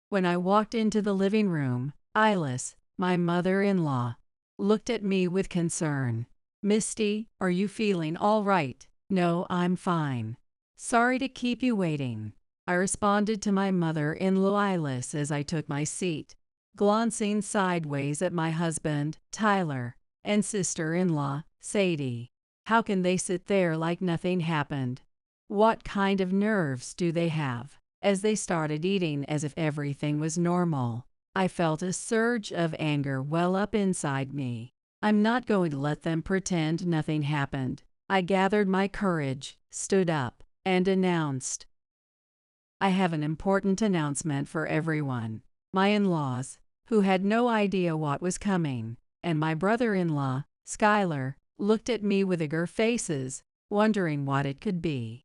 When I walked into the living room, Ilis, my mother-in-law, looked at me with concern. "Misty, are you feeling all right?" "No, I'm fine. Sorry to keep you waiting," I responded to my mother-in-law Ilis as I took my seat, glancing sideways at my husband, Tyler, and sister-in-law, Sadie. How can they sit there like nothing happened? What kind of nerves do they have? As they started eating as if everything was normal, I felt a surge of anger well up inside me. I'm not going to let them pretend nothing happened. I gathered my courage, stood up, and announced, "I have an important announcement for everyone." My in-laws, who had no idea what was coming, and my brother-in-law, Skylar, looked at me with eager faces, wondering what it could be.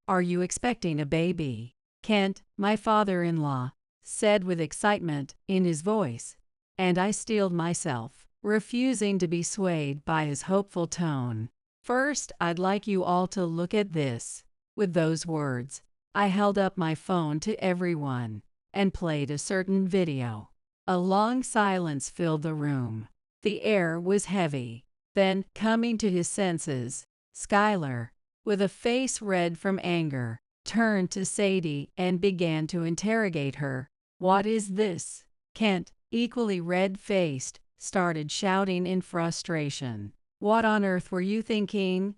Are you expecting a baby?" Kent, my father-in-law, said with excitement in his voice, and I steeled myself, refusing to be swayed by his hopeful tone. "First, I'd like you all to look at this." With those words, I held up my phone to everyone and played a certain video. A long silence filled the room. The air was heavy. Then, coming to his senses, Skylar, with a face red from anger, turned to Sadie and began to interrogate her. "What is this?" Kent, equally red-faced, started shouting in frustration. "What on earth were you thinking?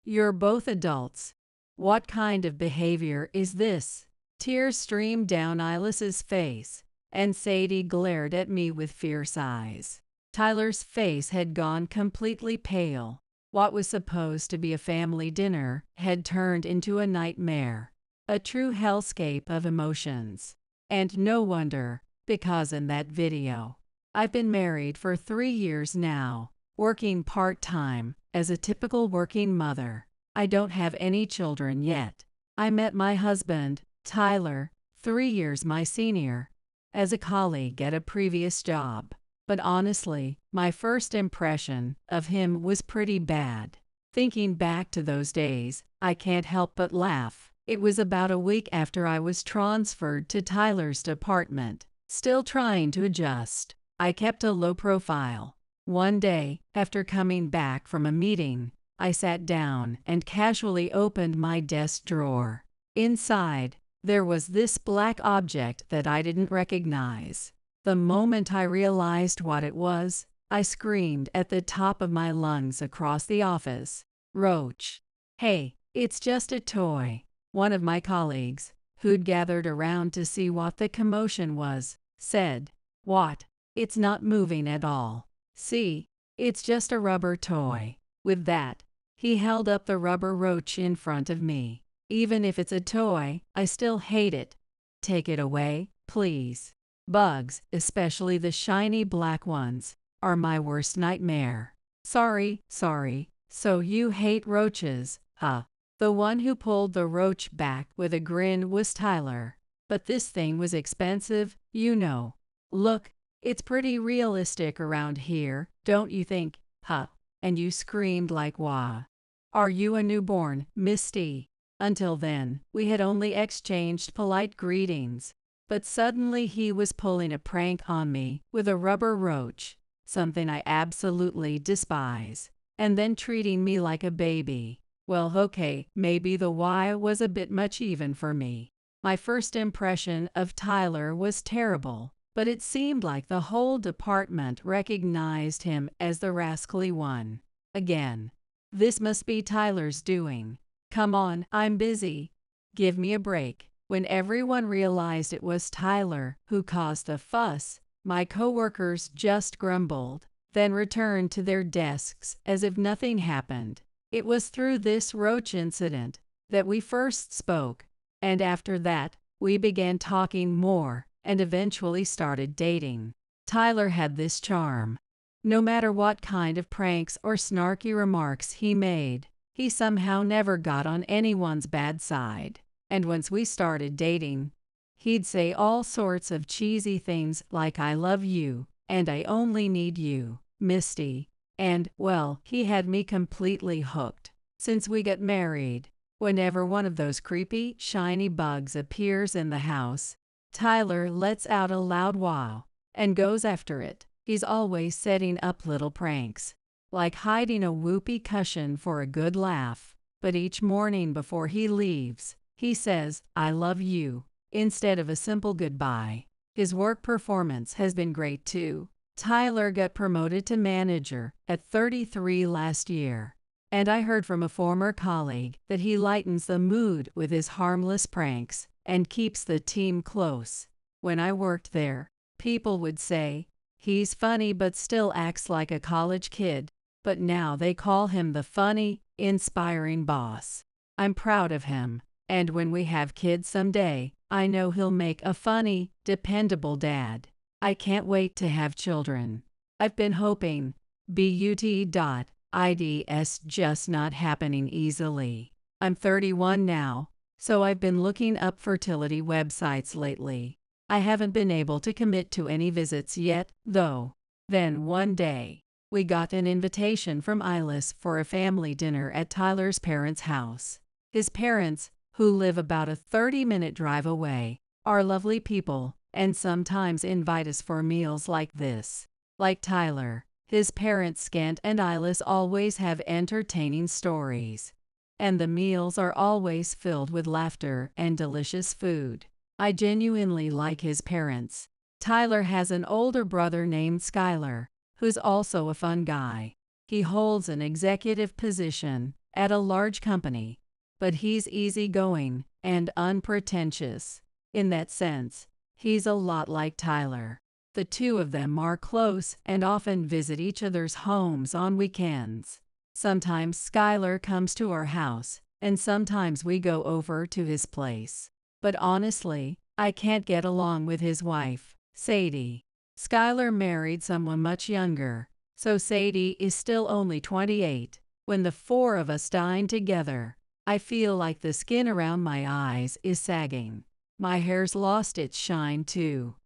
You're both adults. What kind of behavior is this?" Tears streamed down Ilis's face, and Sadie glared at me with fierce eyes. Tyler's face had gone completely pale. What was supposed to be a family dinner had turned into a nightmare, a true hellscape of emotions. And no wonder, because in that video, I've been married for 3 years now, working part-time as a typical working mother. I don't have any children yet. I met my husband, Tyler, 3 years my senior, as a colleague at a previous job. But honestly, my first impression of him was pretty bad. Thinking back to those days, I can't help but laugh. It was about a week after I was transferred to Tyler's department. Still trying to adjust, I kept a low profile. One day, after coming back from a meeting, I sat down and casually opened my desk drawer. Inside, there was this black object that I didn't recognize. The moment I realized what it was, I screamed at the top of my lungs across the office. "Roach!" "Hey, it's just a toy," one of my colleagues, who'd gathered around to see what the commotion was, said. "What? It's not moving at all. See, it's just a rubber toy." With that, he held up the rubber roach in front of me. "Even if it's a toy, I still hate it. Take it away, please. Bugs, especially the shiny black ones, are my worst nightmare." Sorry. So you hate roaches, huh?" The one who pulled the roach back with a grin was Tyler. "But this thing was expensive, you know. Look, it's pretty realistic around here, don't you think, huh?" And you screamed like wah. "Are you a newborn, Misty?" Until then, we had only exchanged polite greetings. But suddenly he was pulling a prank on me with a rubber roach, something I absolutely despise, and then treating me like a baby. Well, okay, maybe the why was a bit much even for me. My first impression of Tyler was terrible, but it seemed like the whole department recognized him as the rascally one. Again, this must be Tyler's doing. Come on, I'm busy. Give me a break. When everyone realized it was Tyler who caused the fuss, my coworkers just grumbled, then returned to their desks as if nothing happened. It was through this roach incident that we first spoke, and after that, we began talking more and eventually started dating. Tyler had this charm. No matter what kind of pranks or snarky remarks he made, he somehow never got on anyone's bad side. And once we started dating, he'd say all sorts of cheesy things like "I love you" and "I only need you, Misty." And, well, he had me completely hooked. Since we got married, whenever one of those creepy, shiny bugs appears in the house, Tyler lets out a loud wow and goes after it. He's always setting up little pranks, like hiding a whoopee cushion for a good laugh. But each morning before he leaves, he says, "I love you," instead of a simple goodbye. His work performance has been great too. Tyler got promoted to manager at 33 last year, and I heard from a former colleague that he lightens the mood with his harmless pranks and keeps the team close. When I worked there, people would say, "He's funny but still acts like a college kid," but now they call him the funny, inspiring boss. I'm proud of him, and when we have kids someday, I know he'll make a funny, dependable dad. I can't wait to have children. I've been hoping, but just not happening easily. I'm 31 now, so I've been looking up fertility websites lately. I haven't been able to commit to any visits yet, though. Then one day, we got an invitation from Ilis for a family dinner at Tyler's parents' house. His parents, who live about a 30-minute drive away, are lovely people and sometimes invite us for meals like this. Like Tyler, his parents Scant and Ilis always have entertaining stories, and the meals are always filled with laughter and delicious food. I genuinely like his parents. Tyler has an older brother named Skylar, who's also a fun guy. He holds an executive position at a large company, but he's easygoing and unpretentious. In that sense, he's a lot like Tyler. The two of them are close and often visit each other's homes on weekends. Sometimes Skylar comes to our house, and sometimes we go over to his place. But honestly, I can't get along with his wife, Sadie. Skylar married someone much younger, so Sadie is still only 28. When the four of us dine together, I feel like the skin around my eyes is sagging. My hair's lost its shine too.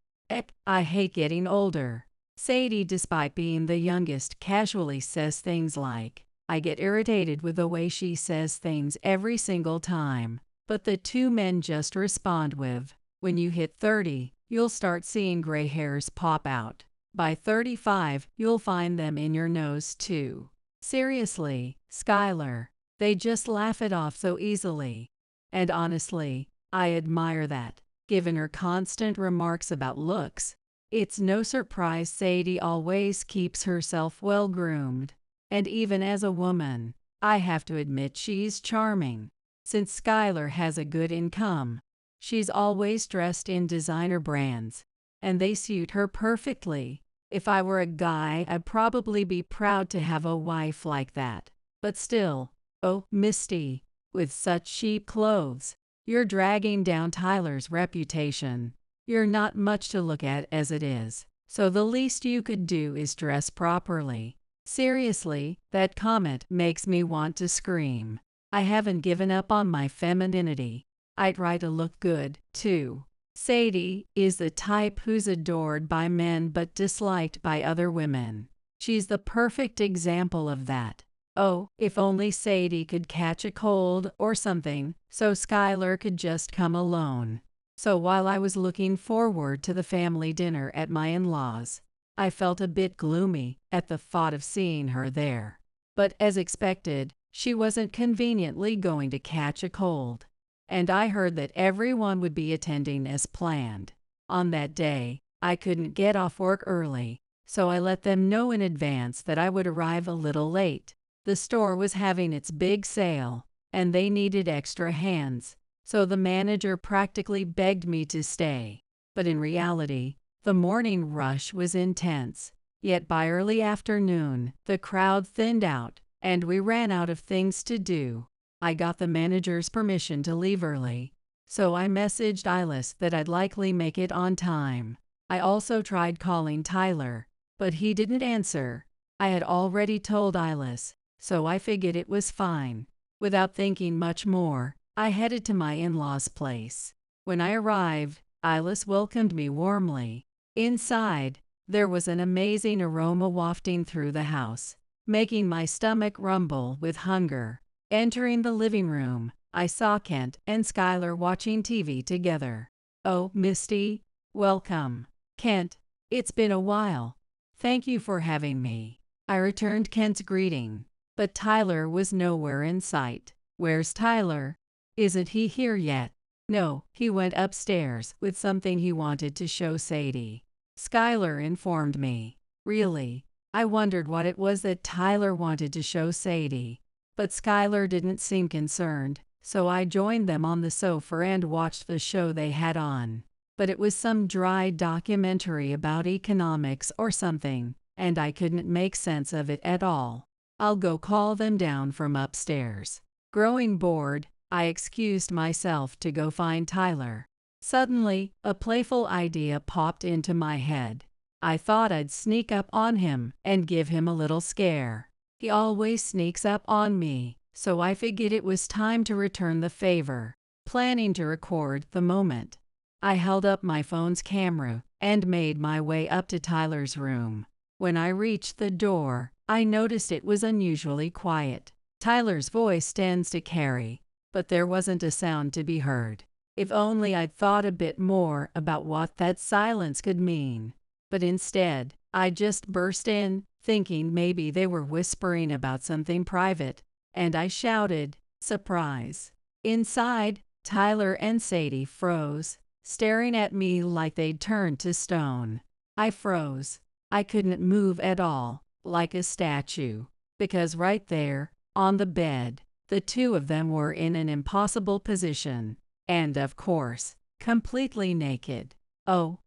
I hate getting older. Sadie, despite being the youngest, casually says things like, "I get irritated with the way she says things every single time." But the two men just respond with, "When you hit 30, you'll start seeing gray hairs pop out. By 35, you'll find them in your nose too." Seriously, Skylar. They just laugh it off so easily. And honestly, I admire that. Given her constant remarks about looks, it's no surprise Sadie always keeps herself well groomed. And even as a woman, I have to admit she's charming. Since Skylar has a good income, she's always dressed in designer brands, and they suit her perfectly. If I were a guy, I'd probably be proud to have a wife like that. But still, oh, Misty, with such cheap clothes, you're dragging down Tyler's reputation. You're not much to look at as it is, so the least you could do is dress properly. Seriously, that comment makes me want to scream. I haven't given up on my femininity. I try to look good, too. Sadie is the type who's adored by men but disliked by other women. She's the perfect example of that. Oh, if only Sadie could catch a cold or something, so Skylar could just come alone. So while I was looking forward to the family dinner at my in-laws, I felt a bit gloomy at the thought of seeing her there. But as expected, she wasn't conveniently going to catch a cold, and I heard that everyone would be attending as planned. On that day, I couldn't get off work early, so I let them know in advance that I would arrive a little late. The store was having its big sale, and they needed extra hands, so the manager practically begged me to stay. But in reality, the morning rush was intense. Yet by early afternoon, the crowd thinned out, and we ran out of things to do. I got the manager's permission to leave early, so I messaged Ilis that I'd likely make it on time. I also tried calling Tyler, but he didn't answer. I had already told Ilis, so I figured it was fine. Without thinking much more, I headed to my in-laws' place. When I arrived, Ilis welcomed me warmly. Inside, there was an amazing aroma wafting through the house, making my stomach rumble with hunger. Entering the living room, I saw Kent and Skylar watching TV together. "Oh, Misty, Welcome, Kent. It's been a while. Thank you for having me. I returned Kent's greeting, but Tyler was nowhere in sight. Where's Tyler? Isn't he here yet? No, he went upstairs with something he wanted to show Sadie. Skylar informed me. Really? I wondered what it was that Tyler wanted to show Sadie. But Skylar didn't seem concerned, so I joined them on the sofa and watched the show they had on. But it was some dry documentary about economics or something, and I couldn't make sense of it at all. I'll go call them down from upstairs. Growing bored, I excused myself to go find Tyler. Suddenly, a playful idea popped into my head. I thought I'd sneak up on him and give him a little scare. He always sneaks up on me, so I figured it was time to return the favor, planning to record the moment. I held up my phone's camera and made my way up to Tyler's room. When I reached the door, I noticed it was unusually quiet. Tyler's voice tends to carry, but there wasn't a sound to be heard. If only I'd thought a bit more about what that silence could mean. But instead, I just burst in, thinking maybe they were whispering about something private, and I shouted, "Surprise!" Inside, Tyler and Sadie froze, staring at me like they'd turned to stone. I froze. I couldn't move at all, like a statue, because right there, on the bed, the two of them were in an impossible position, and of course, completely naked. Oh,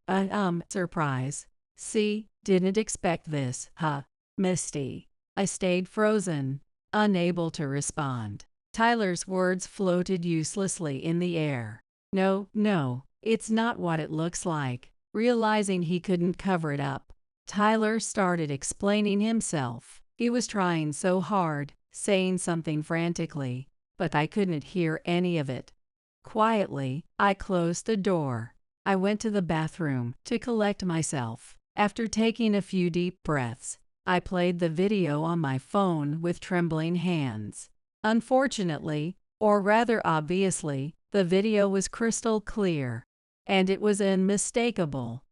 surprise. See, didn't expect this, huh, Misty? I stayed frozen, unable to respond. Tyler's words floated uselessly in the air. No, it's not what it looks like. Realizing he couldn't cover it up, Tyler started explaining himself. He was trying so hard, saying something frantically, but I couldn't hear any of it. Quietly, I closed the door. I went to the bathroom to collect myself. After taking a few deep breaths, I played the video on my phone with trembling hands. Unfortunately, or rather obviously, the video was crystal clear, and it was unmistakable.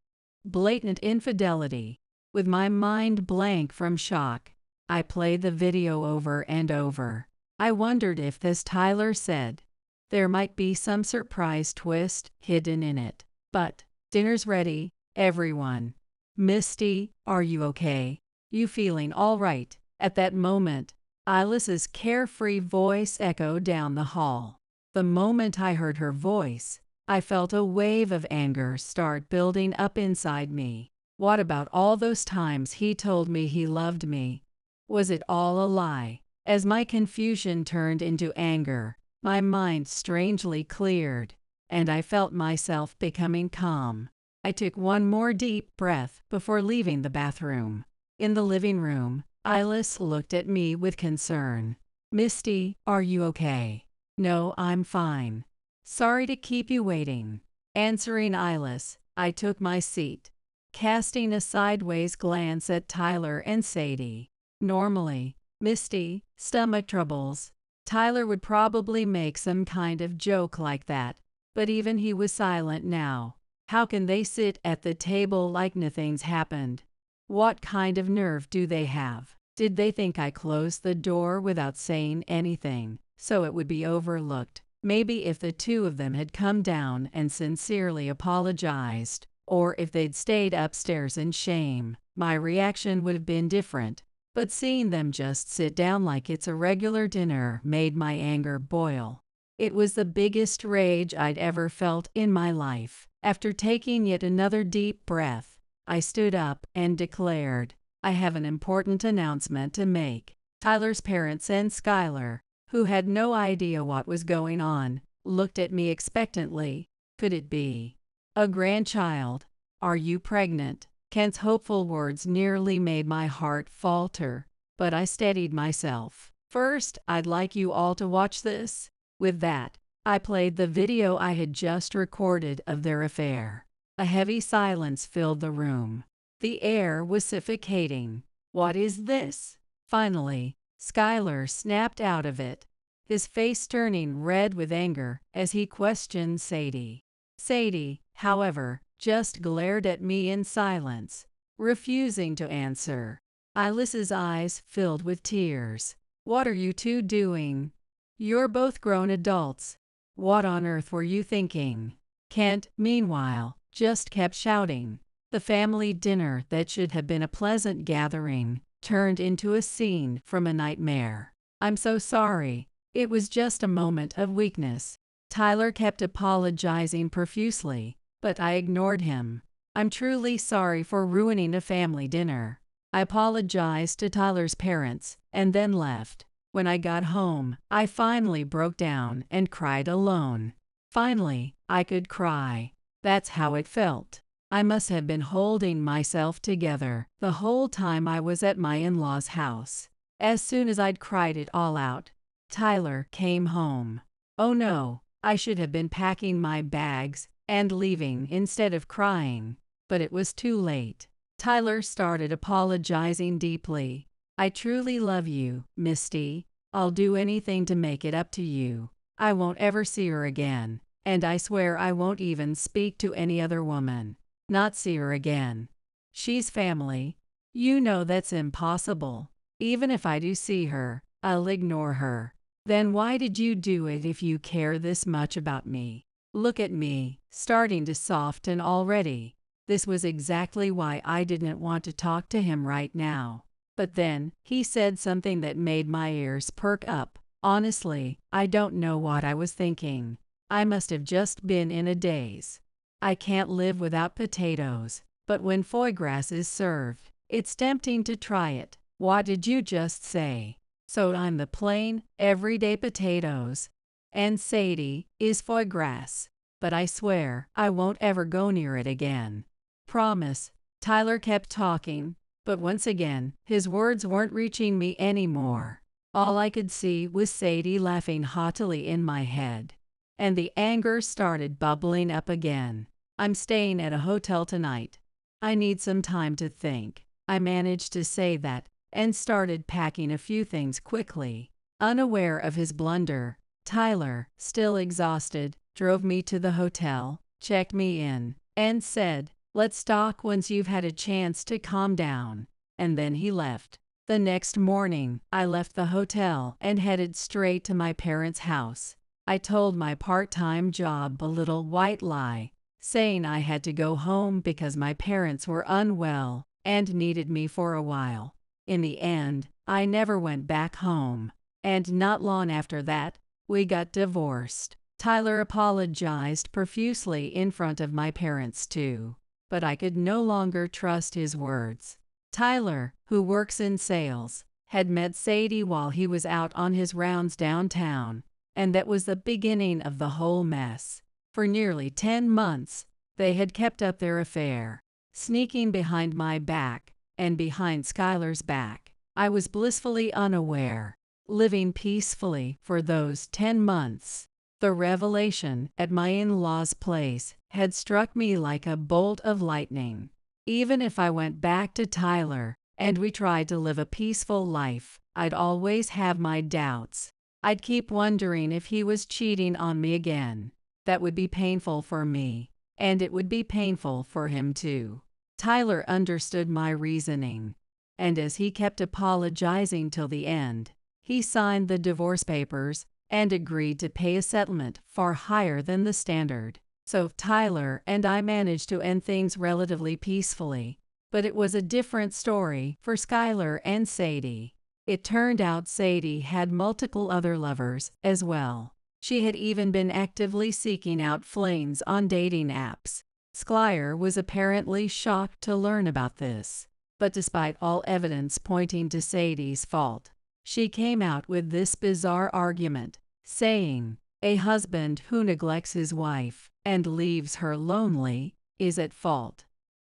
Blatant infidelity. With my mind blank from shock, I played the video over and over. I wondered if, as Tyler said, there might be some surprise twist hidden in it. But, dinner's ready, everyone. Misty, are you okay? You feeling all right? At that moment, Alice's carefree voice echoed down the hall. The moment I heard her voice, I felt a wave of anger start building up inside me. What about all those times he told me he loved me? Was it all a lie? As my confusion turned into anger, my mind strangely cleared, and I felt myself becoming calm. I took one more deep breath before leaving the bathroom. In the living room, Alice looked at me with concern. Misty, are you okay? No, I'm fine. Sorry to keep you waiting. Answering Alice, I took my seat, casting a sideways glance at Tyler and Sadie. Normally, Misty, stomach troubles. Tyler would probably make some kind of joke like that, but even he was silent now. How can they sit at the table like nothing's happened? What kind of nerve do they have? Did they think I closed the door without saying anything, so it would be overlooked? Maybe if the two of them had come down and sincerely apologized, or if they'd stayed upstairs in shame, my reaction would have been different. But seeing them just sit down like it's a regular dinner made my anger boil. It was the biggest rage I'd ever felt in my life. After taking yet another deep breath, I stood up and declared, I have an important announcement to make. Tyler's parents and Skylar, who had no idea what was going on, looked at me expectantly. Could it be a grandchild? Are you pregnant? Kent's hopeful words nearly made my heart falter, but I steadied myself. First, I'd like you all to watch this. With that, I played the video I had just recorded of their affair. A heavy silence filled the room. The air was suffocating. What is this? Finally, Skylar snapped out of it, his face turning red with anger as he questioned Sadie. Sadie, however, just glared at me in silence, refusing to answer. Ilis's eyes filled with tears. What are you two doing? You're both grown adults. What on earth were you thinking? Kent, meanwhile, just kept shouting. The family dinner that should have been a pleasant gathering turned into a scene from a nightmare. I'm so sorry. It was just a moment of weakness. Tyler kept apologizing profusely, but I ignored him. I'm truly sorry for ruining a family dinner. I apologized to Tyler's parents and then left. When I got home, I finally broke down and cried alone. Finally, I could cry. That's how it felt. I must have been holding myself together the whole time I was at my in-laws' house. As soon as I'd cried it all out, Tyler came home. Oh no, I should have been packing my bags and leaving instead of crying, but it was too late. Tyler started apologizing deeply. I truly love you, Misty. I'll do anything to make it up to you. I won't ever see her again, and I swear I won't even speak to any other woman. Not see her again. She's family. You know that's impossible. Even if I do see her, I'll ignore her. Then why did you do it if you care this much about me? Look at me, starting to soften already. This was exactly why I didn't want to talk to him right now. But then, he said something that made my ears perk up. Honestly, I don't know what I was thinking. I must have just been in a daze. I can't live without potatoes, but when foie gras is served, it's tempting to try it. What did you just say? So I'm the plain, everyday potatoes. And Sadie is foie gras. But I swear, I won't ever go near it again. Promise. Tyler kept talking, but once again, his words weren't reaching me anymore. All I could see was Sadie laughing haughtily in my head. And the anger started bubbling up again. I'm staying at a hotel tonight. I need some time to think. I managed to say that, and started packing a few things quickly. Unaware of his blunder, Tyler, still exhausted, drove me to the hotel, checked me in, and said, "Let's talk once you've had a chance to calm down." And then he left. The next morning, I left the hotel and headed straight to my parents' house. I told my part-time job a little white lie, saying I had to go home because my parents were unwell and needed me for a while. In the end, I never went back home, and not long after that, we got divorced. Tyler apologized profusely in front of my parents too, but I could no longer trust his words. Tyler, who works in sales, had met Sadie while he was out on his rounds downtown, and that was the beginning of the whole mess. For nearly 10 months, they had kept up their affair, sneaking behind my back and behind Skylar's back. I was blissfully unaware, living peacefully for those 10 months. The revelation at my in-laws' place had struck me like a bolt of lightning. Even if I went back to Tyler and we tried to live a peaceful life, I'd always have my doubts. I'd keep wondering if he was cheating on me again. That would be painful for me, and it would be painful for him too. Tyler understood my reasoning, and as he kept apologizing till the end, he signed the divorce papers and agreed to pay a settlement far higher than the standard. So Tyler and I managed to end things relatively peacefully, but it was a different story for Skylar and Sadie. It turned out Sadie had multiple other lovers as well. She had even been actively seeking out flames on dating apps. Skylar was apparently shocked to learn about this, but despite all evidence pointing to Sadie's fault, she came out with this bizarre argument, saying, "A husband who neglects his wife and leaves her lonely is at fault.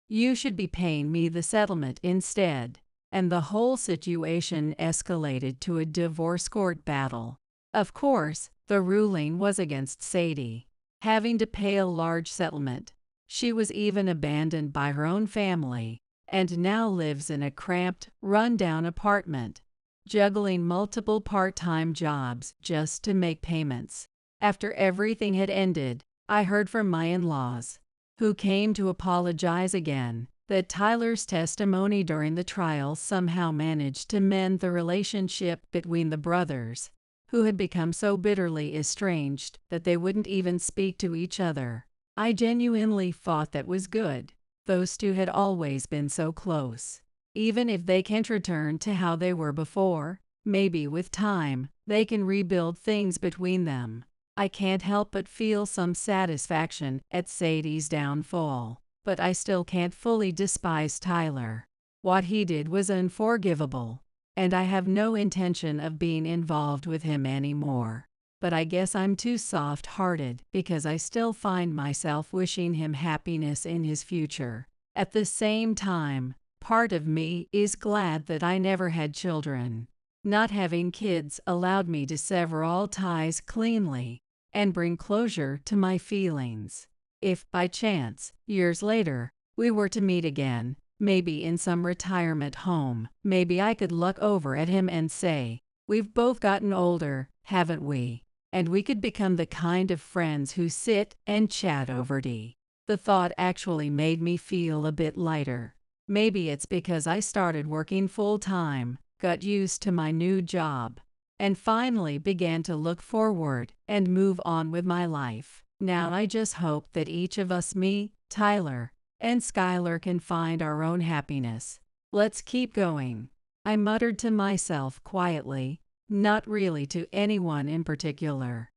You should be paying me the settlement instead." And the whole situation escalated to a divorce court battle. Of course, the ruling was against Sadie, having to pay a large settlement. She was even abandoned by her own family, and now lives in a cramped, run-down apartment, juggling multiple part-time jobs just to make payments. After everything had ended, I heard from my in-laws. who came to apologize again, that Tyler's testimony during the trial somehow managed to mend the relationship between the brothers, who had become so bitterly estranged that they wouldn't even speak to each other. I genuinely thought that was good. Those two had always been so close. Even if they can't return to how they were before, maybe with time, they can rebuild things between them. I can't help but feel some satisfaction at Sadie's downfall, but I still can't fully despise Tyler. What he did was unforgivable, and I have no intention of being involved with him anymore. But I guess I'm too soft-hearted because I still find myself wishing him happiness in his future. At the same time, part of me is glad that I never had children. Not having kids allowed me to sever all ties cleanly and bring closure to my feelings. If, by chance, years later, we were to meet again, maybe in some retirement home, maybe I could look over at him and say, "We've both gotten older, haven't we?" And we could become the kind of friends who sit and chat over tea. The thought actually made me feel a bit lighter. Maybe it's because I started working full-time, got used to my new job, and finally began to look forward and move on with my life. Now I just hope that each of us, me, Tyler, and Skylar, can find our own happiness. Let's keep going, I muttered to myself quietly, not really to anyone in particular.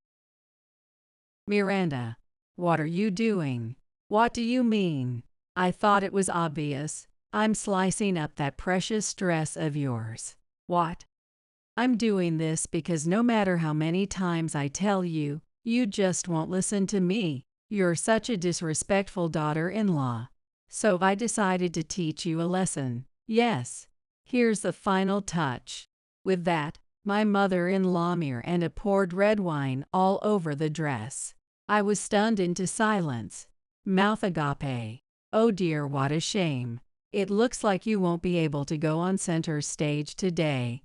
Miranda, what are you doing? What do you mean? I thought it was obvious. I'm slicing up that precious dress of yours. What? I'm doing this because no matter how many times I tell you, you just won't listen to me. You're such a disrespectful daughter-in-law. So I decided to teach you a lesson. Yes, here's the final touch. With that, my mother-in-law Miranda poured red wine all over the dress. I was stunned into silence. Mouth agape. Oh dear, what a shame. It looks like you won't be able to go on center stage today,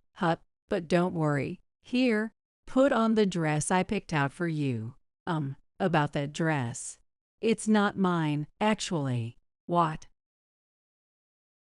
but don't worry. Here, put on the dress I picked out for you. About that dress. It's not mine, actually. What?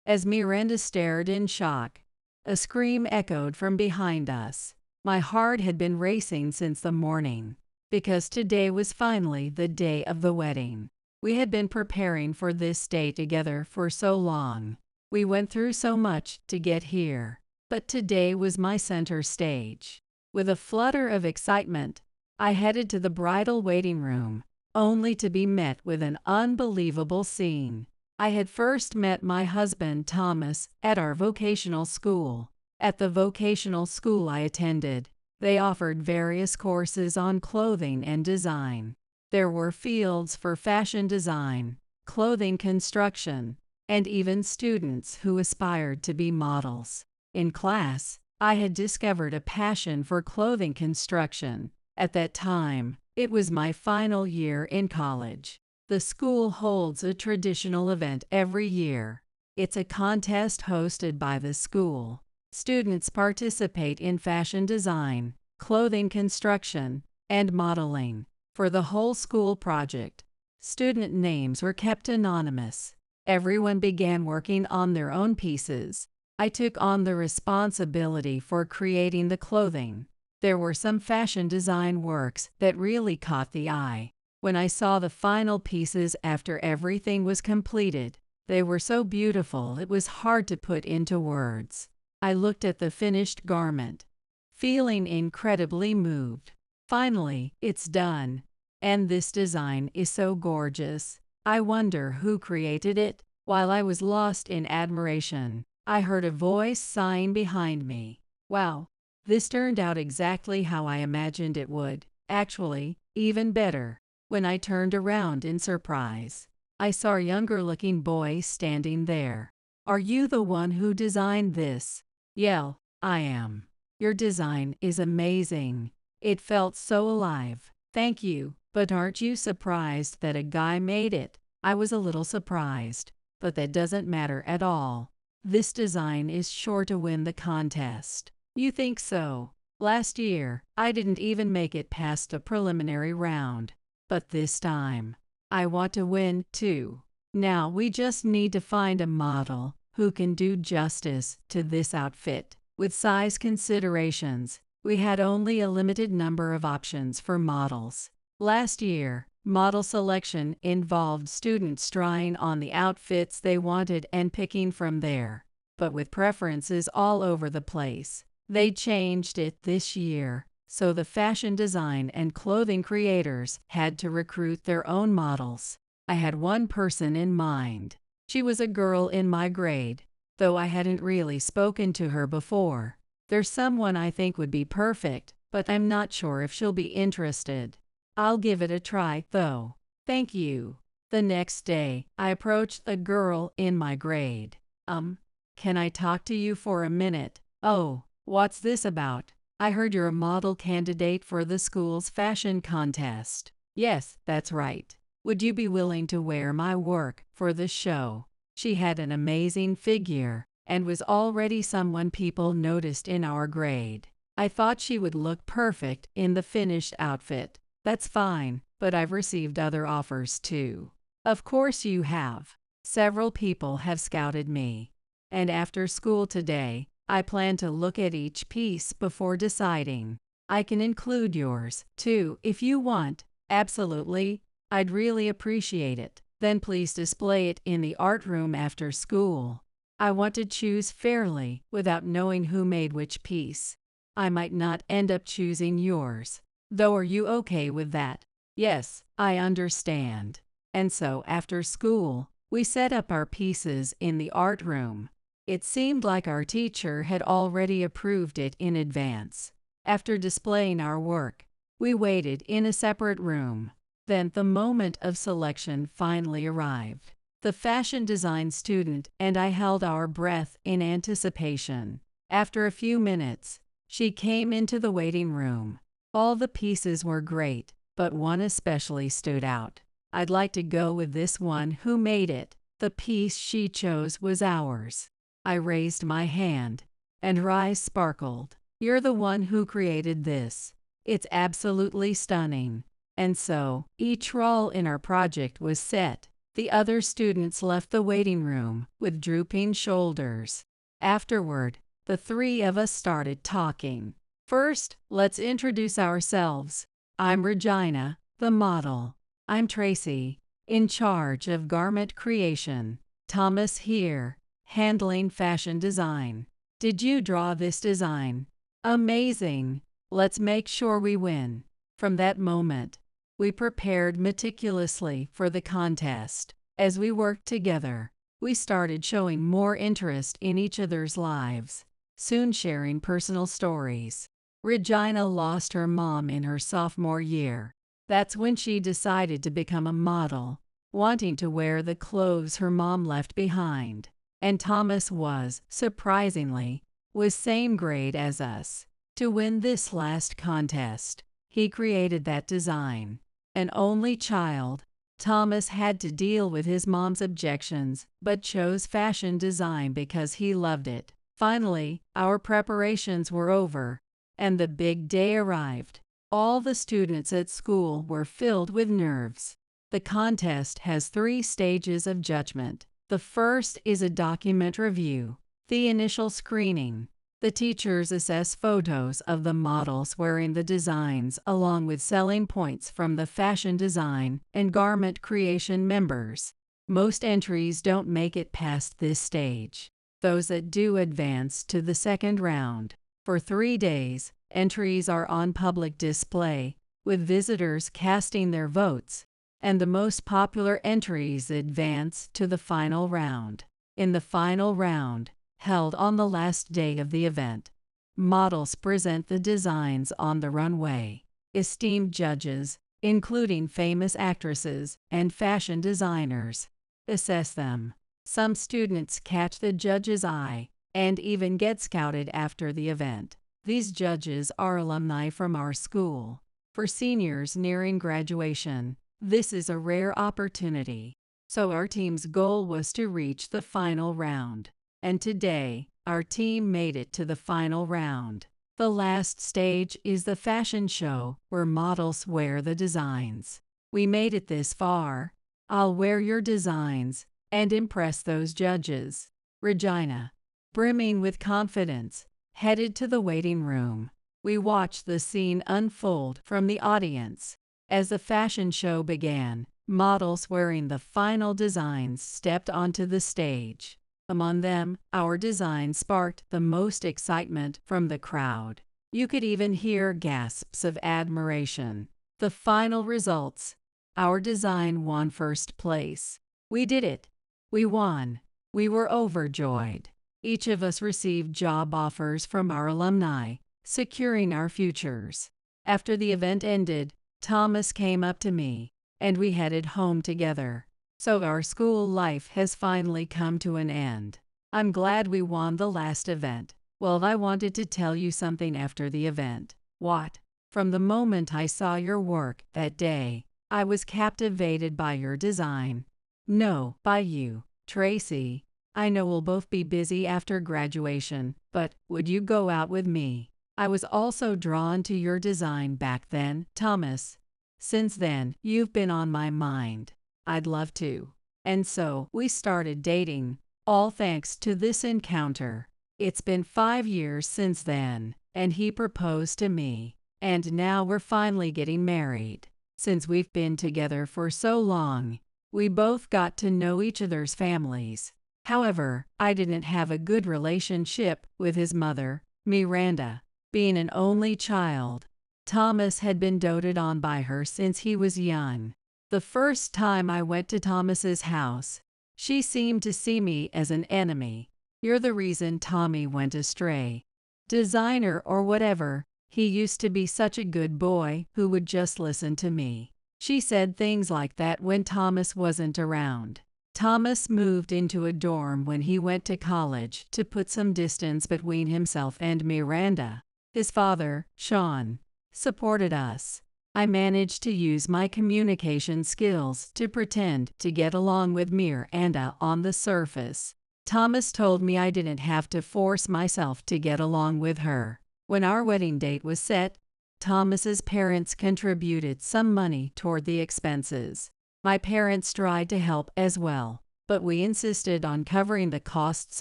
As Miranda stared in shock, a scream echoed from behind us. My heart had been racing since the morning, because today was finally the day of the wedding. We had been preparing for this day together for so long. We went through so much to get here, but today was my center stage. With a flutter of excitement, I headed to the bridal waiting room, only to be met with an unbelievable scene. I had first met my husband Thomas at our vocational school. At the vocational school I attended, they offered various courses on clothing and design. There were fields for fashion design, clothing construction, and even students who aspired to be models. In class, I had discovered a passion for clothing construction. At that time, it was my final year in college. The school holds a traditional event every year. It's a contest hosted by the school. Students participate in fashion design, clothing construction, and modeling. For the whole school project, student names were kept anonymous. Everyone began working on their own pieces. I took on the responsibility for creating the clothing. There were some fashion design works that really caught the eye. When I saw the final pieces after everything was completed, they were so beautiful it was hard to put into words. I looked at the finished garment, feeling incredibly moved. Finally, it's done. And this design is so gorgeous. I wonder who created it. While I was lost in admiration, I heard a voice sighing behind me. Wow, this turned out exactly how I imagined it would. Actually, even better. When I turned around in surprise, I saw a younger-looking boy standing there. Are you the one who designed this? Yeah, I am. Your design is amazing. It felt so alive. Thank you. But aren't you surprised that a guy made it? I was a little surprised, but that doesn't matter at all. This design is sure to win the contest. You think so? Last year, I didn't even make it past the preliminary round. But this time, I want to win, too. Now we just need to find a model who can do justice to this outfit. With size considerations, we had only a limited number of options for models. Last year, model selection involved students trying on the outfits they wanted and picking from there. But with preferences all over the place, they changed it this year. So the fashion design and clothing creators had to recruit their own models. I had one person in mind. She was a girl in my grade, though I hadn't really spoken to her before. There's someone I think would be perfect, but I'm not sure if she'll be interested. I'll give it a try, though. Thank you. The next day, I approached a girl in my grade. Can I talk to you for a minute? Oh, what's this about? I heard you're a model candidate for the school's fashion contest. Yes, that's right. Would you be willing to wear my work for the show? She had an amazing figure and was already someone people noticed in our grade. I thought she would look perfect in the finished outfit. That's fine, but I've received other offers too. Of course you have. Several people have scouted me. And after school today, I plan to look at each piece before deciding. I can include yours, too, if you want. Absolutely. I'd really appreciate it. Then please display it in the art room after school. I want to choose fairly without knowing who made which piece. I might not end up choosing yours. Though, are you okay with that? Yes, I understand. And so after school, we set up our pieces in the art room. It seemed like our teacher had already approved it in advance. After displaying our work, we waited in a separate room. Then the moment of selection finally arrived. The fashion design student and I held our breath in anticipation. After a few minutes, she came into the waiting room. All the pieces were great, but one especially stood out. I'd like to go with this one. Who made it? The piece she chose was ours. I raised my hand, and her eyes sparkled. You're the one who created this. It's absolutely stunning. And so, each role in our project was set. The other students left the waiting room with drooping shoulders. Afterward, the three of us started talking. First, let's introduce ourselves. I'm Regina, the model. I'm Tracy, in charge of garment creation. Thomas here, handling fashion design. Did you draw this design? Amazing. Let's make sure we win. From that moment, we prepared meticulously for the contest. As we worked together, we started showing more interest in each other's lives, soon sharing personal stories. Regina lost her mom in her sophomore year. That's when she decided to become a model, wanting to wear the clothes her mom left behind. And Thomas was, surprisingly, same grade as us. To win this last contest, he created that design. An only child, Thomas had to deal with his mom's objections, but chose fashion design because he loved it. Finally, our preparations were over, and the big day arrived. All the students at school were filled with nerves. The contest has 3 stages of judgment. The first is a document review, the initial screening. The teachers assess photos of the models wearing the designs along with selling points from the fashion design and garment creation members. Most entries don't make it past this stage. Those that do advance to the second round. For 3 days, entries are on public display, with visitors casting their votes, and the most popular entries advance to the final round. In the final round, held on the last day of the event, models present the designs on the runway. Esteemed judges, including famous actresses and fashion designers, assess them. Some students catch the judge's eye and even get scouted after the event. These judges are alumni from our school. For seniors nearing graduation, this is a rare opportunity. So our team's goal was to reach the final round. And today, our team made it to the final round. The last stage is the fashion show, where models wear the designs. We made it this far, I'll wear your designs and impress those judges. Regina, brimming with confidence, headed to the waiting room. We watched the scene unfold from the audience. As the fashion show began, models wearing the final designs stepped onto the stage. Among them, our design sparked the most excitement from the crowd. You could even hear gasps of admiration. The final results. Our design won first place. We did it. We won. We were overjoyed. Each of us received job offers from our alumni, securing our futures. After the event ended, Thomas came up to me, and we headed home together. So our school life has finally come to an end. I'm glad we won the last event. Well, I wanted to tell you something after the event. What? From the moment I saw your work that day, I was captivated by your design. No, by you, Tracy. I know we'll both be busy after graduation, but would you go out with me? I was also drawn to your design back then, Thomas. Since then, you've been on my mind. I'd love to. And so, we started dating, all thanks to this encounter. It's been 5 years since then, and he proposed to me. And now we're finally getting married. Since we've been together for so long, we both got to know each other's families. However, I didn't have a good relationship with his mother, Miranda. Being an only child, Thomas had been doted on by her since he was young. The first time I went to Thomas's house, she seemed to see me as an enemy. You're the reason Tommy went astray. Designer or whatever, he used to be such a good boy who would just listen to me. She said things like that when Thomas wasn't around. Thomas moved into a dorm when he went to college to put some distance between himself and Miranda. His father, Sean, supported us. I managed to use my communication skills to pretend to get along with Miranda on the surface. Thomas told me I didn't have to force myself to get along with her. When our wedding date was set, Thomas's parents contributed some money toward the expenses. My parents tried to help as well, but we insisted on covering the costs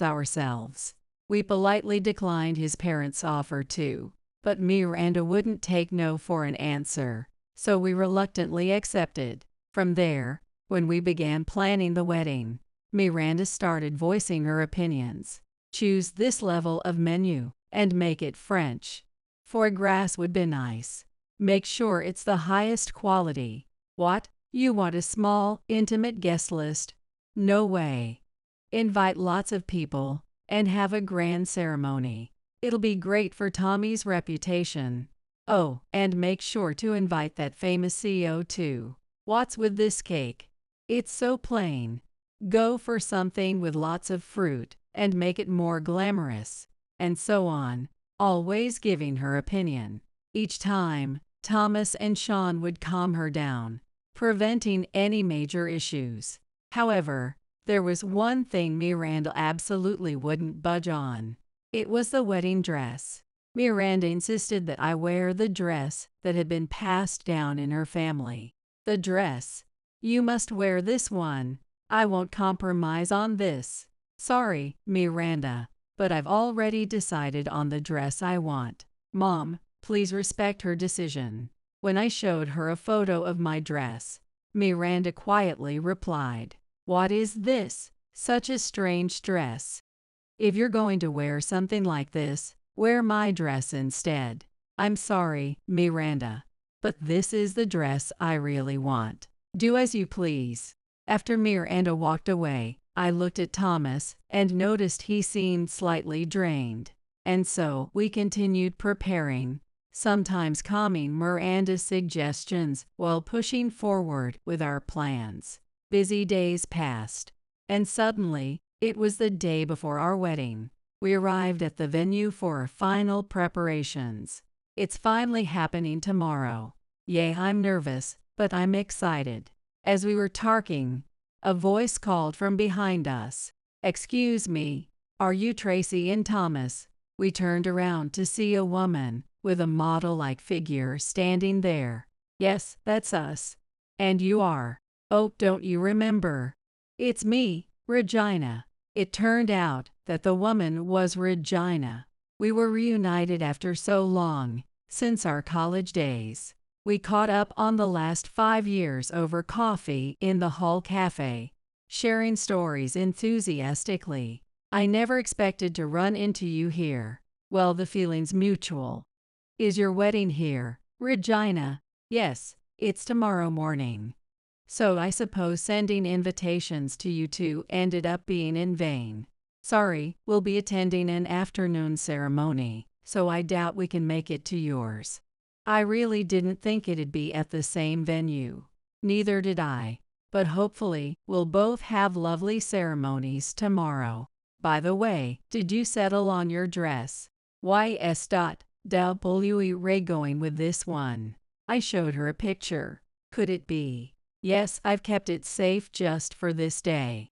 ourselves. We politely declined his parents' offer too, but Miranda wouldn't take no for an answer, so we reluctantly accepted. From there, when we began planning the wedding, Miranda started voicing her opinions. Choose this level of menu and make it French. Foie gras would be nice. Make sure it's the highest quality. What? You want a small, intimate guest list? No way. Invite lots of people and have a grand ceremony. It'll be great for Tommy's reputation. Oh, and make sure to invite that famous CEO too. What's with this cake? It's so plain. Go for something with lots of fruit and make it more glamorous. And so on, always giving her opinion. Each time, Thomas and Sean would calm her down, preventing any major issues. However, there was one thing Miranda absolutely wouldn't budge on. It was the wedding dress. Miranda insisted that I wear the dress that had been passed down in her family. The dress. You must wear this one. I won't compromise on this. Sorry, Miranda, but I've already decided on the dress I want. Mom, please respect her decision. When I showed her a photo of my dress, Miranda quietly replied, "What is this? Such a strange dress. If you're going to wear something like this, wear my dress instead." I'm sorry, Miranda, but this is the dress I really want. Do as you please. After Miranda walked away, I looked at Thomas and noticed he seemed slightly drained. And so we continued preparing, sometimes calming Miranda's suggestions while pushing forward with our plans. Busy days passed, and suddenly, it was the day before our wedding. We arrived at the venue for our final preparations. It's finally happening tomorrow. Yay, I'm nervous, but I'm excited. As we were talking, a voice called from behind us. "Excuse me, are you Tracy and Thomas?" We turned around to see a woman with a model-like figure standing there. "Yes, that's us. And you are?" Oh, don't you remember? It's me, Regina. It turned out that the woman was Regina. We were reunited after so long, since our college days. We caught up on the last 5 years over coffee in the hall cafe, sharing stories enthusiastically. I never expected to run into you here. Well, the feeling's mutual. Is your wedding here, Regina? Yes, it's tomorrow morning. So I suppose sending invitations to you two ended up being in vain. Sorry, we'll be attending an afternoon ceremony, so I doubt we can make it to yours. I really didn't think it'd be at the same venue. Neither did I. But hopefully, we'll both have lovely ceremonies tomorrow. By the way, did you settle on your dress? W Ray going with this one. I showed her a picture. Could it be? Yes, I've kept it safe just for this day.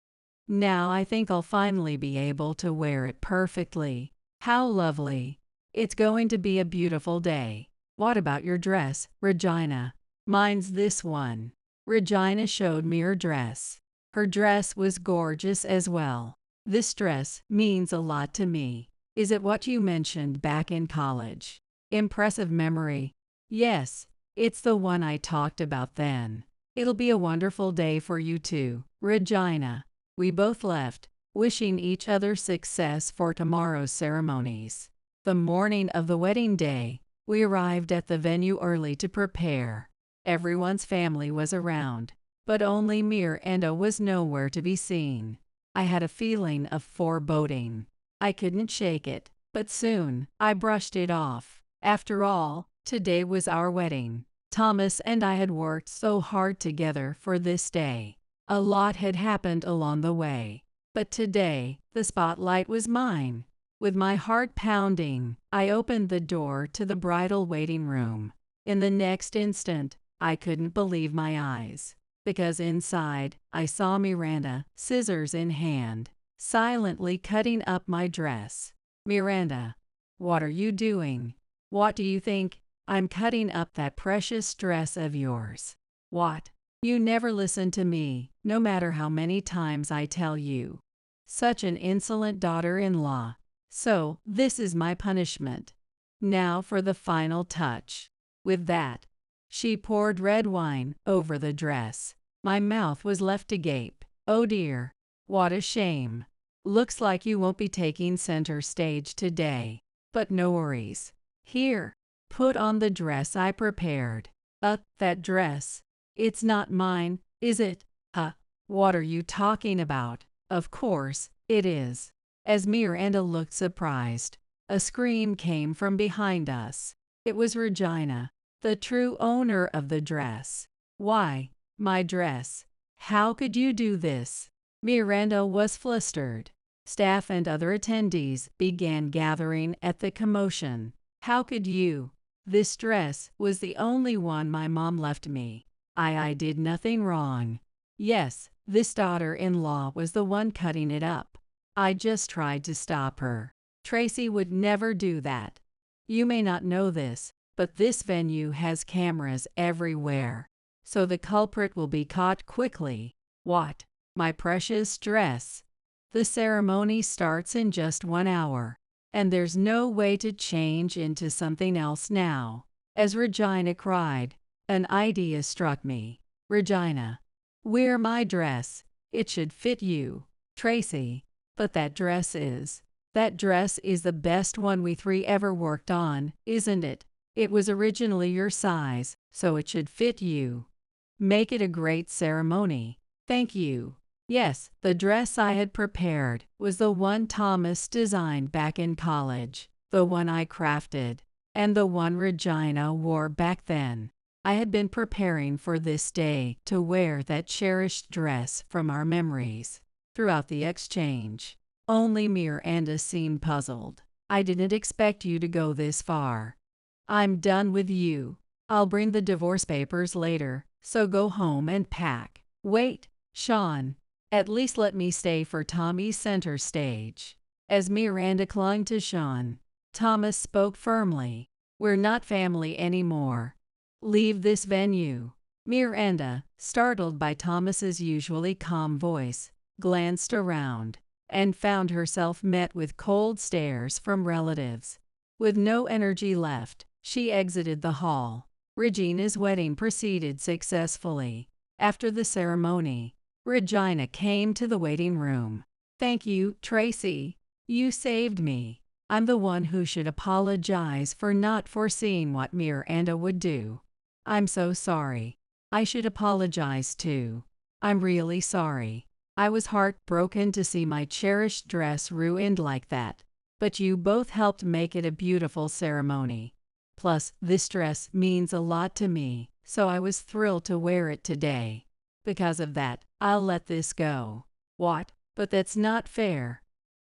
Now I think I'll finally be able to wear it perfectly. How lovely. It's going to be a beautiful day. What about your dress, Regina? Mine's this one. Regina showed me her dress. Her dress was gorgeous as well. This dress means a lot to me. Is it what you mentioned back in college? Impressive memory. Yes, it's the one I talked about then. It'll be a wonderful day for you too, Regina. We both left, wishing each other success for tomorrow's ceremonies. The morning of the wedding day, we arrived at the venue early to prepare. Everyone's family was around, but only Miranda was nowhere to be seen. I had a feeling of foreboding. I couldn't shake it, but soon I brushed it off. After all, today was our wedding. Thomas and I had worked so hard together for this day. A lot had happened along the way, but today the spotlight was mine. With my heart pounding, I opened the door to the bridal waiting room. In the next instant, I couldn't believe my eyes, because inside, I saw Miranda, scissors in hand, silently cutting up my dress. Miranda, what are you doing? What do you think? I'm cutting up that precious dress of yours. What? You never listen to me, no matter how many times I tell you. Such an insolent daughter-in-law. So, this is my punishment. Now for the final touch. With that, she poured red wine over the dress. My mouth was left agape. Oh dear, what a shame. Looks like you won't be taking center stage today. But no worries. Here, put on the dress I prepared. That dress. It's not mine, is it? What are you talking about? Of course, it is. As Miranda looked surprised, a scream came from behind us. It was Regina, the true owner of the dress. Why, my dress. How could you do this? Miranda was flustered. Staff and other attendees began gathering at the commotion. How could you? This dress was the only one my mom left me. I did nothing wrong. Yes, this daughter-in-law was the one cutting it up. I just tried to stop her. Tracy would never do that. You may not know this, but this venue has cameras everywhere, so the culprit will be caught quickly. What? My precious dress. The ceremony starts in just 1 hour, and there's no way to change into something else now. As Regina cried, an idea struck me. Regina, wear my dress. It should fit you. Tracy, but that dress is the best one we three ever worked on, isn't it? It was originally your size, so it should fit you. Make it a great ceremony. Thank you. Yes, the dress I had prepared was the one Thomas designed back in college, the one I crafted, and the one Regina wore back then. I had been preparing for this day to wear that cherished dress from our memories. Throughout the exchange, only Miranda seemed puzzled. I didn't expect you to go this far. I'm done with you. I'll bring the divorce papers later, so go home and pack. Wait, Sean. At least let me stay for Tommy's center stage. As Miranda clung to Sean, Thomas spoke firmly. We're not family anymore. Leave this venue. Miranda, startled by Thomas's usually calm voice, glanced around and found herself met with cold stares from relatives. With no energy left, she exited the hall. Regina's wedding proceeded successfully. After the ceremony, Regina came to the waiting room. "Thank you, Tracy. You saved me. I'm the one who should apologize for not foreseeing what Miranda would do. I'm so sorry. I should apologize too. I'm really sorry. I was heartbroken to see my cherished dress ruined like that. But you both helped make it a beautiful ceremony. Plus, this dress means a lot to me, so I was thrilled to wear it today. Because of that, I'll let this go." "What? But that's not fair.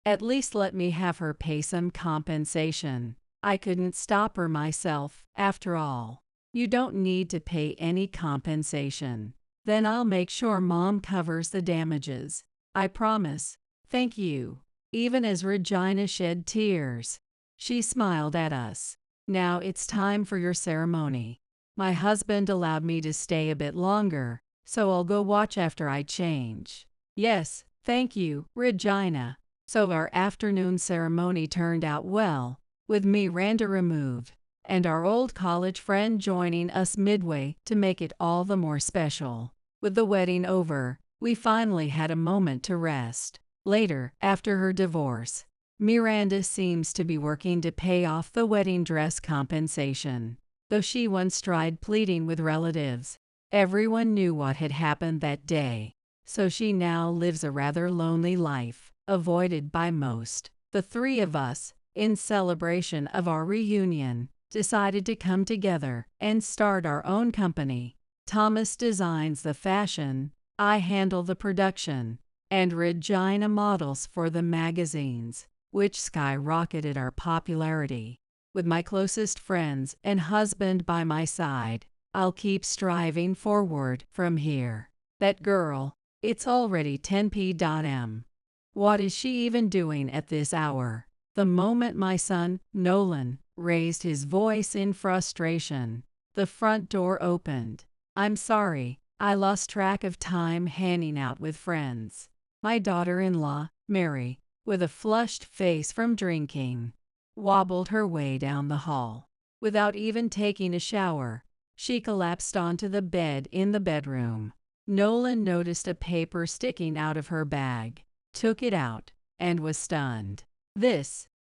At least let me have her pay some compensation. I couldn't stop her myself, after all." "You don't need to pay any compensation. Then I'll make sure Mom covers the damages. I promise." "Thank you." Even as Regina shed tears, she smiled at us. "Now it's time for your ceremony. My husband allowed me to stay a bit longer, so I'll go watch after I change." "Yes, thank you, Regina." So our afternoon ceremony turned out well, with Miranda removed, and our old college friend joining us midway to make it all the more special. With the wedding over, we finally had a moment to rest. Later, after her divorce, Miranda seems to be working to pay off the wedding dress compensation. Though she once tried pleading with relatives, everyone knew what had happened that day. So she now lives a rather lonely life, avoided by most. The three of us, in celebration of our reunion, decided to come together and start our own company. Thomas designs the fashion, I handle the production, and Regina models for the magazines, which skyrocketed our popularity. With my closest friends and husband by my side, I'll keep striving forward from here. That girl, it's already 10 p.m. What is she even doing at this hour? The moment my son, Nolan, raised his voice in frustration, the front door opened. "I'm sorry, I lost track of time hanging out with friends." My daughter-in-law, Mary, with a flushed face from drinking, wobbled her way down the hall. Without even taking a shower, she collapsed onto the bed in the bedroom. Nolan noticed a paper sticking out of her bag, took it out, and was stunned.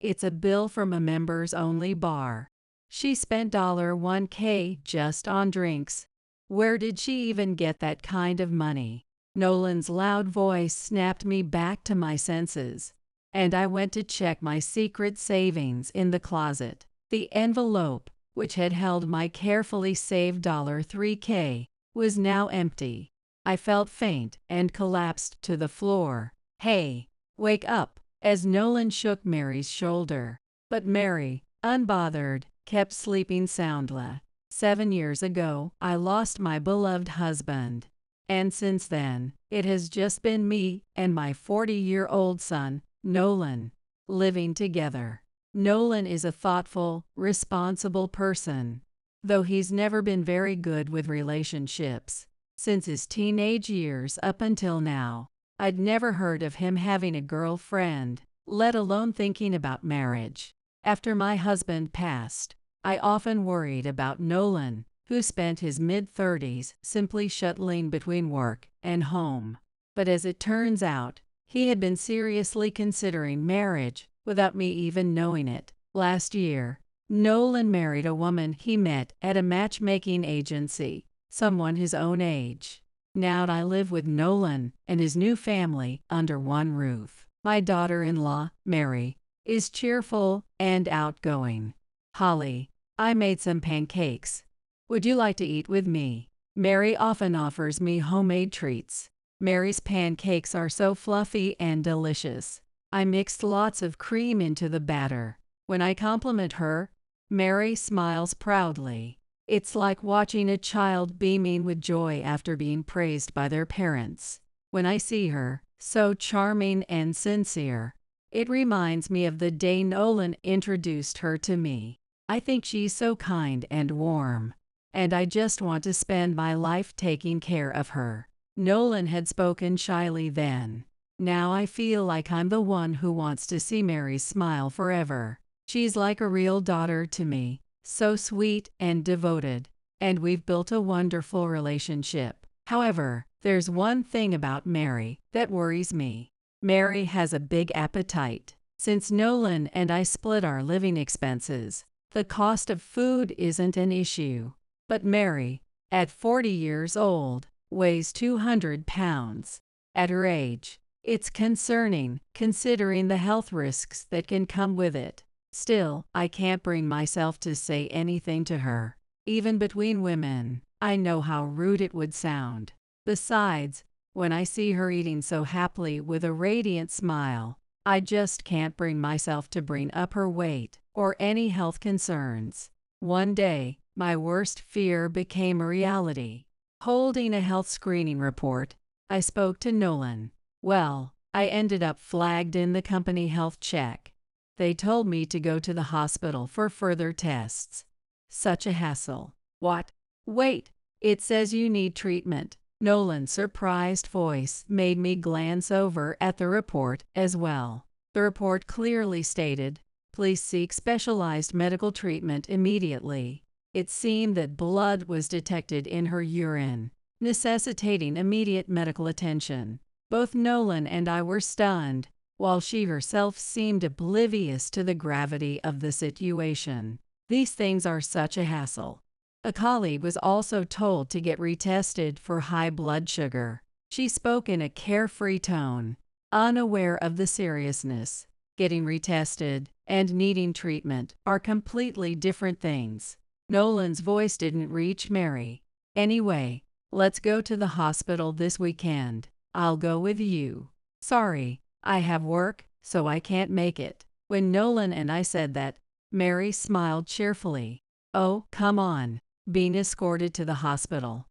It's a bill from a members-only bar. She spent $1K just on drinks. Where did she even get that kind of money? Nolan's loud voice snapped me back to my senses, and I went to check my secret savings in the closet. The envelope, which had held my carefully saved $3K, was now empty. I felt faint and collapsed to the floor. "Hey, wake up," as Nolan shook Mary's shoulder. But Mary, unbothered, kept sleeping soundly. 7 years ago, I lost my beloved husband. And since then, it has just been me and my 40-year-old son, Nolan, living together. Nolan is a thoughtful, responsible person, though he's never been very good with relationships. Since his teenage years up until now, I'd never heard of him having a girlfriend, let alone thinking about marriage. After my husband passed, I often worried about Nolan, who spent his mid-30s simply shuttling between work and home. But as it turns out, he had been seriously considering marriage without me even knowing it. Last year, Nolan married a woman he met at a matchmaking agency, someone his own age. Now I live with Nolan and his new family under one roof. My daughter-in-law, Mary, is cheerful and outgoing. "Holly, I made some pancakes. Would you like to eat with me?" Mary often offers me homemade treats. Mary's pancakes are so fluffy and delicious. I mixed lots of cream into the batter. When I compliment her, Mary smiles proudly. It's like watching a child beaming with joy after being praised by their parents. When I see her, so charming and sincere, it reminds me of the day Nolan introduced her to me. I think she's so kind and warm. and I just want to spend my life taking care of her." Nolan had spoken shyly then. Now I feel like I'm the one who wants to see Mary smile forever. She's like a real daughter to me, so sweet and devoted, and we've built a wonderful relationship. However, there's one thing about Mary that worries me. Mary has a big appetite. Since Nolan and I split our living expenses, the cost of food isn't an issue. But Mary, at 40 years old, weighs 200 pounds. At her age, it's concerning, considering the health risks that can come with it. Still, I can't bring myself to say anything to her. Even between women, I know how rude it would sound. Besides, when I see her eating so happily with a radiant smile, I just can't bring myself to bring up her weight or any health concerns. One day, my worst fear became a reality. Holding a health screening report, I spoke to Nolan. Well, I ended up flagged in the company health check. They told me to go to the hospital for further tests. Such a hassle. What? Wait, it says you need treatment. Nolan's surprised voice made me glance over at the report as well. The report clearly stated, "Please seek specialized medical treatment immediately." It seemed that blood was detected in her urine, necessitating immediate medical attention. Both Nolan and I were stunned, while she herself seemed oblivious to the gravity of the situation. These things are such a hassle. A colleague was also told to get retested for high blood sugar. She spoke in a carefree tone, unaware of the seriousness. Getting retested and needing treatment are completely different things. Nolan's voice didn't reach Mary. "Anyway, let's go to the hospital this weekend. I'll go with you." "Sorry, I have work, so I can't make it." When Nolan and I said that, Mary smiled cheerfully. "Oh, come on. Being escorted to the hospital.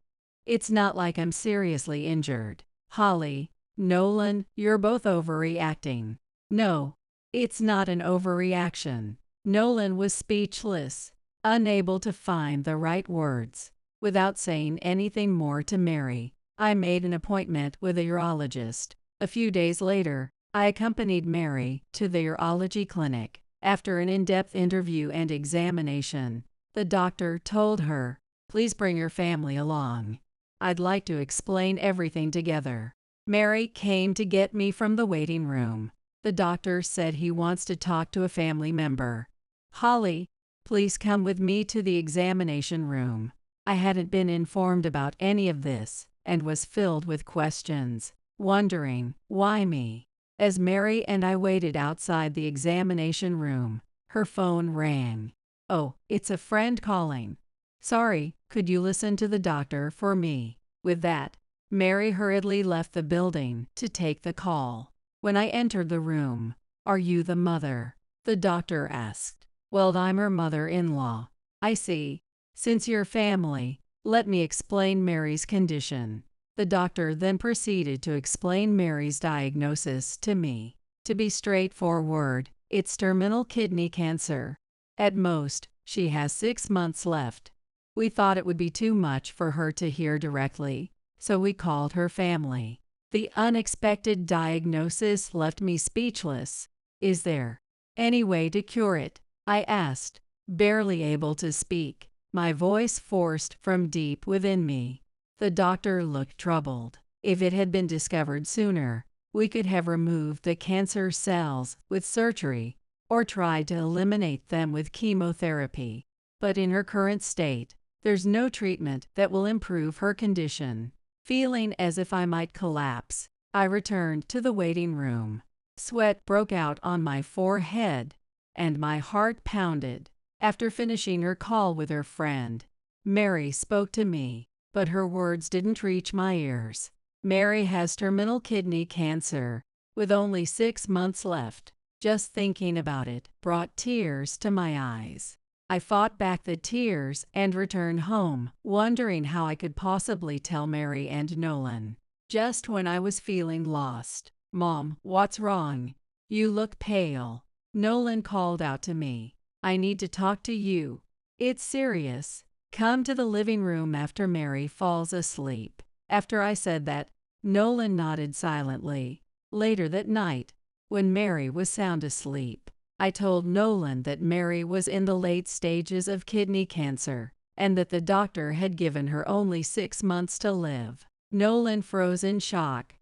It's not like I'm seriously injured." Holly, Nolan, you're both overreacting. No, it's not an overreaction. Nolan was speechless, unable to find the right words. Without saying anything more to Mary, I made an appointment with a urologist. A few days later, I accompanied Mary to the urology clinic. After an in-depth interview and examination, the doctor told her, "Please bring your family along. I'd like to explain everything together." Mary came to get me from the waiting room. The doctor said he wants to talk to a family member. "Holly, please come with me to the examination room." I hadn't been informed about any of this and was filled with questions, wondering, why me? As Mary and I waited outside the examination room, her phone rang. "Oh, it's a friend calling. Sorry, could you listen to the doctor for me?" With that, Mary hurriedly left the building to take the call. When I entered the room, "Are you the mother?" the doctor asked. "Well, I'm her mother-in-law." "I see. Since you're family, let me explain Mary's condition." The doctor then proceeded to explain Mary's diagnosis to me. To be straightforward, it's terminal kidney cancer. At most, she has 6 months left. We thought it would be too much for her to hear directly, so we called her family. The unexpected diagnosis left me speechless. "Is there any way to cure it?" I asked, barely able to speak, my voice forced from deep within me. The doctor looked troubled. "If it had been discovered sooner, we could have removed the cancer cells with surgery or tried to eliminate them with chemotherapy. But in her current state, there's no treatment that will improve her condition." Feeling as if I might collapse, I returned to the waiting room. Sweat broke out on my forehead, and my heart pounded. After finishing her call with her friend, Mary spoke to me, but her words didn't reach my ears. Mary has terminal kidney cancer, with only 6 months left. Just thinking about it brought tears to my eyes. I fought back the tears and returned home, wondering how I could possibly tell Mary and Nolan. Just when I was feeling lost, "Mom, what's wrong? You look pale." Nolan called out to me. "I need to talk to you. It's serious. come to the living room after Mary falls asleep. After I said that, Nolan nodded silently. Later that night, when Mary was sound asleep, I told Nolan that Mary was in the late stages of kidney cancer, and that the doctor had given her only 6 months to live. Nolan froze in shock,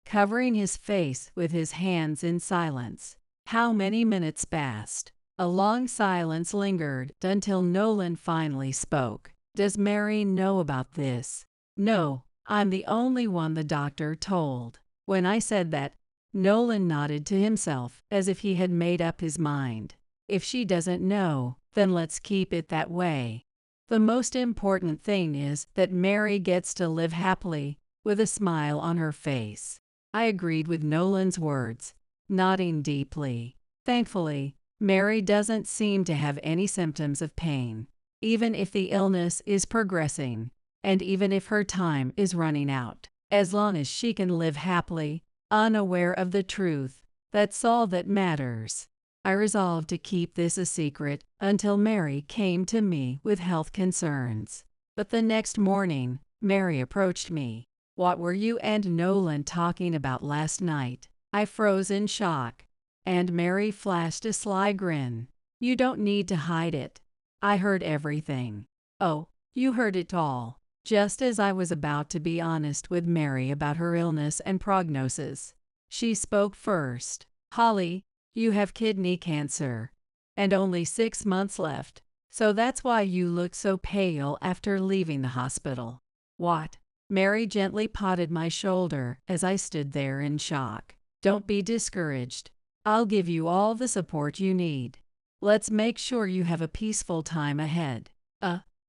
covering his face with his hands in silence. How many minutes passed? A long silence lingered until Nolan finally spoke. Does Mary know about this? No, I'm the only one the doctor told. When I said that, Nolan nodded to himself as if he had made up his mind. If she doesn't know, then let's keep it that way. The most important thing is that Mary gets to live happily, with a smile on her face. I agreed with Nolan's words, nodding deeply. Thankfully, Mary doesn't seem to have any symptoms of pain, even if the illness is progressing, and even if her time is running out. As long as she can live happily, unaware of the truth, that's all that matters. I resolved to keep this a secret until Mary came to me with health concerns. But the next morning, Mary approached me. What were you and Nolan talking about last night? I froze in shock, and Mary flashed a sly grin. You don't need to hide it. I heard everything. Oh, you heard it all. Just as I was about to be honest with Mary about her illness and prognosis, she spoke first. Holly, you have kidney cancer, and only 6 months left, so that's why you look so pale after leaving the hospital. What? Mary gently patted my shoulder as I stood there in shock. Don't be discouraged. I'll give you all the support you need. Let's make sure you have a peaceful time ahead.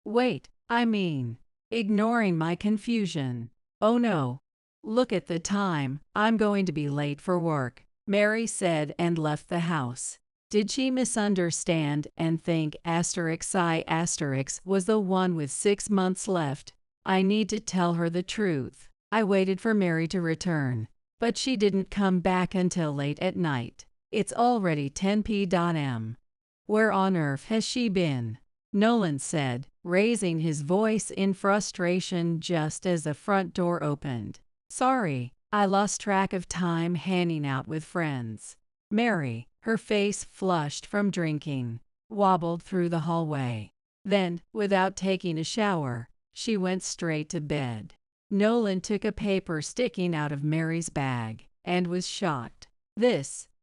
Wait, ignoring my confusion. Oh no. Look at the time, I'm going to be late for work, Mary said and left the house. Did she misunderstand and think I** was the one with 6 months left? I need to tell her the truth. I waited for Mary to return, but she didn't come back until late at night. It's already 10 p.m. Where on earth has she been? Nolan said, raising his voice in frustration just as the front door opened. Sorry, I lost track of time hanging out with friends. Mary, her face flushed from drinking, wobbled through the hallway. Then, without taking a shower, she went straight to bed. Nolan took a paper sticking out of Mary's bag and was shocked.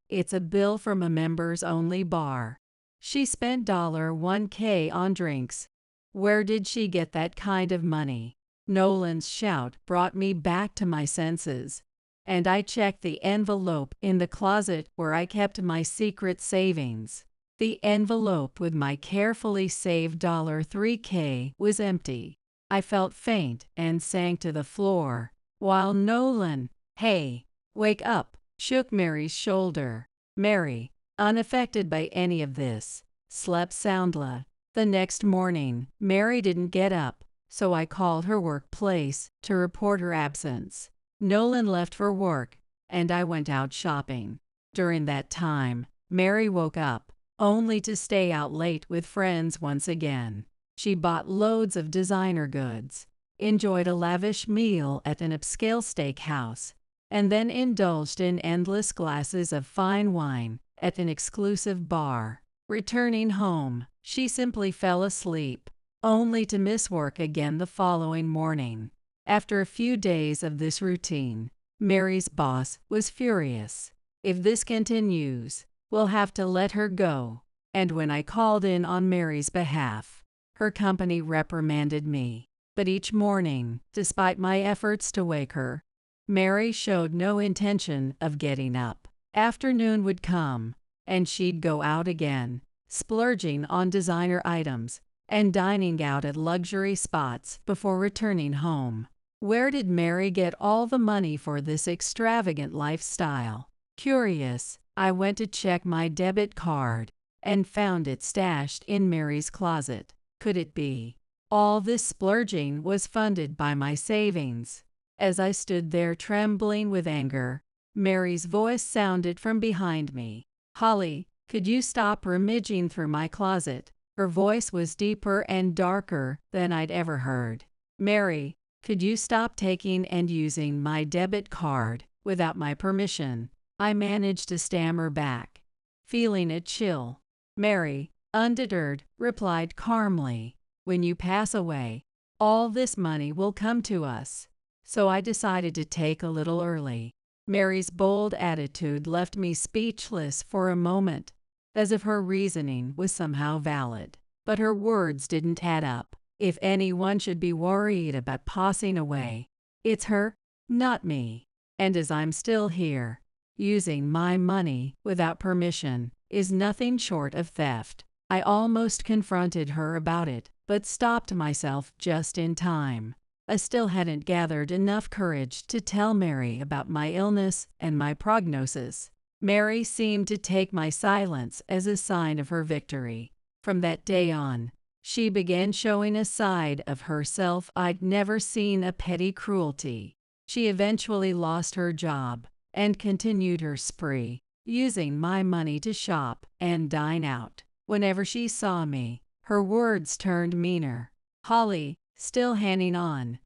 It's a bill from a members-only bar. She spent $1K on drinks. Where did she get that kind of money? Nolan's shout brought me back to my senses, and I checked the envelope in the closet where I kept my secret savings. The envelope with my carefully saved $3K was empty. I felt faint and sank to the floor, while Nolan, hey, wake up, shook Mary's shoulder. Mary, unaffected by any of this, slept soundly. The next morning, Mary didn't get up, so I called her workplace to report her absence. Nolan left for work, and I went out shopping. During that time, Mary woke up, only to stay out late with friends once again. She bought loads of designer goods, enjoyed a lavish meal at an upscale steakhouse, and then indulged in endless glasses of fine wine at an exclusive bar. Returning home, she simply fell asleep, only to miss work again the following morning. After a few days of this routine, Mary's boss was furious. If this continues, we'll have to let her go. And when I called in on Mary's behalf, her company reprimanded me. But each morning, despite my efforts to wake her, Mary showed no intention of getting up. Afternoon would come, and she'd go out again, splurging on designer items and dining out at luxury spots before returning home. Where did Mary get all the money for this extravagant lifestyle? Curious, I went to check my debit card and found it stashed in Mary's closet. Could it be all this splurging was funded by my savings? As I stood there trembling with anger, Mary's voice sounded from behind me. Holly, could you stop rummaging through my closet? Her voice was deeper and darker than I'd ever heard. Mary, could you stop taking and using my debit card without my permission? I managed to stammer back, feeling a chill. Mary, undeterred, replied calmly, when you pass away, all this money will come to us. So I decided to take a little early. Mary's bold attitude left me speechless for a moment, as if her reasoning was somehow valid. But her words didn't add up. If anyone should be worried about passing away, it's her, not me. And as I'm still here, using my money without permission is nothing short of theft. I almost confronted her about it, but stopped myself just in time. I still hadn't gathered enough courage to tell Mary about my illness and my prognosis. Mary seemed to take my silence as a sign of her victory. From that day on, she began showing a side of herself I'd never seen: a petty cruelty. She eventually lost her job and continued her spree, using my money to shop and dine out. Whenever she saw me, her words turned meaner. Holly, still hanging on.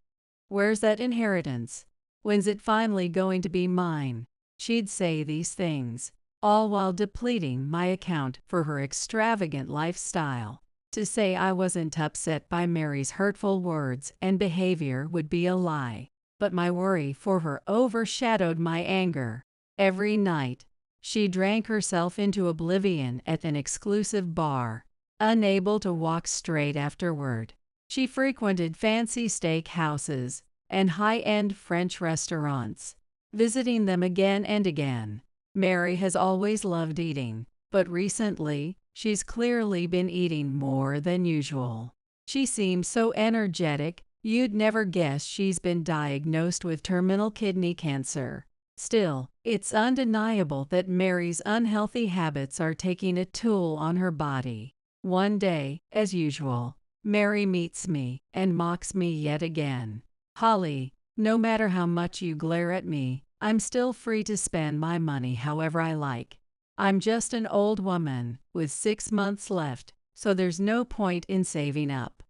Where's that inheritance? When's it finally going to be mine? She'd say these things, all while depleting my account for her extravagant lifestyle. To say I wasn't upset by Mary's hurtful words and behavior would be a lie, but my worry for her overshadowed my anger. Every night, she drank herself into oblivion at an exclusive bar, unable to walk straight afterward. She frequented fancy steak houses and high-end French restaurants, visiting them again and again. Mary has always loved eating, but recently, she's clearly been eating more than usual. She seems so energetic, you'd never guess she's been diagnosed with terminal kidney cancer. Still, it's undeniable that Mary's unhealthy habits are taking a toll on her body. One day, as usual, Mary meets me and mocks me yet again. Holly, no matter how much you glare at me, I'm still free to spend my money however I like. I'm just an old woman with 6 months left, so there's no point in saving up.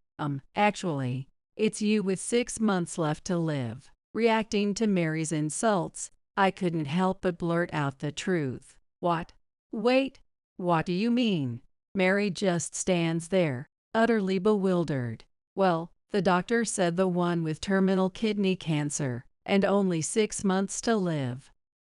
Actually, it's you with 6 months left to live. Reacting to Mary's insults, I couldn't help but blurt out the truth. What? Wait, what do you mean? Mary just stands there, utterly bewildered. Well, the doctor said the one with terminal kidney cancer and only 6 months to live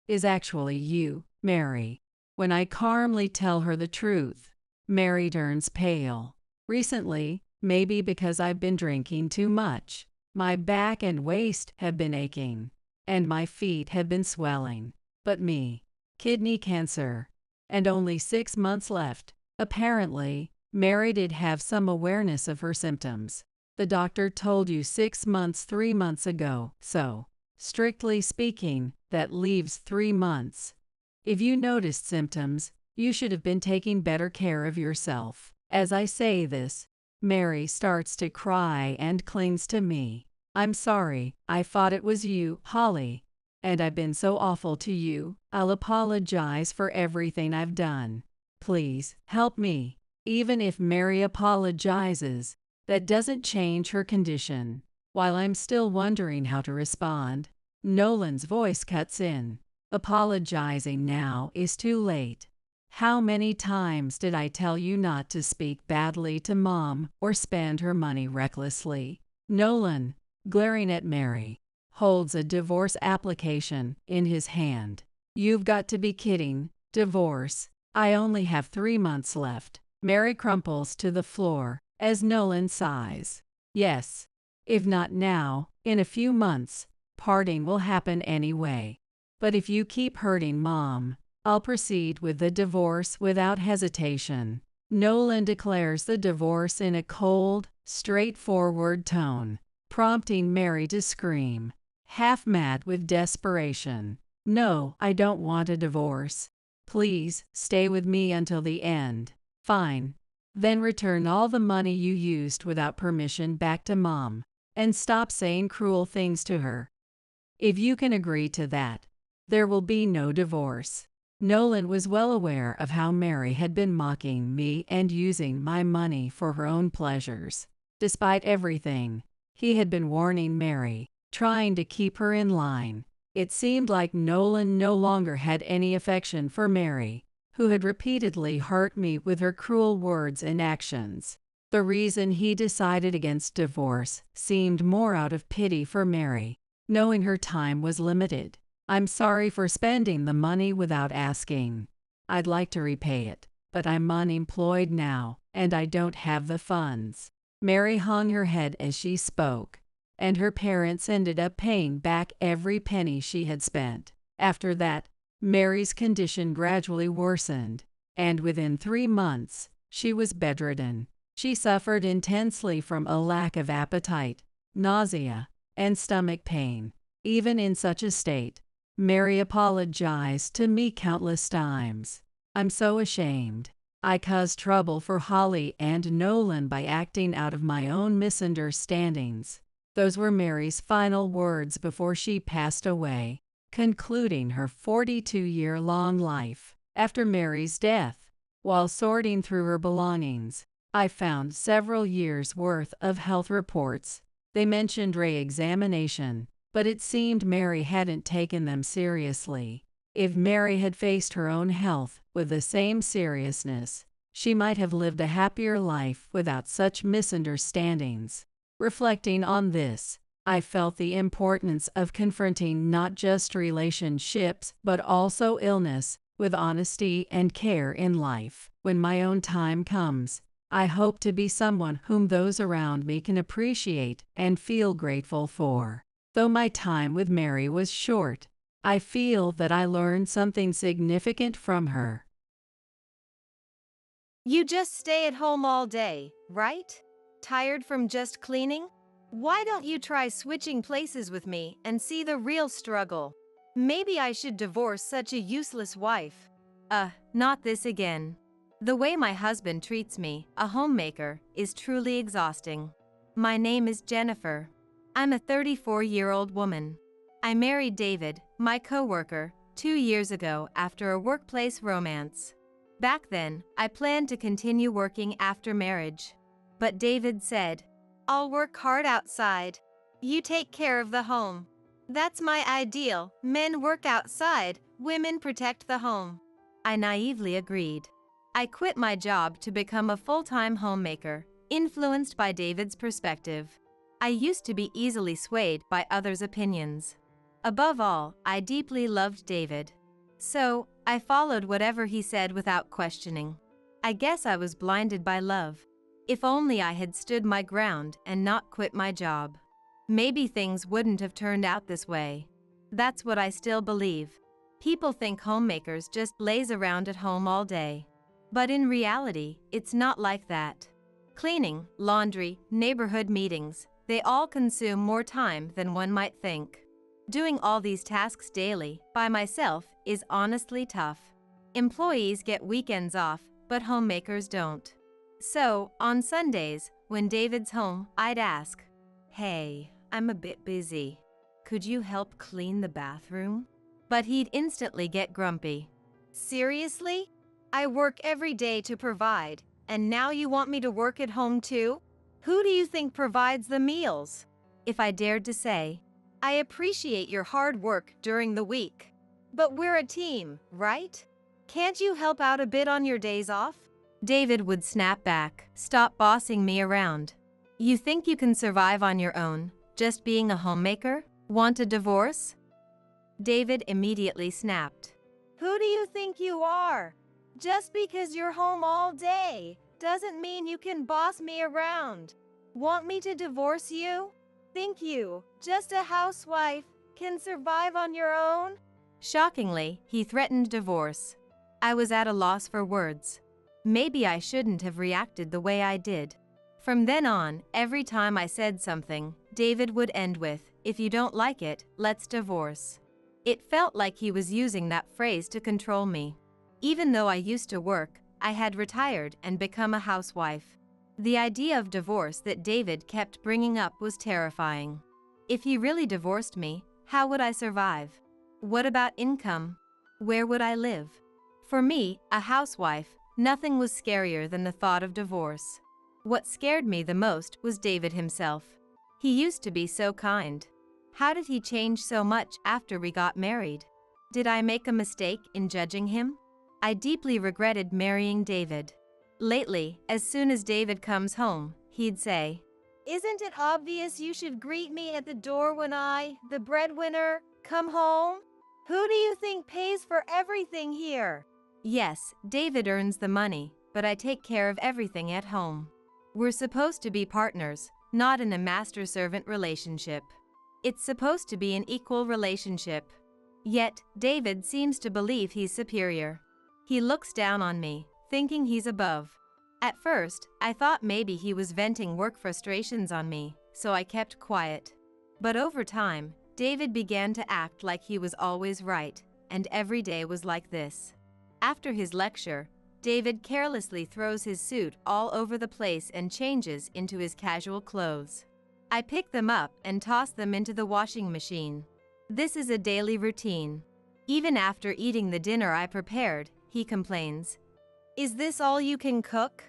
is actually you, Mary. When I calmly tell her the truth, Mary turns pale. Recently, maybe because I've been drinking too much, my back and waist have been aching, and my feet have been swelling. But me, kidney cancer, and only 6 months left. Apparently, Mary did have some awareness of her symptoms. The doctor told you 6 months 3 months ago, so, strictly speaking, that leaves 3 months. If you noticed symptoms, you should have been taking better care of yourself. As I say this, Mary starts to cry and clings to me. I'm sorry, I thought it was you, Holly, and I've been so awful to you. I'll apologize for everything I've done. Please, help me. Even if Mary apologizes, that doesn't change her condition. While I'm still wondering how to respond, Nolan's voice cuts in. Apologizing now is too late. How many times did I tell you not to speak badly to Mom or spend her money recklessly? Nolan, glaring at Mary, holds a divorce application in his hand. You've got to be kidding. Divorce? I only have 3 months left. Mary crumples to the floor as Nolan sighs. Yes. If not now, in a few months, parting will happen anyway. But if you keep hurting Mom, I'll proceed with the divorce without hesitation. Nolan declares the divorce in a cold, straightforward tone, prompting Mary to scream, half mad with desperation. No, I don't want a divorce. Please, stay with me until the end. Fine. Then return all the money you used without permission back to Mom, and stop saying cruel things to her. If you can agree to that, there will be no divorce. Nolan was well aware of how Mary had been mocking me and using my money for her own pleasures. Despite everything, he had been warning Mary, trying to keep her in line. It seemed like Nolan no longer had any affection for Mary, who had repeatedly hurt me with her cruel words and actions. The reason he decided against divorce seemed more out of pity for Mary, knowing her time was limited. "I'm sorry for spending the money without asking. I'd like to repay it, but I'm unemployed now, and I don't have the funds." Mary hung her head as she spoke, and her parents ended up paying back every penny she had spent. After that, Mary's condition gradually worsened, and within 3 months, she was bedridden. She suffered intensely from a lack of appetite, nausea, and stomach pain. Even in such a state, Mary apologized to me countless times. "I'm so ashamed. I caused trouble for Holly and Nolan by acting out of my own misunderstandings." Those were Mary's final words before she passed away, concluding her 42-year-long life. After Mary's death, while sorting through her belongings, I found several years' worth of health reports. They mentioned re-examination, but it seemed Mary hadn't taken them seriously. If Mary had faced her own health with the same seriousness, she might have lived a happier life without such misunderstandings. Reflecting on this, I felt the importance of confronting not just relationships but also illness with honesty and care in life. When my own time comes, I hope to be someone whom those around me can appreciate and feel grateful for. Though my time with Mary was short, I feel that I learned something significant from her. You just stay at home all day, right? Tired from just cleaning? Why don't you try switching places with me and see the real struggle? Maybe I should divorce such a useless wife. Not this again. The way my husband treats me, a homemaker, is truly exhausting. My name is Jennifer. I'm a 34-year-old woman. I married David, my coworker, 2 years ago after a workplace romance. Back then, I planned to continue working after marriage. But David said, "I'll work hard outside. You take care of the home." That's my ideal. Men work outside, women protect the home. I naively agreed. I quit my job to become a full-time homemaker, influenced by David's perspective. I used to be easily swayed by others' opinions. Above all, I deeply loved David. So, I followed whatever he said without questioning. I guess I was blinded by love. If only I had stood my ground and not quit my job. Maybe things wouldn't have turned out this way. That's what I still believe. People think homemakers just laze around at home all day. But in reality, it's not like that. Cleaning, laundry, neighborhood meetings, they all consume more time than one might think. Doing all these tasks daily, by myself, is honestly tough. Employees get weekends off, but homemakers don't. So, on Sundays, when David's home, I'd ask, "Hey, I'm a bit busy. Could you help clean the bathroom?" But he'd instantly get grumpy. "Seriously? I work every day to provide, and now you want me to work at home too? Who do you think provides the meals?" If I dared to say, "I appreciate your hard work during the week, but we're a team, right? Can't you help out a bit on your days off?" David would snap back, "Stop bossing me around. You think you can survive on your own, just being a homemaker? Want a divorce?" David immediately snapped. "Who do you think you are? Just because you're home all day doesn't mean you can boss me around. Want me to divorce you? Think you, just a housewife, can survive on your own?" Shockingly, he threatened divorce. I was at a loss for words. Maybe I shouldn't have reacted the way I did. From then on, every time I said something, David would end with, "If you don't like it, let's divorce." It felt like he was using that phrase to control me. Even though I used to work, I had retired and become a housewife. The idea of divorce that David kept bringing up was terrifying. If he really divorced me, how would I survive? What about income? Where would I live? For me, a housewife, nothing was scarier than the thought of divorce. What scared me the most was David himself. He used to be so kind. How did he change so much after we got married? Did I make a mistake in judging him? I deeply regretted marrying David. Lately, as soon as David comes home, he'd say, "Isn't it obvious you should greet me at the door when I, the breadwinner, come home? Who do you think pays for everything here?" Yes, David earns the money, but I take care of everything at home. We're supposed to be partners, not in a master-servant relationship. It's supposed to be an equal relationship. Yet, David seems to believe he's superior. He looks down on me, thinking he's above. At first, I thought maybe he was venting work frustrations on me, so I kept quiet. But over time, David began to act like he was always right, and every day was like this. After his lecture, David carelessly throws his suit all over the place and changes into his casual clothes. I pick them up and toss them into the washing machine. This is a daily routine. Even after eating the dinner I prepared, he complains, "Is this all you can cook?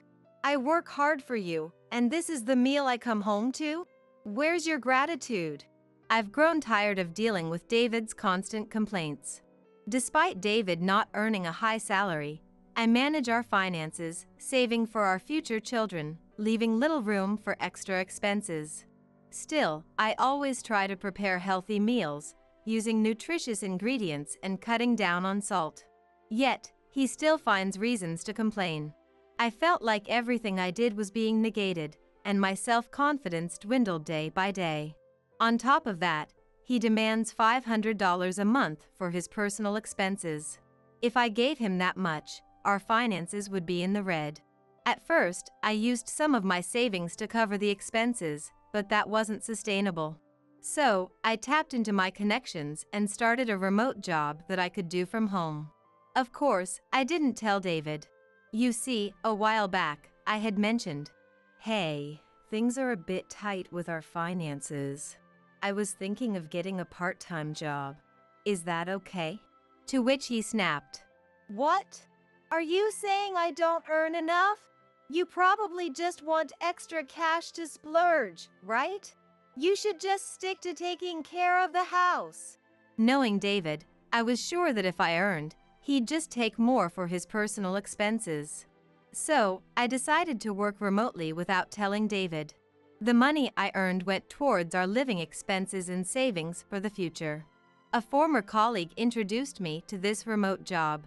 I work hard for you, and this is the meal I come home to? Where's your gratitude?" I've grown tired of dealing with David's constant complaints. Despite David not earning a high salary, I manage our finances, saving for our future children, leaving little room for extra expenses. Still, I always try to prepare healthy meals, using nutritious ingredients and cutting down on salt. Yet, he still finds reasons to complain. I felt like everything I did was being negated, and my self-confidence dwindled day by day. On top of that, he demands $500 a month for his personal expenses. If I gave him that much, our finances would be in the red. At first, I used some of my savings to cover the expenses, but that wasn't sustainable. So, I tapped into my connections and started a remote job that I could do from home. Of course, I didn't tell David. You see, a while back, I had mentioned, "Hey, things are a bit tight with our finances. I was thinking of getting a part-time job. Is that okay?" To which he snapped, "What? Are you saying I don't earn enough? You probably just want extra cash to splurge, right? You should just stick to taking care of the house." Knowing David, I was sure that if I earned, he'd just take more for his personal expenses. So, I decided to work remotely without telling David. The money I earned went towards our living expenses and savings for the future. A former colleague introduced me to this remote job.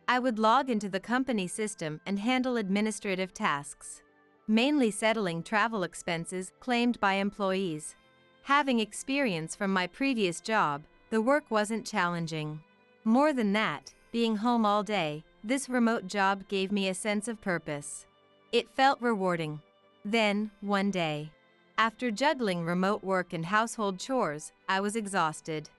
I would log into the company system and handle administrative tasks, mainly settling travel expenses claimed by employees. Having experience from my previous job, the work wasn't challenging. More than that, being home all day, this remote job gave me a sense of purpose. It felt rewarding. Then, one day, after juggling remote work and household chores, I was exhausted.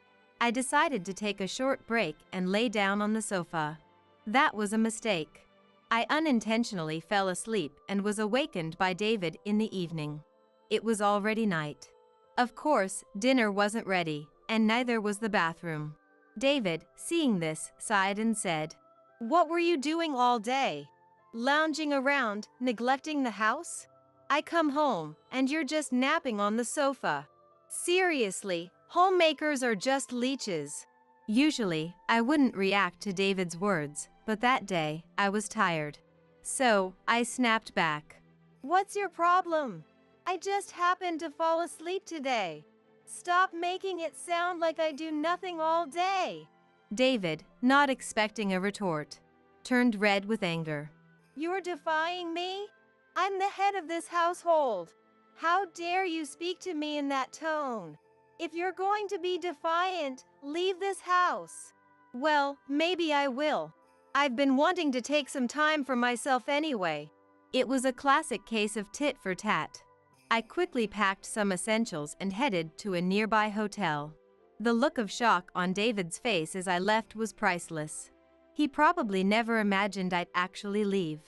I decided to take a short break and lay down on the sofa. That was a mistake. I unintentionally fell asleep and was awakened by David in the evening. It was already night. Of course, dinner wasn't ready, and neither was the bathroom. David, seeing this, sighed and said, "What were you doing all day? Lounging around, neglecting the house? I come home, and you're just napping on the sofa. Seriously, homemakers are just leeches." Usually, I wouldn't react to David's words, but that day, I was tired. So, I snapped back. "What's your problem? I just happened to fall asleep today. Stop making it sound like I do nothing all day." David, not expecting a retort, turned red with anger. "You're defying me? I'm the head of this household. How dare you speak to me in that tone? If you're going to be defiant, leave this house." "Well, maybe I will. I've been wanting to take some time for myself anyway." It was a classic case of tit for tat. I quickly packed some essentials and headed to a nearby hotel. The look of shock on David's face as I left was priceless. He probably never imagined I'd actually leave.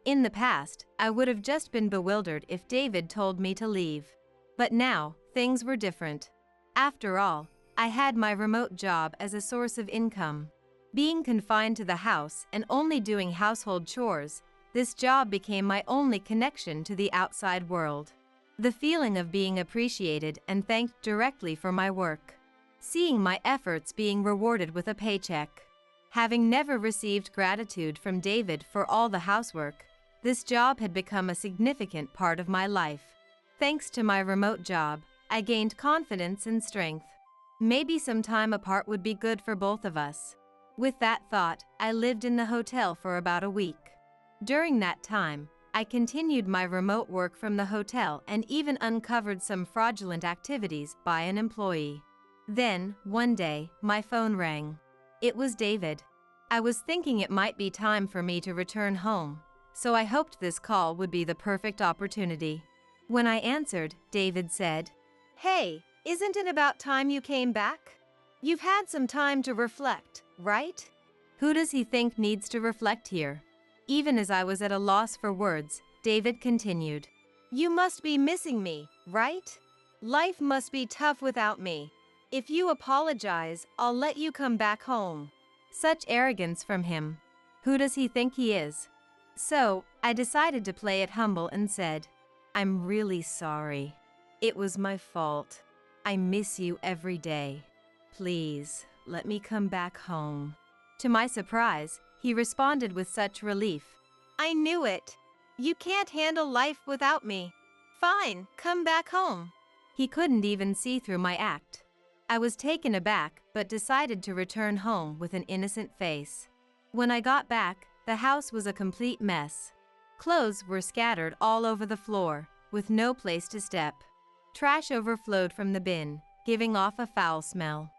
In the past, I would have just been bewildered if David told me to leave. But now, things were different. After all, I had my remote job as a source of income. Being confined to the house and only doing household chores, this job became my only connection to the outside world. The feeling of being appreciated and thanked directly for my work. Seeing my efforts being rewarded with a paycheck. Having never received gratitude from David for all the housework, this job had become a significant part of my life. Thanks to my remote job, I gained confidence and strength. Maybe some time apart would be good for both of us. With that thought, I lived in the hotel for about a week. During that time, I continued my remote work from the hotel and even uncovered some fraudulent activities by an employee. Then, one day, my phone rang. It was David. I was thinking it might be time for me to return home, so I hoped this call would be the perfect opportunity. When I answered, David said, "Hey, isn't it about time you came back? You've had some time to reflect, right?" Who does he think needs to reflect here? Even as I was at a loss for words, David continued, "You must be missing me, right? Life must be tough without me. If you apologize, I'll let you come back home." Such arrogance from him. Who does he think he is? So, I decided to play it humble and said, "I'm really sorry. It was my fault. I miss you every day. Please, let me come back home." To my surprise, he responded with such relief. "I knew it. You can't handle life without me. Fine, come back home." He couldn't even see through my act. I was taken aback but decided to return home with an innocent face. When I got back, the house was a complete mess. Clothes were scattered all over the floor, with no place to step. Trash overflowed from the bin, giving off a foul smell.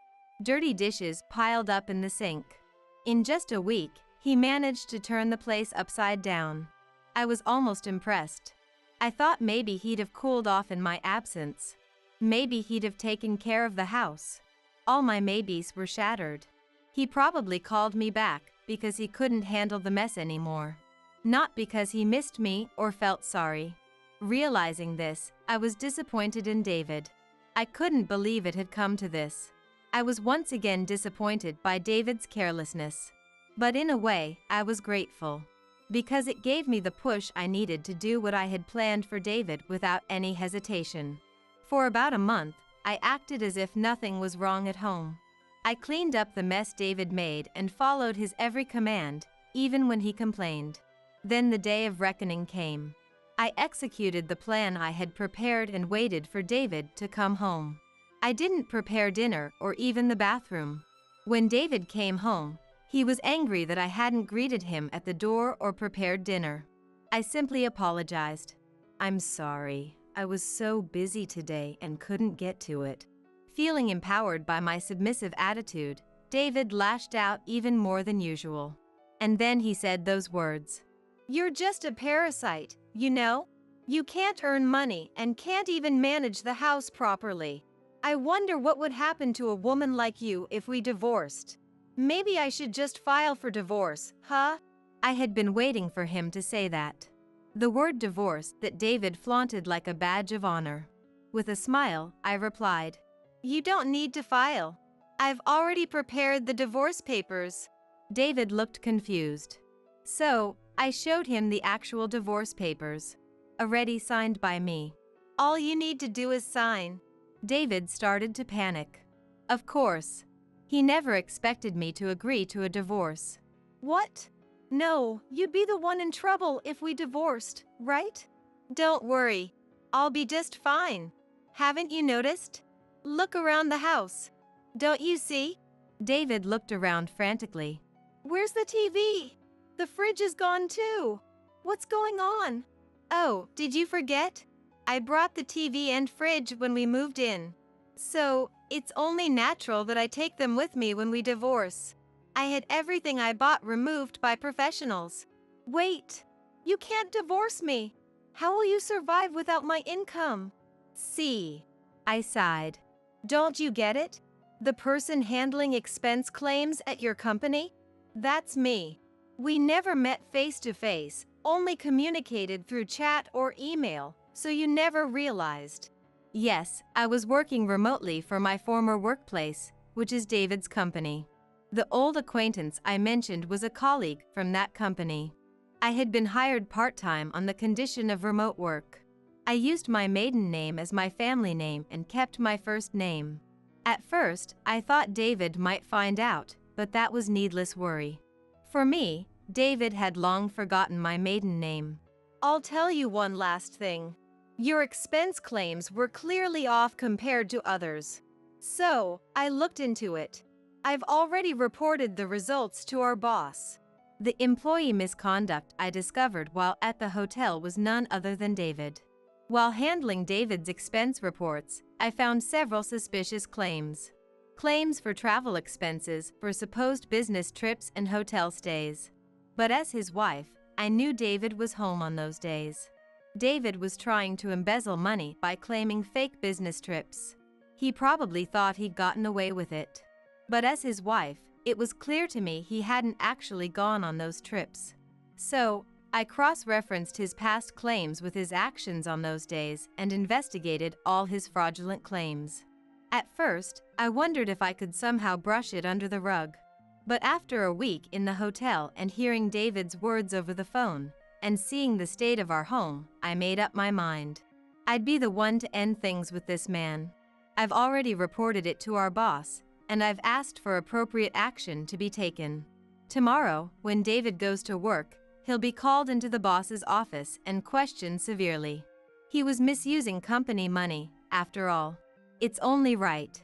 Dirty dishes piled up in the sink. In just a week, he managed to turn the place upside down. I was almost impressed. I thought maybe he'd have cooled off in my absence. Maybe he'd have taken care of the house. All my maybes were shattered. He probably called me back because he couldn't handle the mess anymore. Not because he missed me or felt sorry. Realizing this, I was disappointed in David. I couldn't believe it had come to this. I was once again disappointed by David's carelessness. But in a way, I was grateful. Because it gave me the push I needed to do what I had planned for David without any hesitation. For about a month, I acted as if nothing was wrong at home. I cleaned up the mess David made and followed his every command, even when he complained. Then the day of reckoning came. I executed the plan I had prepared and waited for David to come home. I didn't prepare dinner or even the bathroom. When David came home, he was angry that I hadn't greeted him at the door or prepared dinner. I simply apologized. "I'm sorry. I was so busy today and couldn't get to it." Feeling empowered by my submissive attitude, David lashed out even more than usual. And then he said those words. "You're just a parasite, you know? You can't earn money and can't even manage the house properly. I wonder what would happen to a woman like you if we divorced. Maybe I should just file for divorce, huh?" I had been waiting for him to say that. The word divorce that David flaunted like a badge of honor. With a smile, I replied, "You don't need to file. I've already prepared the divorce papers." David looked confused. So, I showed him the actual divorce papers, already signed by me. "All you need to do is sign." David started to panic. Of course. He never expected me to agree to a divorce. "What? No, you'd be the one in trouble if we divorced, right? Don't worry. I'll be just fine. Haven't you noticed? Look around the house. Don't you see?" David looked around frantically. "Where's the TV? The fridge is gone too. What's going on? Oh, did you forget? I brought the TV and fridge when we moved in. So, it's only natural that I take them with me when we divorce. I had everything I bought removed by professionals." "Wait, you can't divorce me. How will you survive without my income?" "See," I sighed. "Don't you get it? The person handling expense claims at your company? That's me. We never met face to face, only communicated through chat or email, so you never realized." Yes, I was working remotely for my former workplace, which is David's company. The old acquaintance I mentioned was a colleague from that company. I had been hired part-time on the condition of remote work. I used my maiden name as my family name and kept my first name. At first, I thought David might find out, but that was needless worry. For me, David had long forgotten my maiden name. I'll tell you one last thing. Your expense claims were clearly off compared to others. So, I looked into it. I've already reported the results to our boss. The employee misconduct I discovered while at the hotel was none other than David. While handling David's expense reports, I found several suspicious claims. Claims for travel expenses for supposed business trips and hotel stays. But as his wife, I knew David was home on those days. David was trying to embezzle money by claiming fake business trips. He probably thought he'd gotten away with it. But as his wife, it was clear to me he hadn't actually gone on those trips. So, I cross-referenced his past claims with his actions on those days and investigated all his fraudulent claims. At first, I wondered if I could somehow brush it under the rug. But after a week in the hotel and hearing David's words over the phone, and seeing the state of our home, I made up my mind. I'd be the one to end things with this man. I've already reported it to our boss, and I've asked for appropriate action to be taken. Tomorrow, when David goes to work, he'll be called into the boss's office and questioned severely. He was misusing company money, after all. It's only right.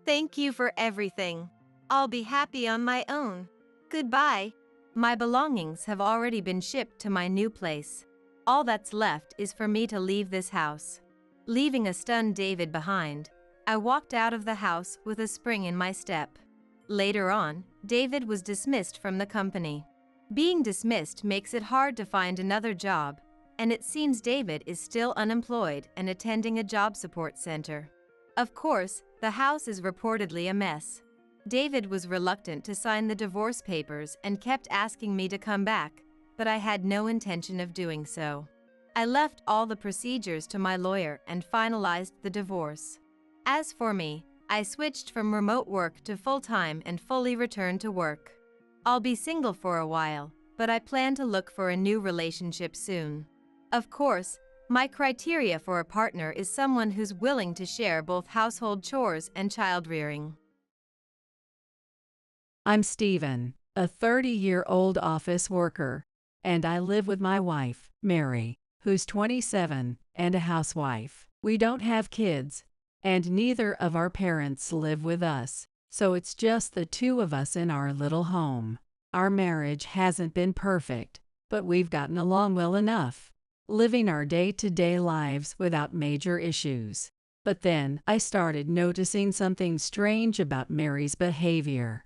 Thank you for everything. I'll be happy on my own. Goodbye. My belongings have already been shipped to my new place. All that's left is for me to leave this house. Leaving a stunned David behind, I walked out of the house with a spring in my step. Later on, David was dismissed from the company. Being dismissed makes it hard to find another job, and it seems David is still unemployed and attending a job support center. Of course, the house is reportedly a mess. David was reluctant to sign the divorce papers and kept asking me to come back, but I had no intention of doing so. I left all the procedures to my lawyer and finalized the divorce. As for me, I switched from remote work to full-time and fully returned to work. I'll be single for a while, but I plan to look for a new relationship soon. Of course, my criteria for a partner is someone who's willing to share both household chores and child-rearing. I'm Stephen, a 30-year-old office worker, and I live with my wife, Mary, who's 27 and a housewife. We don't have kids, and neither of our parents live with us, so it's just the two of us in our little home. Our marriage hasn't been perfect, but we've gotten along well enough, living our day-to-day lives without major issues. But then I started noticing something strange about Mary's behavior.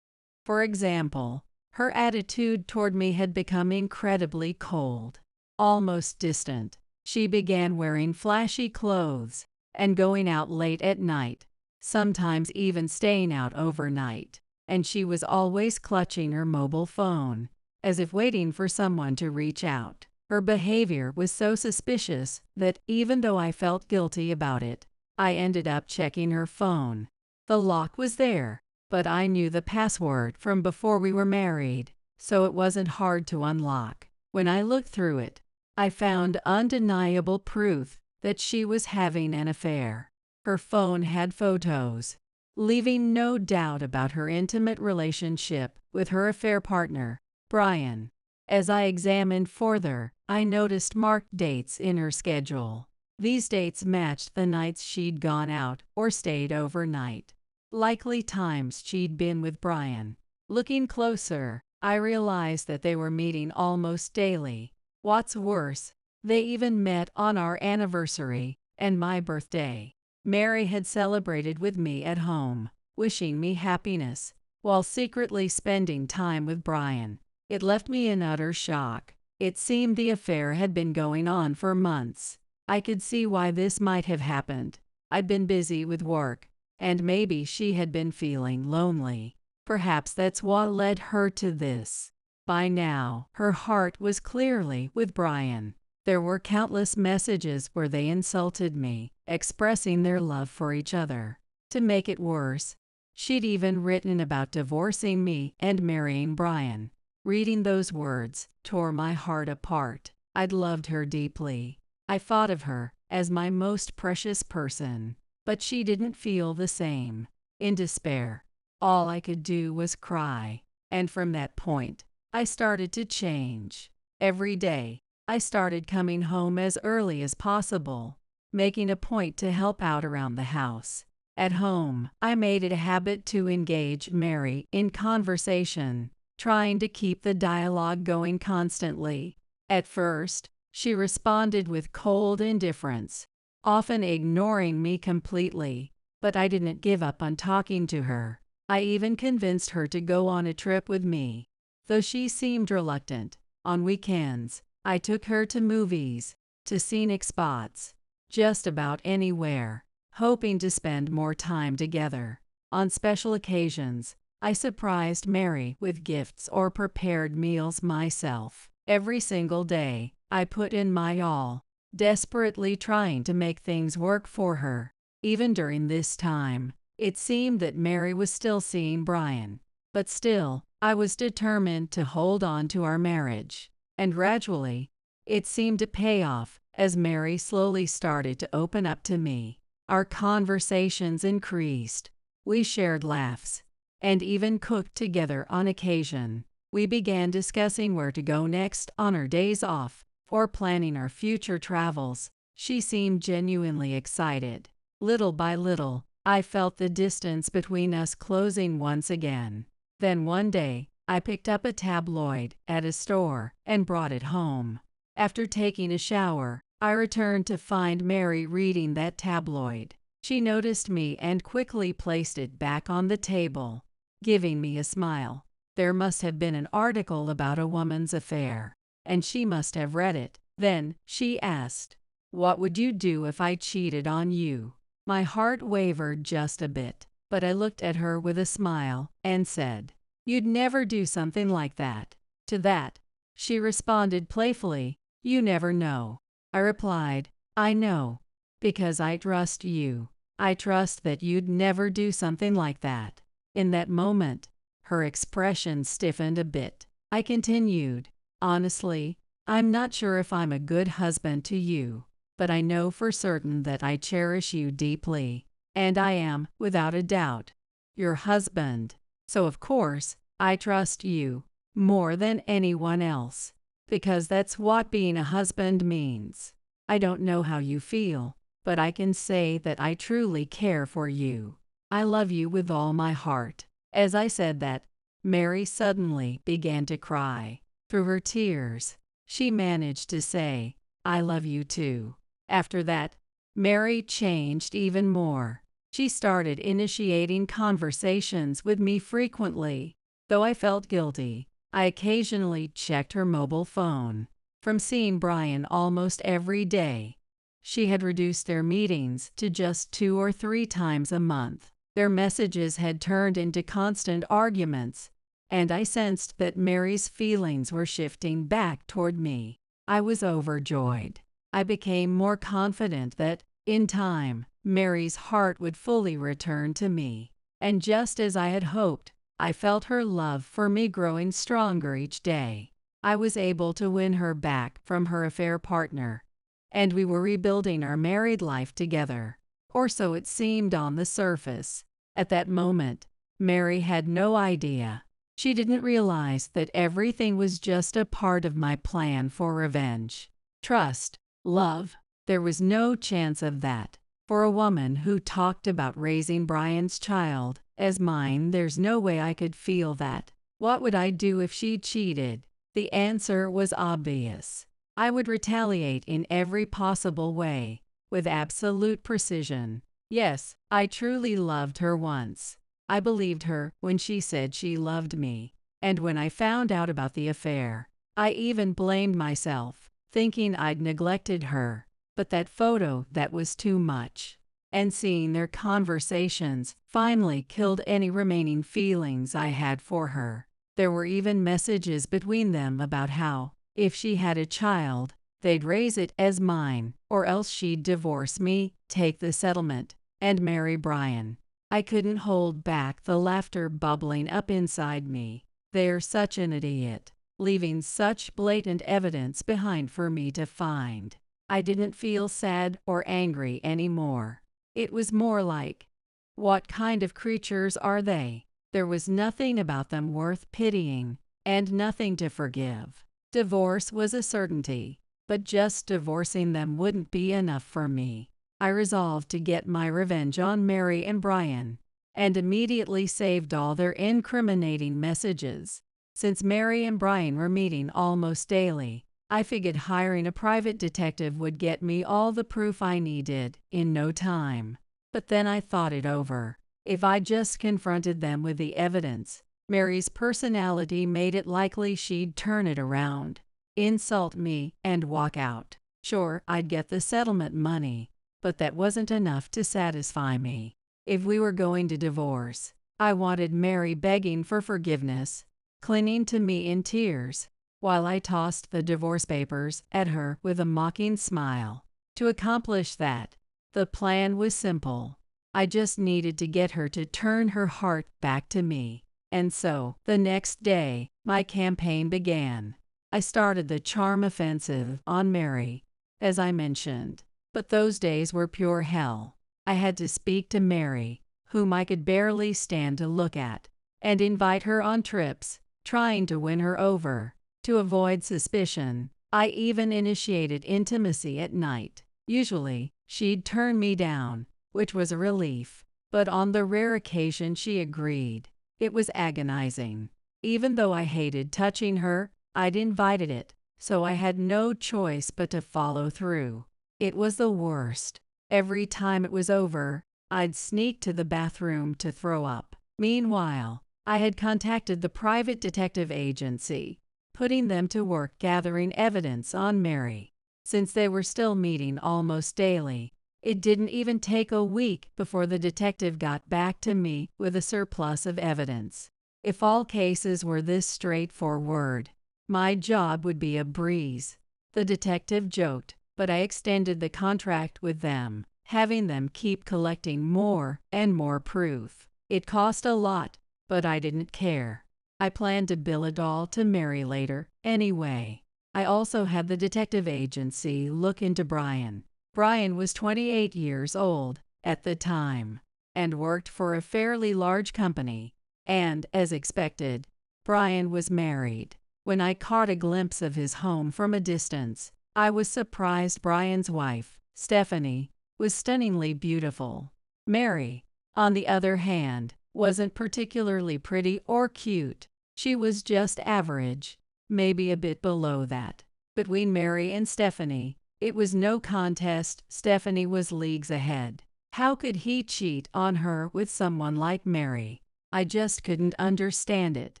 For example, her attitude toward me had become incredibly cold, almost distant. She began wearing flashy clothes and going out late at night, sometimes even staying out overnight, and she was always clutching her mobile phone, as if waiting for someone to reach out. Her behavior was so suspicious that even though I felt guilty about it, I ended up checking her phone. The lock was there, but I knew the password from before we were married, so it wasn't hard to unlock. When I looked through it, I found undeniable proof that she was having an affair. Her phone had photos, leaving no doubt about her intimate relationship with her affair partner, Brian. As I examined further, I noticed marked dates in her schedule. These dates matched the nights she'd gone out or stayed overnight, likely times she'd been with Brian. Looking closer, I realized that they were meeting almost daily. What's worse, they even met on our anniversary and my birthday. Mary had celebrated with me at home, wishing me happiness, while secretly spending time with Brian. It left me in utter shock. It seemed the affair had been going on for months. I could see why this might have happened. I'd been busy with work, and maybe she had been feeling lonely. Perhaps that's what led her to this. By now, her heart was clearly with Brian. There were countless messages where they insulted me, expressing their love for each other. To make it worse, She'd even written about divorcing me and marrying Brian. Reading those words tore my heart apart. I'd loved her deeply. I thought of her as my most precious person, but she didn't feel the same. In despair, all I could do was cry. And from that point, I started to change. Every day, I started coming home as early as possible, making a point to help out around the house. At home, I made it a habit to engage Mary in conversation, trying to keep the dialogue going constantly. At first, she responded with cold indifference, often ignoring me completely, but I didn't give up on talking to her. I even convinced her to go on a trip with me. Though she seemed reluctant, on weekends, I took her to movies, to scenic spots, just about anywhere, hoping to spend more time together. On special occasions, I surprised Mary with gifts or prepared meals myself. Every single day, I put in my all, desperately trying to make things work for her. Even during this time, it seemed that Mary was still seeing Brian. But still, I was determined to hold on to our marriage. And gradually, it seemed to pay off as Mary slowly started to open up to me. Our conversations increased. We shared laughs and even cooked together on occasion. We began discussing where to go next on our days off or planning our future travels. She seemed genuinely excited. Little by little, I felt the distance between us closing once again. Then one day, I picked up a tabloid at a store and brought it home. After taking a shower, I returned to find Mary reading that tabloid. She noticed me and quickly placed it back on the table, giving me a smile. There must have been an article about a woman's affair, and she must have read it. Then she asked, "What would you do if I cheated on you?" My heart wavered just a bit, but I looked at her with a smile and said, "You'd never do something like that." To that, she responded playfully, "You never know." I replied, "I know, because I trust you. I trust that you'd never do something like that." In that moment, her expression stiffened a bit. I continued, "Honestly, I'm not sure if I'm a good husband to you, but I know for certain that I cherish you deeply, and I am, without a doubt, your husband. So of course, I trust you more than anyone else, because that's what being a husband means. I don't know how you feel, but I can say that I truly care for you. I love you with all my heart." As I said that, Mary suddenly began to cry. Through her tears, she managed to say, "I love you too." After that, Mary changed even more. She started initiating conversations with me frequently. Though I felt guilty, I occasionally checked her mobile phone. From seeing Brian almost every day, she had reduced their meetings to just 2 or 3 times a month. Their messages had turned into constant arguments, and I sensed that Mary's feelings were shifting back toward me. I was overjoyed. I became more confident that, in time, Mary's heart would fully return to me. And just as I had hoped, I felt her love for me growing stronger each day. I was able to win her back from her affair partner, and we were rebuilding our married life together. Or so it seemed on the surface. At that moment, Mary had no idea. She didn't realize that everything was just a part of my plan for revenge. Trust, love, there was no chance of that. For a woman who talked about raising Brian's child as mine, there's no way I could feel that. What would I do if she cheated? The answer was obvious. I would retaliate in every possible way, with absolute precision. Yes, I truly loved her once. I believed her when she said she loved me. And when I found out about the affair, I even blamed myself, thinking I'd neglected her. But that photo, that was too much. And seeing their conversations finally killed any remaining feelings I had for her. There were even messages between them about how, if she had a child, they'd raise it as mine, or else she'd divorce me, take the settlement, and marry Brian. I couldn't hold back the laughter bubbling up inside me. They're such an idiot, leaving such blatant evidence behind for me to find. I didn't feel sad or angry anymore. It was more like, what kind of creatures are they? There was nothing about them worth pitying, and nothing to forgive. Divorce was a certainty, but just divorcing them wouldn't be enough for me. I resolved to get my revenge on Mary and Brian, and immediately saved all their incriminating messages. Since Mary and Brian were meeting almost daily, I figured hiring a private detective would get me all the proof I needed in no time. But then I thought it over. If I just confronted them with the evidence, Mary's personality made it likely she'd turn it around, insult me, and walk out. Sure, I'd get the settlement money, but that wasn't enough to satisfy me. If we were going to divorce, I wanted Mary begging for forgiveness, clinging to me in tears, while I tossed the divorce papers at her with a mocking smile. To accomplish that, the plan was simple. I just needed to get her to turn her heart back to me. And so, the next day, my campaign began. I started the charm offensive on Mary, as I mentioned. But those days were pure hell. I had to speak to Mary, whom I could barely stand to look at, and invite her on trips, trying to win her over. To avoid suspicion, I even initiated intimacy at night. Usually, she'd turn me down, which was a relief, but on the rare occasion she agreed. It was agonizing. Even though I hated touching her, I'd invited it, so I had no choice but to follow through. It was the worst. Every time it was over, I'd sneak to the bathroom to throw up. Meanwhile, I had contacted the private detective agency, putting them to work gathering evidence on Mary. Since they were still meeting almost daily, it didn't even take a week before the detective got back to me with a surplus of evidence. If all cases were this straightforward, my job would be a breeze. The detective joked, but I extended the contract with them, having them keep collecting more and more proof. It cost a lot, but I didn't care. I planned to bill it all to Mary later, anyway. I also had the detective agency look into Brian. Brian was 28 years old at the time, and worked for a fairly large company. And, as expected, Brian was married. When I caught a glimpse of his home from a distance, I was surprised Brian's wife, Stephanie, was stunningly beautiful. Mary, on the other hand, wasn't particularly pretty or cute. She was just average, maybe a bit below that. Between Mary and Stephanie, it was no contest. Stephanie was leagues ahead. How could he cheat on her with someone like Mary? I just couldn't understand it.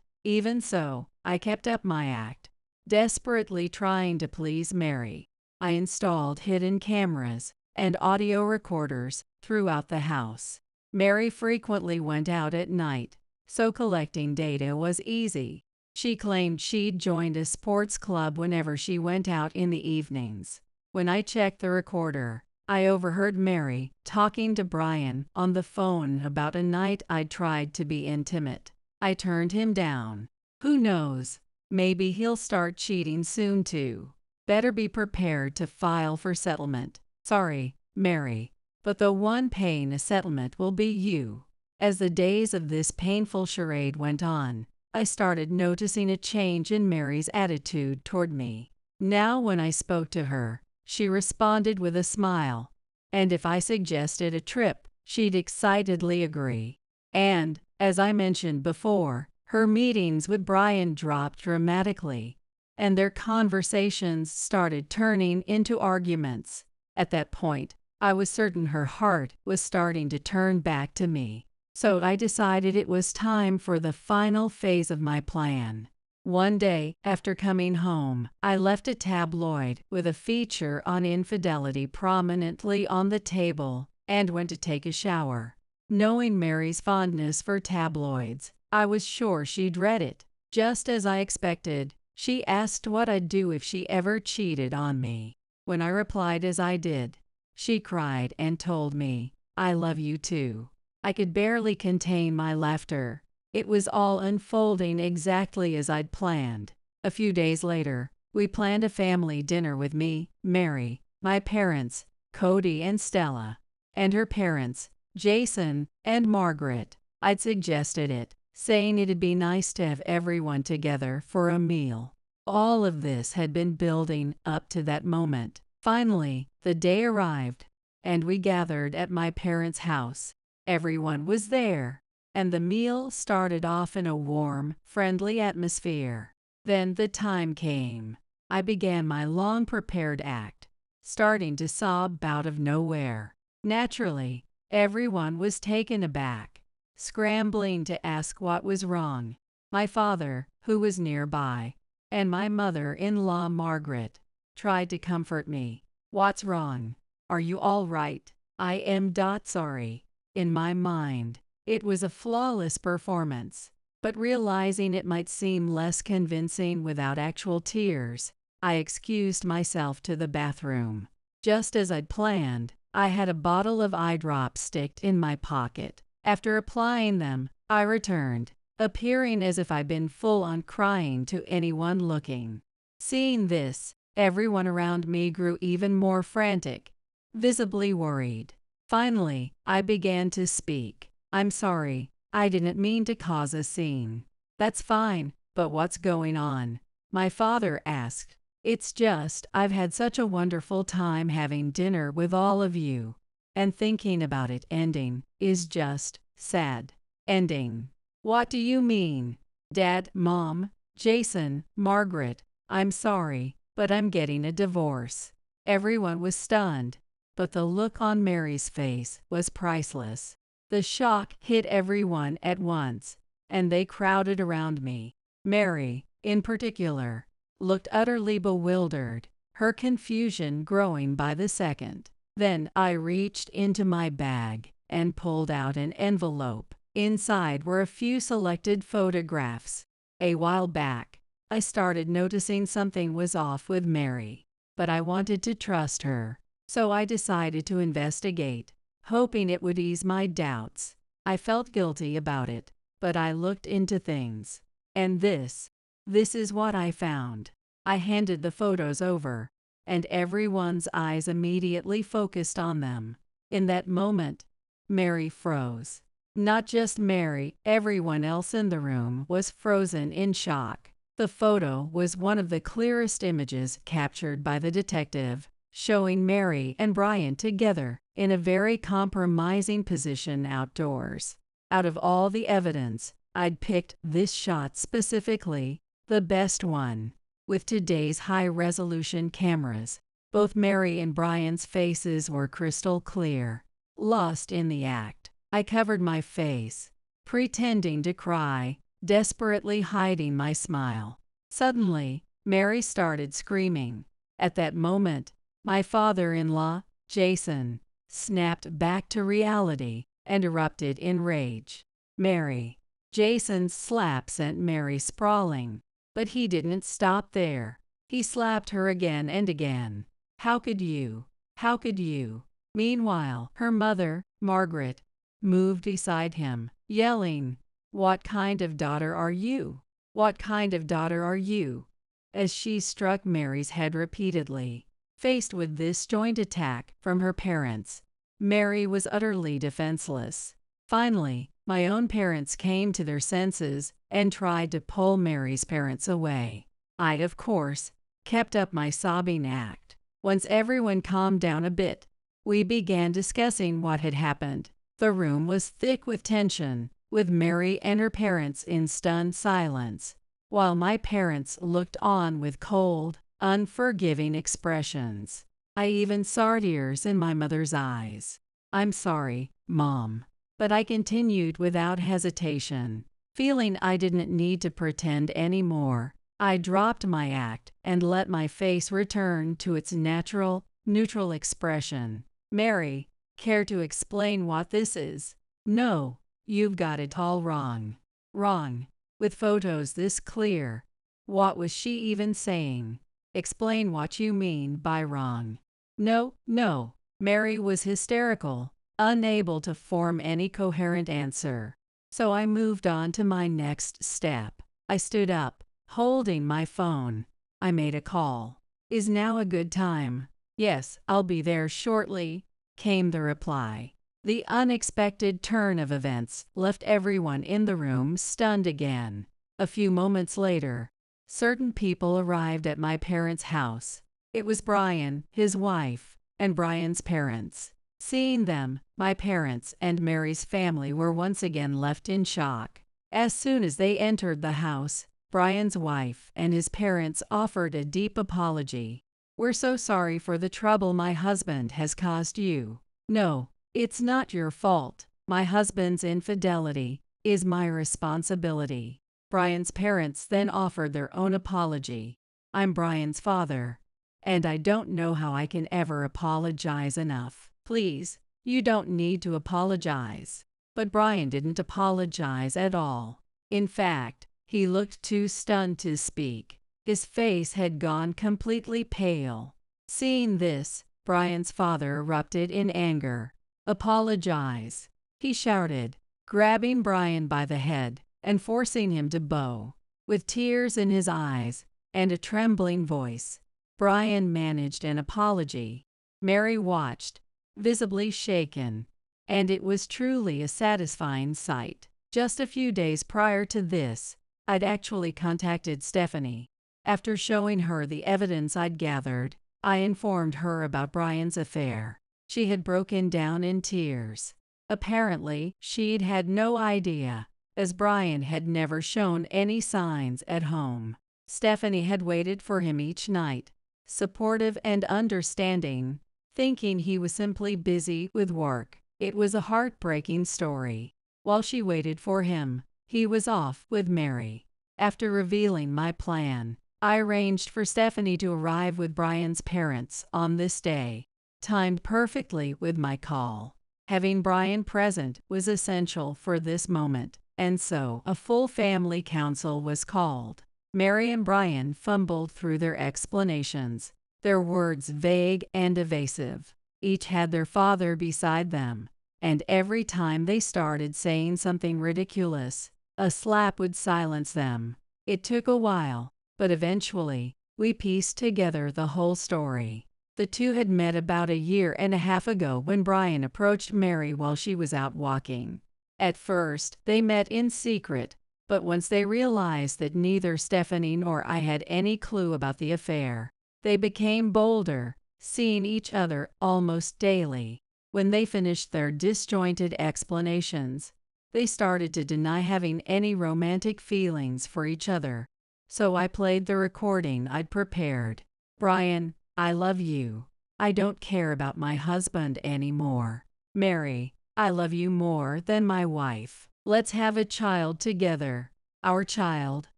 Even so, I kept up my act, desperately trying to please Mary. I installed hidden cameras and audio recorders throughout the house. Mary frequently went out at night, so collecting data was easy. She claimed she'd joined a sports club whenever she went out in the evenings. When I checked the recorder, I overheard Mary talking to Brian on the phone about a night I'd tried to be intimate. I turned him down. Who knows? Maybe he'll start cheating soon too. Better be prepared to file for settlement. Sorry, Mary, but the one paying a settlement will be you. As the days of this painful charade went on, I started noticing a change in Mary's attitude toward me. Now when I spoke to her, she responded with a smile, and if I suggested a trip, she'd excitedly agree. And, as I mentioned before, her meetings with Brian dropped dramatically, and their conversations started turning into arguments. At that point, I was certain her heart was starting to turn back to me. So I decided it was time for the final phase of my plan. One day, after coming home, I left a tabloid with a feature on infidelity prominently on the table and went to take a shower. Knowing Mary's fondness for tabloids, I was sure she'd read it. Just as I expected, she asked what I'd do if she ever cheated on me. When I replied as I did, she cried and told me, "I love you too." I could barely contain my laughter. It was all unfolding exactly as I'd planned. A few days later, we planned a family dinner with me, Mary, my parents, Cody and Stella, and her parents, Jason and Margaret. I'd suggested it, saying it'd be nice to have everyone together for a meal. All of this had been building up to that moment. Finally, the day arrived, and we gathered at my parents' house. Everyone was there, and the meal started off in a warm, friendly atmosphere. Then the time came. I began my long-prepared act, starting to sob out of nowhere. Naturally, everyone was taken aback, scrambling to ask what was wrong. My father, who was nearby, and my mother-in-law Margaret, tried to comfort me. "What's wrong? Are you all right?" "I am sorry." In my mind, it was a flawless performance, but realizing it might seem less convincing without actual tears, I excused myself to the bathroom. Just as I'd planned, I had a bottle of eye drops sticked in my pocket. After applying them, I returned, appearing as if I'd been full on crying to anyone looking. Seeing this, everyone around me grew even more frantic, visibly worried. Finally, I began to speak. "I'm sorry, I didn't mean to cause a scene." "That's fine, but what's going on?" my father asked. "It's just, I've had such a wonderful time having dinner with all of you, and thinking about it ending is just sad." "Ending? What do you mean?" "Dad, Mom, Jason, Margaret, I'm sorry, but I'm getting a divorce." Everyone was stunned, but the look on Mary's face was priceless. The shock hit everyone at once, and they crowded around me. Mary, in particular, looked utterly bewildered, her confusion growing by the second. Then I reached into my bag and pulled out an envelope. Inside were a few selected photographs. A while back, I started noticing something was off with Mary, but I wanted to trust her, so I decided to investigate, hoping it would ease my doubts. I felt guilty about it, but I looked into things. And this is what I found. I handed the photos over, and everyone's eyes immediately focused on them. In that moment, Mary froze. Not just Mary, everyone else in the room was frozen in shock. The photo was one of the clearest images captured by the detective, showing Mary and Brian together in a very compromising position outdoors. Out of all the evidence, I'd picked this shot specifically, the best one. With today's high-resolution cameras, both Mary and Brian's faces were crystal clear. Lost in the act, I covered my face, pretending to cry, desperately hiding my smile. Suddenly, Mary started screaming. At that moment, my father-in-law, Jason, snapped back to reality and erupted in rage. "Mary!" Jason's slap sent Mary sprawling, but he didn't stop there. He slapped her again and again. "How could you? How could you?" Meanwhile, her mother, Margaret, moved beside him, yelling, "What kind of daughter are you? What kind of daughter are you?" as she struck Mary's head repeatedly. Faced with this joint attack from her parents, Mary was utterly defenseless. Finally, my own parents came to their senses and tried to pull Mary's parents away. I, of course, kept up my sobbing act. Once everyone calmed down a bit, we began discussing what had happened. The room was thick with tension, with Mary and her parents in stunned silence, while my parents looked on with cold, unforgiving expressions. I even saw tears in my mother's eyes. "I'm sorry, Mom." But I continued without hesitation. Feeling I didn't need to pretend anymore, I dropped my act and let my face return to its natural, neutral expression. "Mary, care to explain what this is?" "No, you've got it all wrong." "Wrong? With photos this clear? What was she even saying? Explain what you mean by wrong." No, Mary was hysterical. unable to form any coherent answer. So I moved on to my next step. I stood up, holding my phone. I made a call. Is now a good time? Yes, I'll be there shortly, came the reply. The unexpected turn of events left everyone in the room stunned again. A few moments later, certain people arrived at my parents' house. It was Brian, his wife, and Brian's parents. Seeing them, my parents and Mary's family were once again left in shock. As soon as they entered the house, Brian's wife and his parents offered a deep apology. We're so sorry for the trouble my husband has caused you. No, it's not your fault. My husband's infidelity is my responsibility. Brian's parents then offered their own apology. I'm Brian's father, and I don't know how I can ever apologize enough. Please, you don't need to apologize. But Brian didn't apologize at all. In fact, he looked too stunned to speak. His face had gone completely pale. Seeing this, Brian's father erupted in anger. Apologize, he shouted, grabbing Brian by the head and forcing him to bow. With tears in his eyes and a trembling voice, Brian managed an apology. Mary watched, visibly shaken, and it was truly a satisfying sight. Just a few days prior to this, I'd actually contacted Stephanie. After showing her the evidence I'd gathered, I informed her about Brian's affair. She had broken down in tears. Apparently, she'd had no idea, as Brian had never shown any signs at home. Stephanie had waited for him each night, supportive and understanding, thinking he was simply busy with work. It was a heartbreaking story. While she waited for him, he was off with Mary. After revealing my plan, I arranged for Stephanie to arrive with Brian's parents on this day, timed perfectly with my call. Having Brian present was essential for this moment, and so a full family council was called. Mary and Brian fumbled through their explanations, their words vague and evasive. Each had their father beside them, and every time they started saying something ridiculous, a slap would silence them. It took a while, but eventually, we pieced together the whole story. The two had met about 1.5 years ago when Brian approached Mary while she was out walking. At first, they met in secret, but once they realized that neither Stephanie nor I had any clue about the affair, they became bolder, seeing each other almost daily. When they finished their disjointed explanations, they started to deny having any romantic feelings for each other. So I played the recording I'd prepared. Brian, I love you. I don't care about my husband anymore. Mary, I love you more than my wife. Let's have a child together. Our child.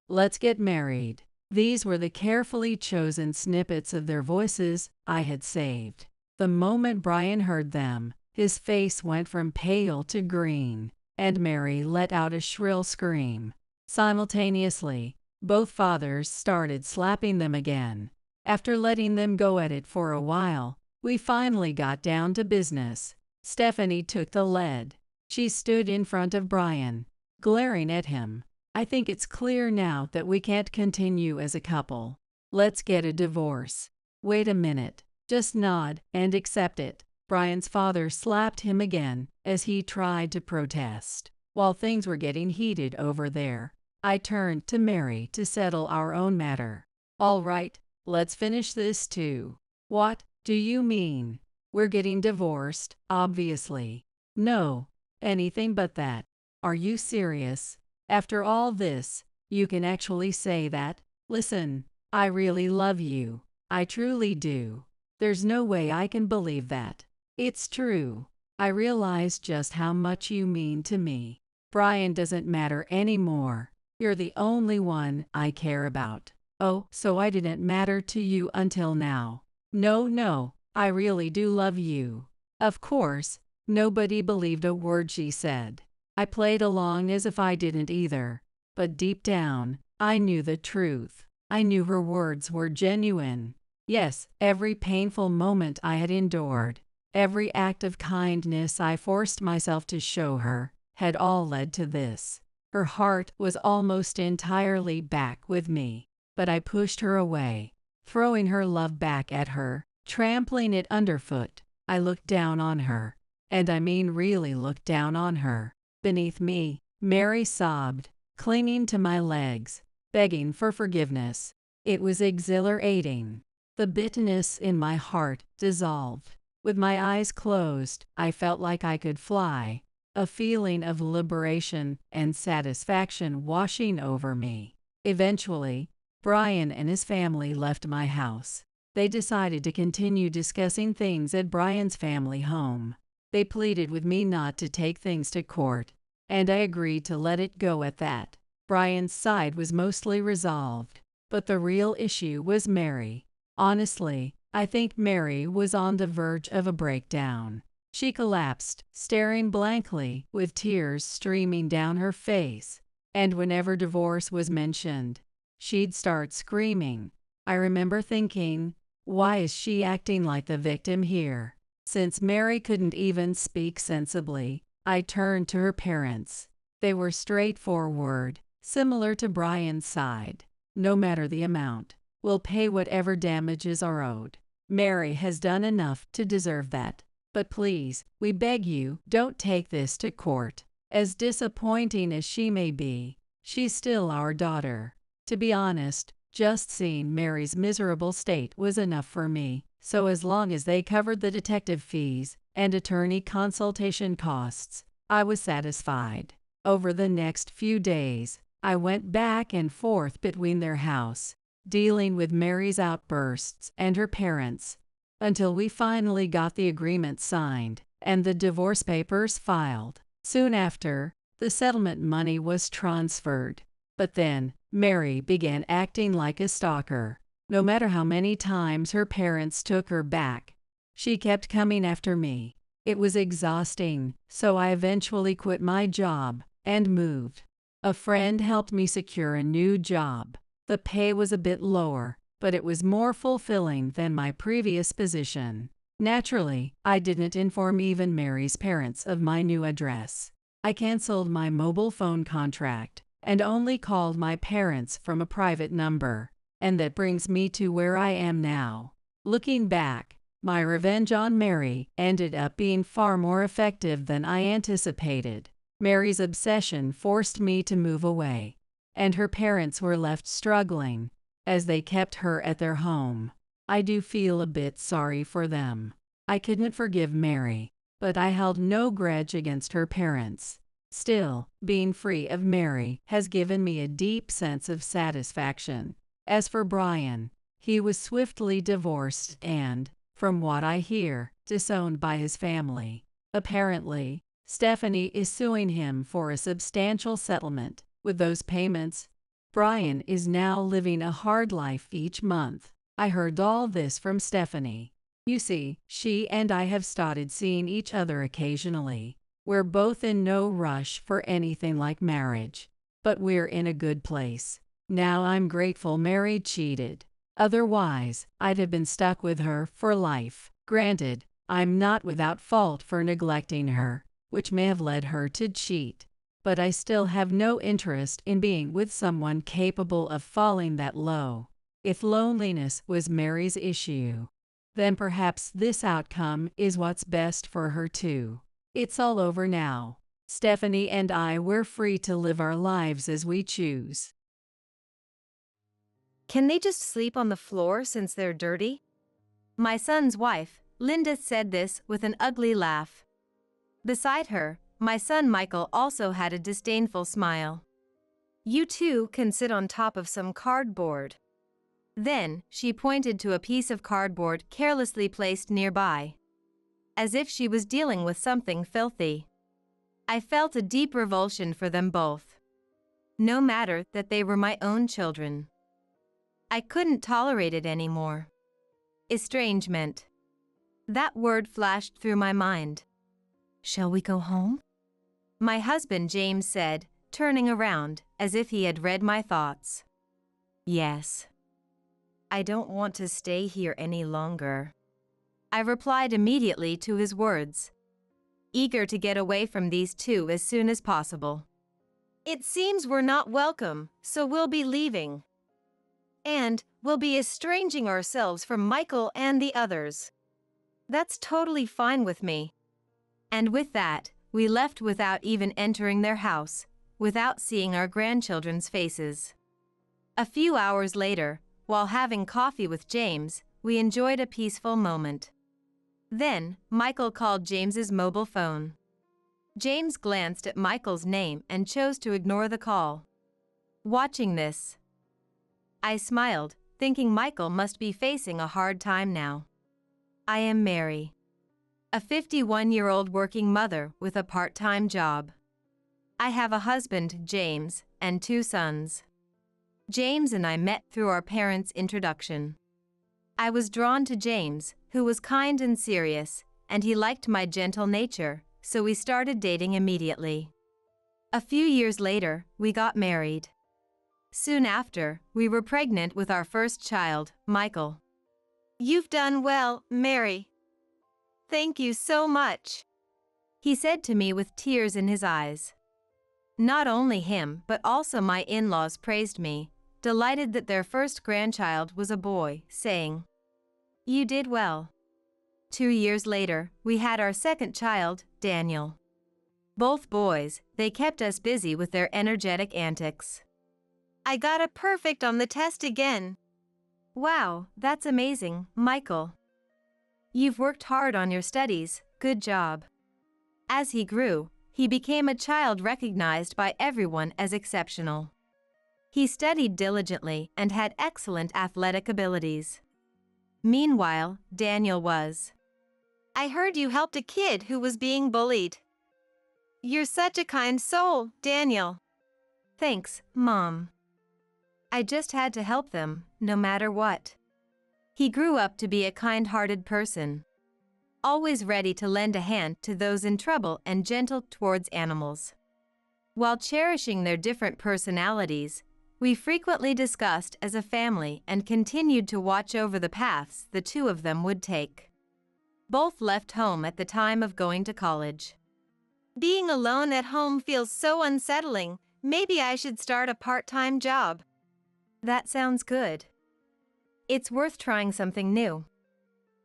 Let's get married. These were the carefully chosen snippets of their voices I had saved. The moment Brian heard them, his face went from pale to green, and Mary let out a shrill scream. Simultaneously, both fathers started slapping them again. After letting them go at it for a while, we finally got down to business. Stephanie took the lead. She stood in front of Brian, glaring at him. I think it's clear now that we can't continue as a couple. Let's get a divorce. Wait a minute. Just nod and accept it. Brian's father slapped him again as he tried to protest. While things were getting heated over there, I turned to Mary to settle our own matter. All right, let's finish this too. What do you mean? We're getting divorced, obviously. No, anything but that. Are you serious? After all this, you can actually say that? Listen, I really love you. I truly do. There's no way I can believe that. It's true. I realize just how much you mean to me. Brian doesn't matter anymore. You're the only one I care about. Oh, so I didn't matter to you until now. No, I really do love you. Of course, nobody believed a word she said. I played along as if I didn't either. But deep down, I knew the truth. I knew her words were genuine. Yes, every painful moment I had endured, Every act of kindness I forced myself to show her had all led to this. Her heart was almost entirely back with me, but I pushed her away, throwing her love back at her, trampling it underfoot. I looked down on her, and I mean really looked down on her. Beneath me, Mary sobbed, clinging to my legs, begging for forgiveness. It was exhilarating. The bitterness in my heart dissolved. With my eyes closed, I felt like I could fly, a feeling of liberation and satisfaction washing over me. Eventually, Brian and his family left my house. They decided to continue discussing things at Brian's family home. They pleaded with me not to take things to court, and I agreed to let it go at that. Brian's side was mostly resolved, but the real issue was Mary. Honestly, I think Mary was on the verge of a breakdown. She collapsed, staring blankly, with tears streaming down her face, and whenever divorce was mentioned, she'd start screaming. I remember thinking, why is she acting like the victim here? Since Mary couldn't even speak sensibly, I turned to her parents. They were straightforward, similar to Brian's side. No matter the amount, we'll pay whatever damages are owed. Mary has done enough to deserve that. But please, we beg you, don't take this to court. As disappointing as she may be, she's still our daughter. To be honest, just seeing Mary's miserable state was enough for me, so as long as they covered the detective fees and attorney consultation costs, I was satisfied. Over the next few days, I went back and forth between their house, dealing with Mary's outbursts and her parents, until we finally got the agreement signed and the divorce papers filed. Soon after, the settlement money was transferred. But then, Mary began acting like a stalker. No matter how many times her parents took her back, she kept coming after me. It was exhausting, so I eventually quit my job and moved. A friend helped me secure a new job. The pay was a bit lower, but it was more fulfilling than my previous position. Naturally, I didn't inform even Mary's parents of my new address. I canceled my mobile phone contract and only called my parents from a private number. And that brings me to where I am now. Looking back, my revenge on Mary ended up being far more effective than I anticipated. Mary's obsession forced me to move away, and her parents were left struggling as they kept her at their home. I do feel a bit sorry for them. I couldn't forgive Mary, but I held no grudge against her parents. Still, being free of Mary has given me a deep sense of satisfaction. As for Brian, he was swiftly divorced and, from what I hear, disowned by his family. Apparently, Stephanie is suing him for a substantial settlement. With those payments, Brian is now living a hard life each month. I heard all this from Stephanie. You see, she and I have started seeing each other occasionally. We're both in no rush for anything like marriage, but we're in a good place. Now I'm grateful Mary cheated. Otherwise, I'd have been stuck with her for life. Granted, I'm not without fault for neglecting her, which may have led her to cheat. But I still have no interest in being with someone capable of falling that low. If loneliness was Mary's issue, then perhaps this outcome is what's best for her too. It's all over now. Stephanie and I were free to live our lives as we choose. Can they just sleep on the floor since they're dirty? My son's wife, Linda, said this with an ugly laugh. Beside her, my son Michael also had a disdainful smile. You two can sit on top of some cardboard. Then, she pointed to a piece of cardboard carelessly placed nearby, as if she was dealing with something filthy. I felt a deep revulsion for them both, no matter that they were my own children. I couldn't tolerate it anymore. Estrangement. That word flashed through my mind. Shall we go home? My husband James said, turning around as if he had read my thoughts. Yes. I don't want to stay here any longer. I replied immediately to his words, eager to get away from these two as soon as possible. It seems we're not welcome, so we'll be leaving. And we'll be estranging ourselves from Michael and the others. That's totally fine with me. And with that, we left without even entering their house, without seeing our grandchildren's faces. A few hours later, while having coffee with James, we enjoyed a peaceful moment. Then, Michael called James's mobile phone. James glanced at Michael's name and chose to ignore the call. Watching this, I smiled, thinking Michael must be facing a hard time now. I am Mary, a 51-year-old working mother with a part-time job. I have a husband, James, and 2 sons. James and I met through our parents' introduction. I was drawn to James, who was kind and serious, and he liked my gentle nature, so we started dating immediately. A few years later, we got married. Soon after, we were pregnant with our first child, Michael. You've done well, Mary. Thank you so much, he said to me with tears in his eyes. Not only him but also my in-laws praised me, delighted that their first grandchild was a boy, saying, "You did well." 2 years later, we had our second child, Daniel. Both boys, they kept us busy with their energetic antics. I got a perfect on the test again. Wow, that's amazing, Michael. You've worked hard on your studies, good job. As he grew, he became a child recognized by everyone as exceptional. He studied diligently and had excellent athletic abilities. Meanwhile, Daniel was. I heard you helped a kid who was being bullied. You're such a kind soul, Daniel. Thanks, Mom. I just had to help them, no matter what. He grew up to be a kind-hearted person, always ready to lend a hand to those in trouble and gentle towards animals. While cherishing their different personalities, we frequently discussed as a family and continued to watch over the paths the two of them would take. Both left home at the time of going to college. Being alone at home feels so unsettling. Maybe I should start a part-time job. That sounds good. It's worth trying something new.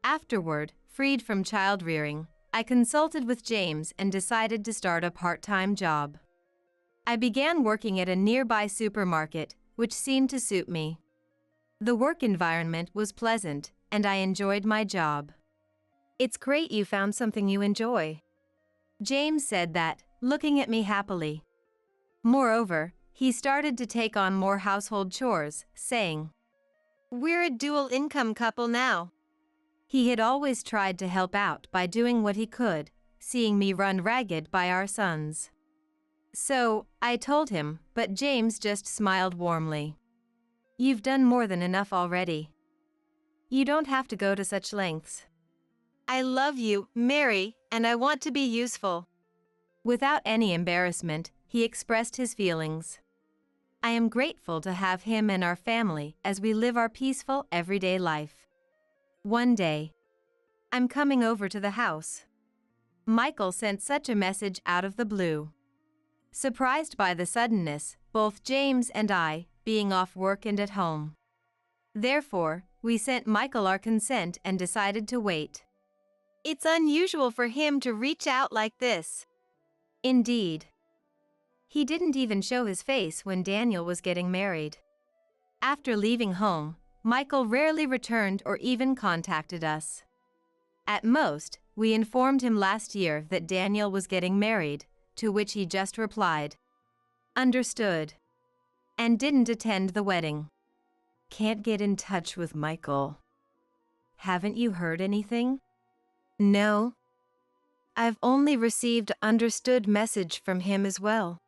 Afterward, freed from child rearing, I consulted with James and decided to start a part-time job. I began working at a nearby supermarket, which seemed to suit me. The work environment was pleasant, and I enjoyed my job. It's great you found something you enjoy, James said that, looking at me happily. Moreover, he started to take on more household chores, saying, "We're a dual-income couple now." He had always tried to help out by doing what he could, seeing me run ragged by our sons. So, I told him, but James just smiled warmly. You've done more than enough already. You don't have to go to such lengths. I love you, Mary, and I want to be useful. Without any embarrassment, he expressed his feelings. I am grateful to have him and our family as we live our peaceful, everyday life. One day, I'm coming over to the house. Michael sent such a message out of the blue. Surprised by the suddenness, both James and I, being off work and at home. Therefore, we sent Michael our consent and decided to wait. It's unusual for him to reach out like this. Indeed. He didn't even show his face when Daniel was getting married. After leaving home, Michael rarely returned or even contacted us. At most, we informed him last year that Daniel was getting married, to which he just replied, "Understood," and didn't attend the wedding. Can't get in touch with Michael. Haven't you heard anything? No. I've only received understood message from him as well.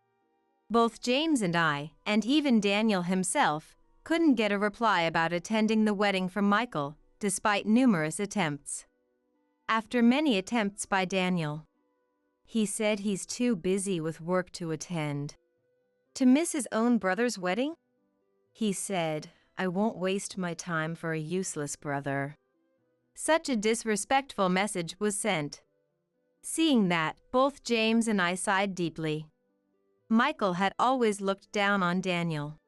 Both James and I, and even Daniel himself, couldn't get a reply about attending the wedding from Michael, despite numerous attempts. After many attempts by Daniel, he said he's too busy with work to attend. To miss his own brother's wedding? He said, "I won't waste my time for a useless brother." Such a disrespectful message was sent. Seeing that, both James and I sighed deeply. Michael had always looked down on Daniel.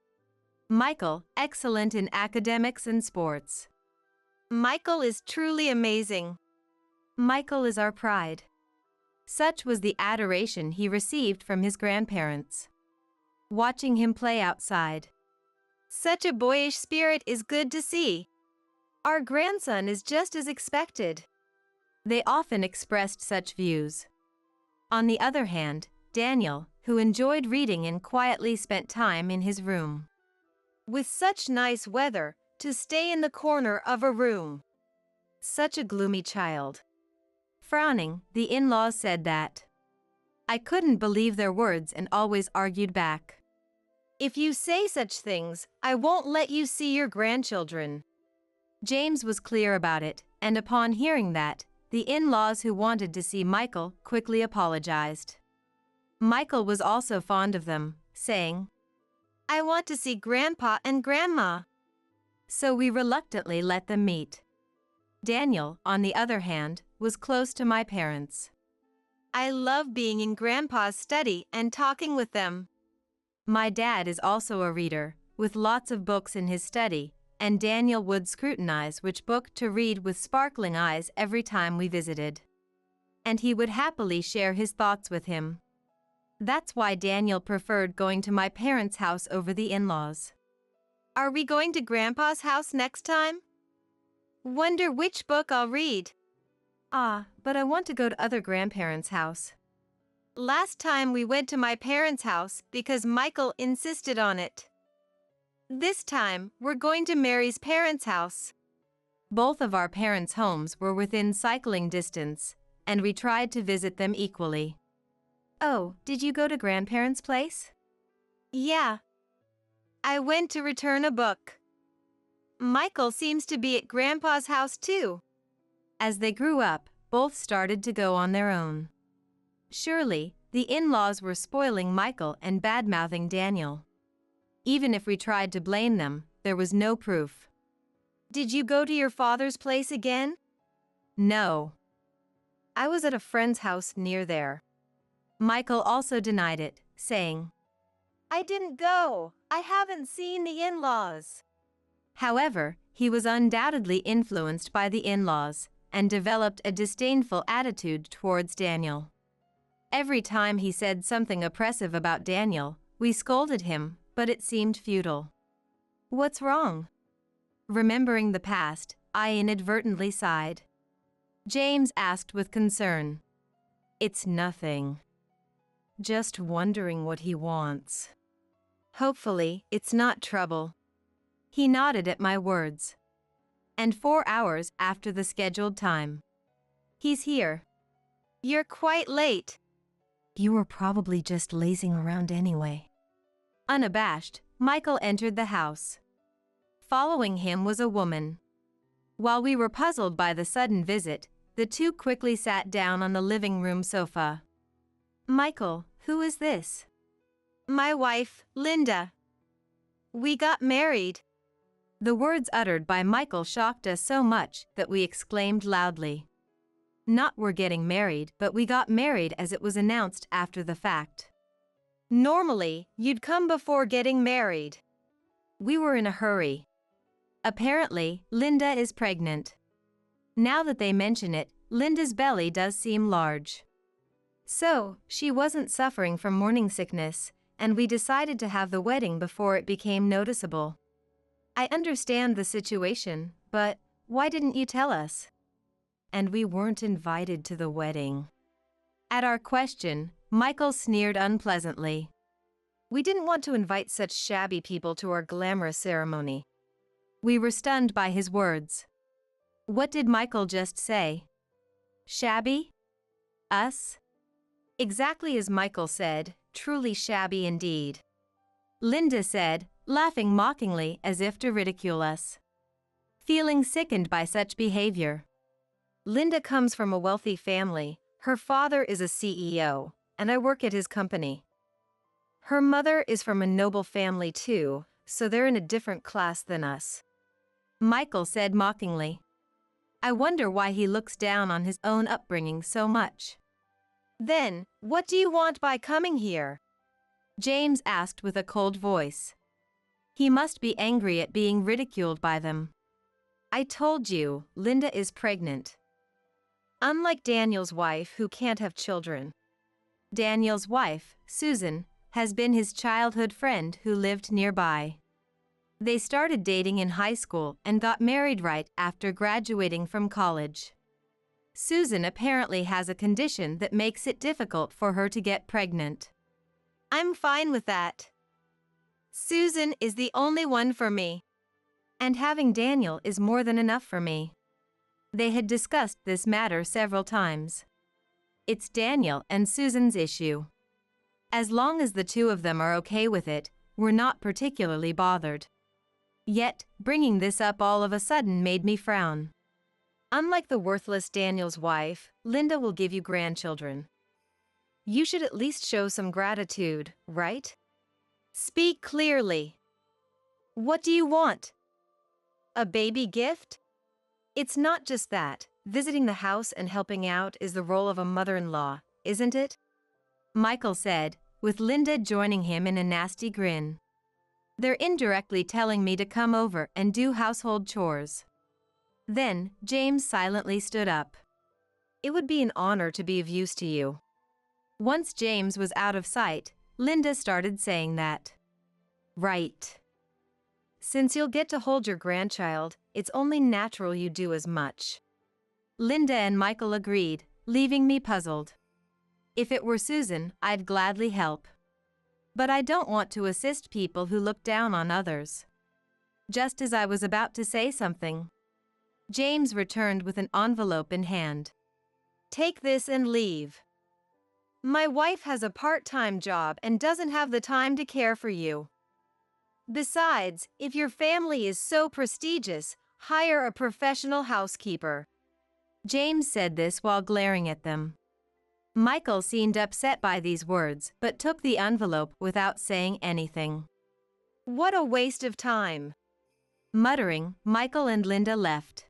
Michael, excellent in academics and sports. Michael is truly amazing. Michael is our pride. Such was the adoration he received from his grandparents. Watching him play outside. Such a boyish spirit is good to see. Our grandson is just as expected. They often expressed such views. On the other hand, Daniel, who enjoyed reading and quietly spent time in his room. With such nice weather, to stay in the corner of a room. Such a gloomy child. Frowning, the in-laws said that. I couldn't believe their words and always argued back. If you say such things, I won't let you see your grandchildren. James was clear about it, and upon hearing that, the in-laws who wanted to see Michael quickly apologized. Michael was also fond of them, saying, I want to see Grandpa and Grandma. So we reluctantly let them meet. Daniel, on the other hand, was close to my parents. I love being in Grandpa's study and talking with them. My dad is also a reader, with lots of books in his study, and Daniel would scrutinize which book to read with sparkling eyes every time we visited. And he would happily share his thoughts with him. That's why Daniel preferred going to my parents' house over the in-laws. Are we going to Grandpa's house next time? Wonder which book I'll read. But I want to go to other grandparents' house. Last time we went to my parents' house because Michael insisted on it. This time, we're going to Mary's parents' house. Both of our parents' homes were within cycling distance, and we tried to visit them equally. Oh, did you go to grandparents' place? Yeah. I went to return a book. Michael seems to be at Grandpa's house too. As they grew up, both started to go on their own. Surely, the in-laws were spoiling Michael and bad-mouthing Daniel. Even if we tried to blame them, there was no proof. Did you go to your father's place again? No. I was at a friend's house near there. Michael also denied it, saying, I didn't go. I haven't seen the in-laws. However, he was undoubtedly influenced by the in-laws and developed a disdainful attitude towards Daniel. Every time he said something oppressive about Daniel, we scolded him, but it seemed futile. What's wrong? Remembering the past, I inadvertently sighed. James asked with concern. It's nothing. Just wondering what he wants. Hopefully, it's not trouble. He nodded at my words. And 4 hours after the scheduled time. He's here. You're quite late. You were probably just lazing around anyway. Unabashed, Michael entered the house. Following him was a woman. While we were puzzled by the sudden visit, the two quickly sat down on the living room sofa. Michael, who is this? My wife, Linda. We got married. The words uttered by Michael shocked us so much that we exclaimed loudly. Not we're getting married, but we got married as it was announced after the fact. Normally, you'd come before getting married. We were in a hurry. Apparently, Linda is pregnant. Now that they mention it, Linda's belly does seem large. So, she wasn't suffering from morning sickness, and we decided to have the wedding before it became noticeable. I understand the situation, but why didn't you tell us? And we weren't invited to the wedding. At our question, Michael sneered unpleasantly. We didn't want to invite such shabby people to our glamorous ceremony. We were stunned by his words. What did Michael just say? Shabby? Us? Exactly as Michael said, truly shabby indeed. Linda said, laughing mockingly as if to ridicule us. Feeling sickened by such behavior. Linda comes from a wealthy family. Her father is a CEO, and I work at his company. Her mother is from a noble family too, so they're in a different class than us. Michael said mockingly. I wonder why he looks down on his own upbringing so much. Then, what do you want by coming here? James asked with a cold voice. He must be angry at being ridiculed by them. I told you, Linda is pregnant. Unlike Daniel's wife who can't have children. Daniel's wife, Susan, has been his childhood friend who lived nearby. They started dating in high school and got married right after graduating from college. Susan apparently has a condition that makes it difficult for her to get pregnant. I'm fine with that. Susan is the only one for me. And having Daniel is more than enough for me. They had discussed this matter several times. It's Daniel and Susan's issue. As long as the two of them are okay with it, we're not particularly bothered. Yet, bringing this up all of a sudden made me frown. Unlike the worthless Daniel's wife, Linda will give you grandchildren. You should at least show some gratitude, right? Speak clearly. What do you want? A baby gift? It's not just that. Visiting the house and helping out is the role of a mother-in-law, isn't it? Michael said, with Linda joining him in a nasty grin. They're indirectly telling me to come over and do household chores. Then, James silently stood up. It would be an honor to be of use to you. Once James was out of sight, Linda started saying that. Right. Since you'll get to hold your grandchild, it's only natural you do as much. Linda and Michael agreed, leaving me puzzled. If it were Susan, I'd gladly help. But I don't want to assist people who look down on others. Just as I was about to say something, James returned with an envelope in hand. Take this and leave. My wife has a part-time job and doesn't have the time to care for you. Besides, if your family is so prestigious, hire a professional housekeeper. James said this while glaring at them. Michael seemed upset by these words, but took the envelope without saying anything. What a waste of time. Muttering, Michael and Linda left.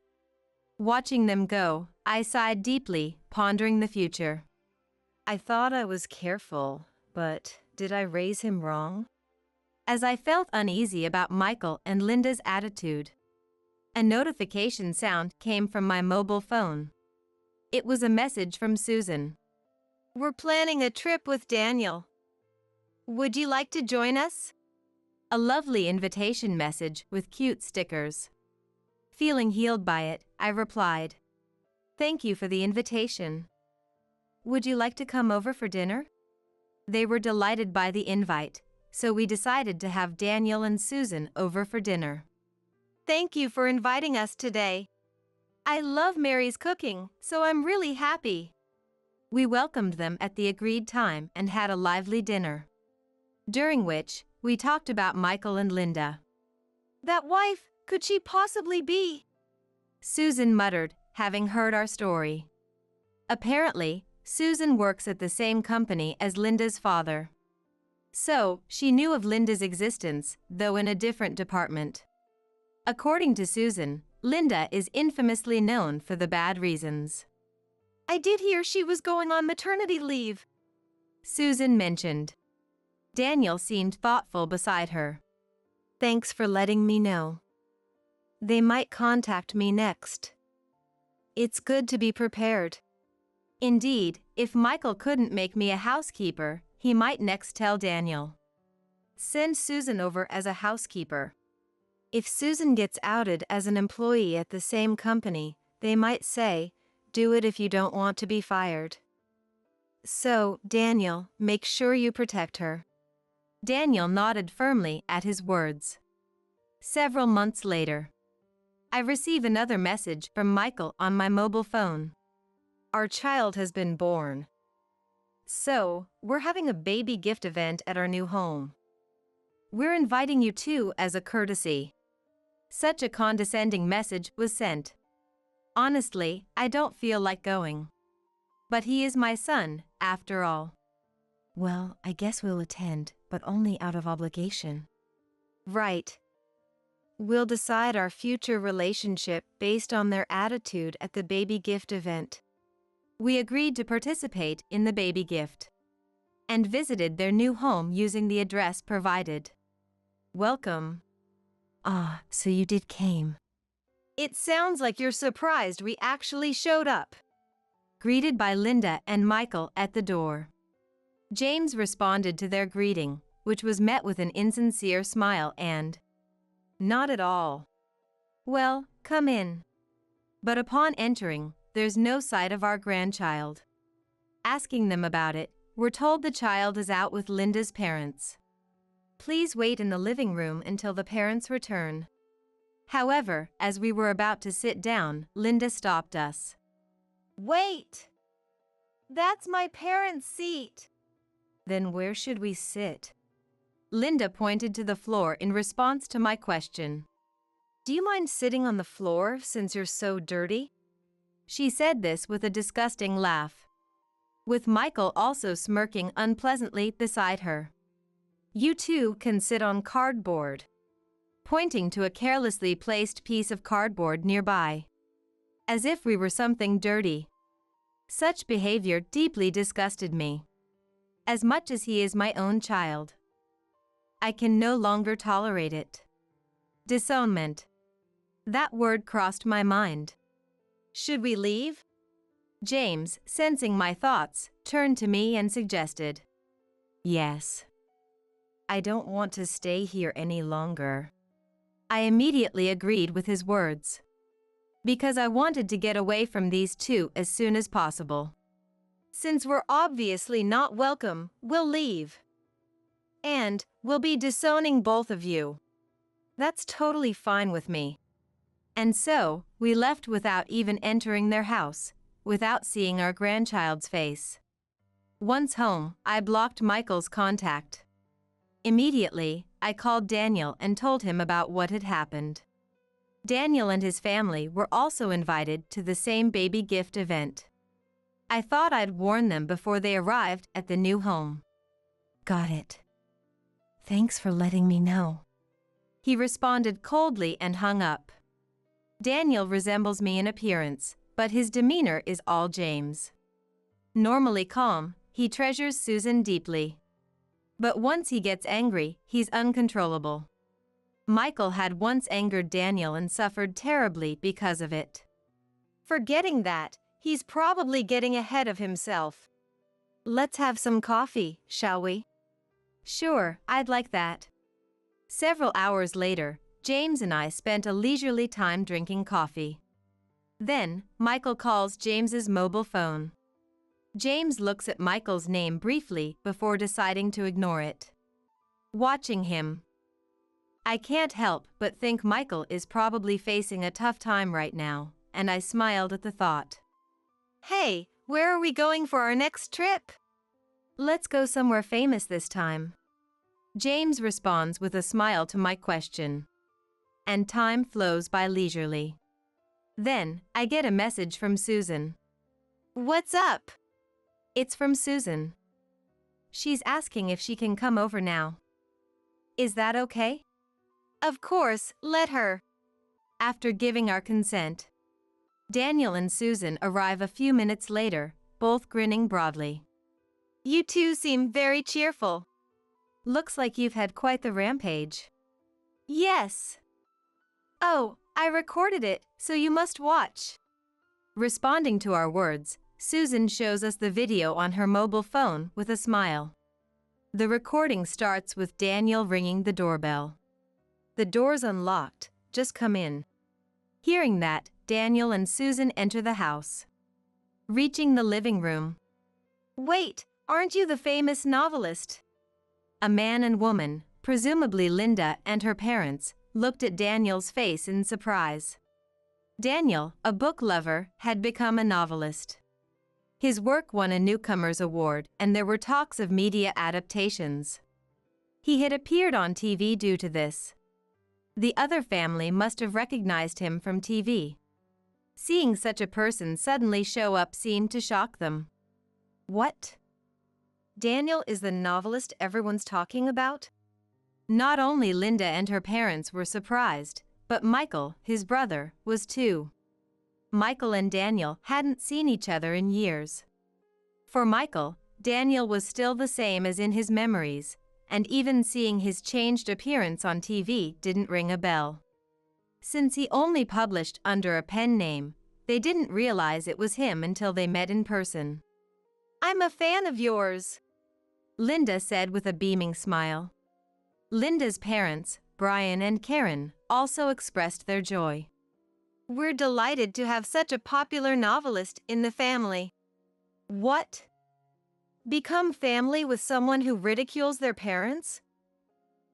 Watching them go, I sighed deeply, pondering the future. I thought I was careful, but did I raise him wrong? As I felt uneasy about Michael and Linda's attitude, a notification sound came from my mobile phone. It was a message from Susan. We're planning a trip with Daniel. Would you like to join us? A lovely invitation message with cute stickers. Feeling healed by it, I replied, "Thank you for the invitation. Would you like to come over for dinner?" They were delighted by the invite, so we decided to have Daniel and Susan over for dinner. Thank you for inviting us today. I love Mary's cooking, so I'm really happy. We welcomed them at the agreed time and had a lively dinner, during which we talked about Michael and Linda. That wife, could she possibly be? Susan muttered, having heard our story. Apparently, Susan works at the same company as Linda's father. So, she knew of Linda's existence, though in a different department. According to Susan, Linda is infamously known for the bad reasons. I did hear she was going on maternity leave, Susan mentioned. Daniel seemed thoughtful beside her. Thanks for letting me know. They might contact me next. It's good to be prepared. Indeed, if Michael couldn't make me a housekeeper, he might next tell Daniel. Send Susan over as a housekeeper. If Susan gets outed as an employee at the same company, they might say, "Do it if you don't want to be fired." So, Daniel, make sure you protect her. Daniel nodded firmly at his words. Several months later, I receive another message from Michael on my mobile phone. Our child has been born. So, we're having a baby gift event at our new home. We're inviting you too as a courtesy. Such a condescending message was sent. Honestly, I don't feel like going. But he is my son, after all. Well, I guess we'll attend, but only out of obligation. Right. We'll decide our future relationship based on their attitude at the baby gift event. We agreed to participate in the baby gift and visited their new home using the address provided. Welcome. Ah, so you did came. It sounds like you're surprised we actually showed up. Greeted by Linda and Michael at the door. James responded to their greeting, which was met with an insincere smile and, "Not at all. Well, come in." But upon entering, there's no sight of our grandchild. Asking them about it, we're told the child is out with Linda's parents. Please wait in the living room until the parents return. However, as we were about to sit down, Linda stopped us. Wait! That's my parents' seat. Then where should we sit? Linda pointed to the floor in response to my question. Do you mind sitting on the floor since you're so dirty? She said this with a disgusting laugh, with Michael also smirking unpleasantly beside her. You two can sit on cardboard. Pointing to a carelessly placed piece of cardboard nearby. As if we were something dirty. Such behavior deeply disgusted me. As much as he is my own child. I can no longer tolerate it. Disownment. That word crossed my mind. Should we leave? James, sensing my thoughts, turned to me and suggested. Yes. I don't want to stay here any longer. I immediately agreed with his words. Because I wanted to get away from these two as soon as possible. Since we're obviously not welcome, we'll leave. And we'll be disowning both of you. That's totally fine with me. And so, we left without even entering their house, without seeing our grandchild's face. Once home, I blocked Michael's contact. Immediately, I called Daniel and told him about what had happened. Daniel and his family were also invited to the same baby gift event. I thought I'd warn them before they arrived at the new home. Got it. Thanks for letting me know. He responded coldly and hung up. Daniel resembles me in appearance, but his demeanor is all James. Normally calm, he treasures Susan deeply. But once he gets angry, he's uncontrollable. Michael had once angered Daniel and suffered terribly because of it. Forgetting that, he's probably getting ahead of himself. Let's have some coffee, shall we? Sure, I'd like that. Several hours later, James and I spent a leisurely time drinking coffee. Then, Michael calls James's mobile phone. James looks at Michael's name briefly before deciding to ignore it. Watching him. I can't help but think Michael is probably facing a tough time right now, and I smiled at the thought. Hey, where are we going for our next trip? Let's go somewhere famous this time. James responds with a smile to my question. And time flows by leisurely. Then, I get a message from Susan. What's up? It's from Susan. She's asking if she can come over now. Is that okay? Of course, let her. After giving our consent, Daniel and Susan arrive a few minutes later, both grinning broadly. You two seem very cheerful. Looks like you've had quite the rampage. Yes. Oh, I recorded it, so you must watch. Responding to our words, Susan shows us the video on her mobile phone with a smile. The recording starts with Daniel ringing the doorbell. The door's unlocked, just come in. Hearing that, Daniel and Susan enter the house. Reaching the living room. Wait, aren't you the famous novelist? A man and woman, presumably Linda and her parents, looked at Daniel's face in surprise. Daniel, a book lover, had become a novelist. His work won a Newcomers Award, and there were talks of media adaptations. He had appeared on TV due to this. The other family must have recognized him from TV. Seeing such a person suddenly show up seemed to shock them. What? Daniel is the novelist everyone's talking about? Not only Linda and her parents were surprised, But Michael, his brother, was too. Michael and Daniel hadn't seen each other in years. For Michael, Daniel was still the same as in his memories, and even seeing his changed appearance on TV didn't ring a bell. Since he only published under a pen name, they didn't realize it was him until they met in person. I'm a fan of yours, Linda said with a beaming smile. Linda's parents, Brian and Karen, also expressed their joy. We're delighted to have such a popular novelist in the family. What? Become family with someone who ridicules their parents?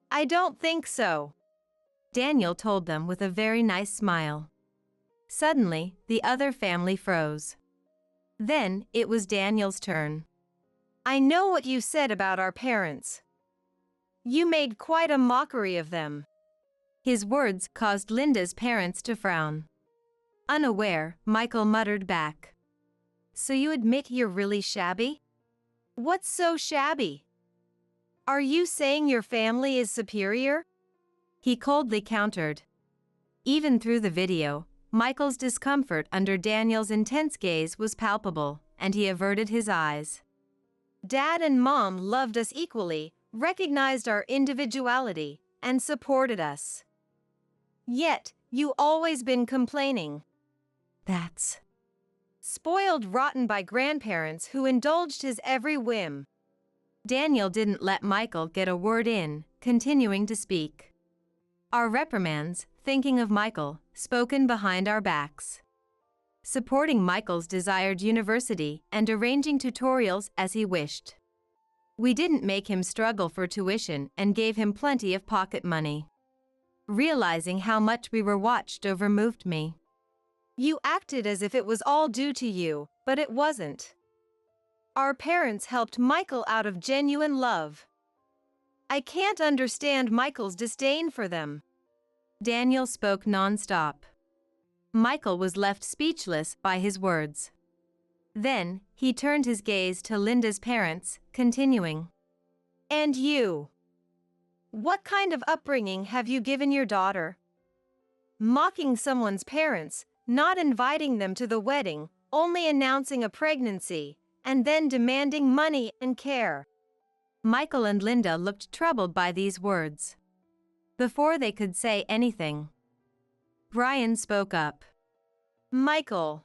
I don't think so, Daniel told them with a very nice smile. Suddenly, the other family froze. Then, it was Daniel's turn. I know what you said about our parents. You made quite a mockery of them. His words caused Linda's parents to frown. Unaware, Michael muttered back. So you admit you're really shabby? What's so shabby? Are you saying your family is superior? He coldly countered. Even through the video, Michael's discomfort under Daniel's intense gaze was palpable, and he averted his eyes. Dad and Mom loved us equally, recognized our individuality, and supported us. Yet, you always been complaining. That's spoiled rotten by grandparents who indulged his every whim. Daniel didn't let Michael get a word in, continuing to speak. Our reprimands, thinking of Michael, spoken behind our backs. Supporting Michael's desired university and arranging tutorials as he wished. We didn't make him struggle for tuition and gave him plenty of pocket money. Realizing how much we were watched over moved me. You acted as if it was all due to you, but it wasn't. Our parents helped Michael out of genuine love. I can't understand Michael's disdain for them. Daniel spoke non-stop. Michael was left speechless by his words. Then, he turned his gaze to Linda's parents, continuing. And you? What kind of upbringing have you given your daughter? Mocking someone's parents, not inviting them to the wedding, only announcing a pregnancy, and then demanding money and care. Michael and Linda looked troubled by these words. Before they could say anything, Brian spoke up. Michael,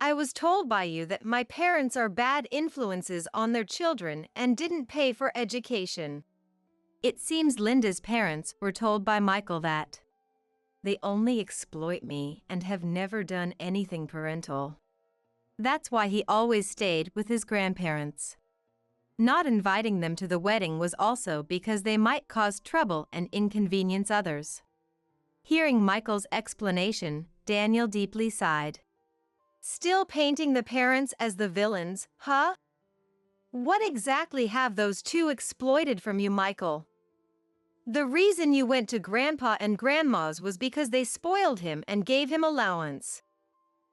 I was told by you that my parents are bad influences on their children and didn't pay for education. It seems Linda's parents were told by Michael that they only exploit me and have never done anything parental. That's why he always stayed with his grandparents. Not inviting them to the wedding was also because they might cause trouble and inconvenience others. Hearing Michael's explanation, Daniel deeply sighed. Still painting the parents as the villains, huh? What exactly have those two exploited from you, Michael? The reason you went to Grandpa and Grandma's was because they spoiled him and gave him allowance,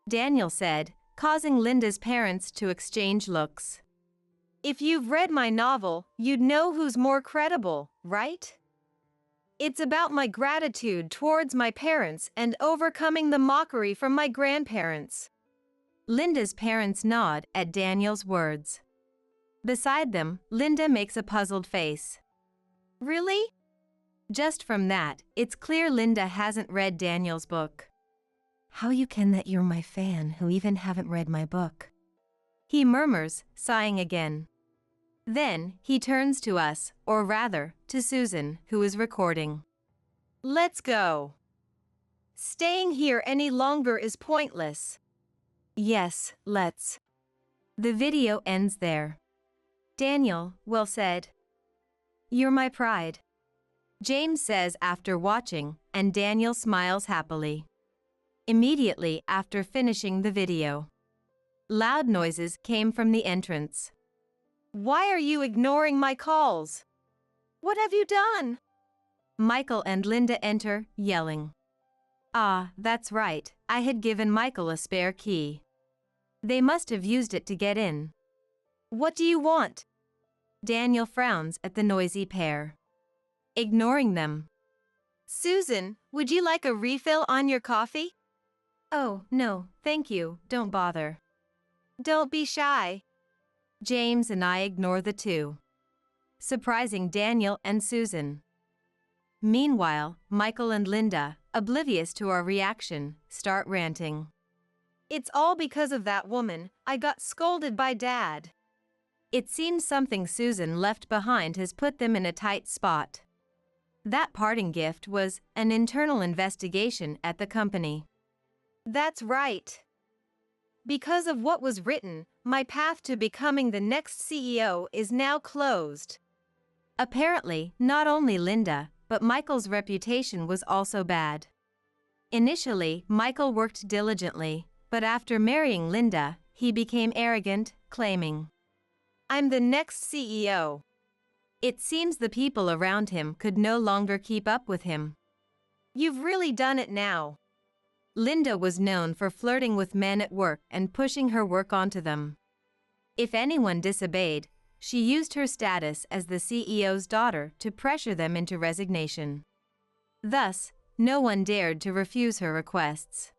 Daniel said, causing Linda's parents to exchange looks. If you've read my novel, you'd know who's more credible, right? It's about my gratitude towards my parents and overcoming the mockery from my grandparents. Linda's parents nod at Daniel's words. Beside them, Linda makes a puzzled face. Really? Just from that, it's clear Linda hasn't read Daniel's book. How you can that you're my fan who even haven't read my book? He murmurs, sighing again. Then, he turns to us, or rather, to Susan, who is recording. Let's go. Staying here any longer is pointless. Yes, let's. The video ends there. Daniel, well said. You're my pride, James says after watching, and Daniel smiles happily. Immediately after finishing the video, loud noises came from the entrance. Why are you ignoring my calls? What have you done? Michael and Linda enter, yelling. Ah, that's right, I had given Michael a spare key. They must have used it to get in. What do you want? Daniel frowns at the noisy pair. Ignoring them. Susan, would you like a refill on your coffee? Oh, no, thank you, don't bother. Don't be shy. James and I ignore the two, surprising Daniel and Susan. Meanwhile, Michael and Linda, oblivious to our reaction, start ranting. It's all because of that woman. I got scolded by Dad. It seems something Susan left behind has put them in a tight spot. That parting gift was an internal investigation at the company. That's right. Because of what was written, my path to becoming the next CEO is now closed. Apparently, not only Linda, but Michael's reputation was also bad. Initially, Michael worked diligently, but after marrying Linda, he became arrogant, claiming, I'm the next CEO. It seems the people around him could no longer keep up with him. You've really done it now. Linda was known for flirting with men at work and pushing her work onto them. If anyone disobeyed, she used her status as the CEO's daughter to pressure them into resignation. Thus, no one dared to refuse her requests.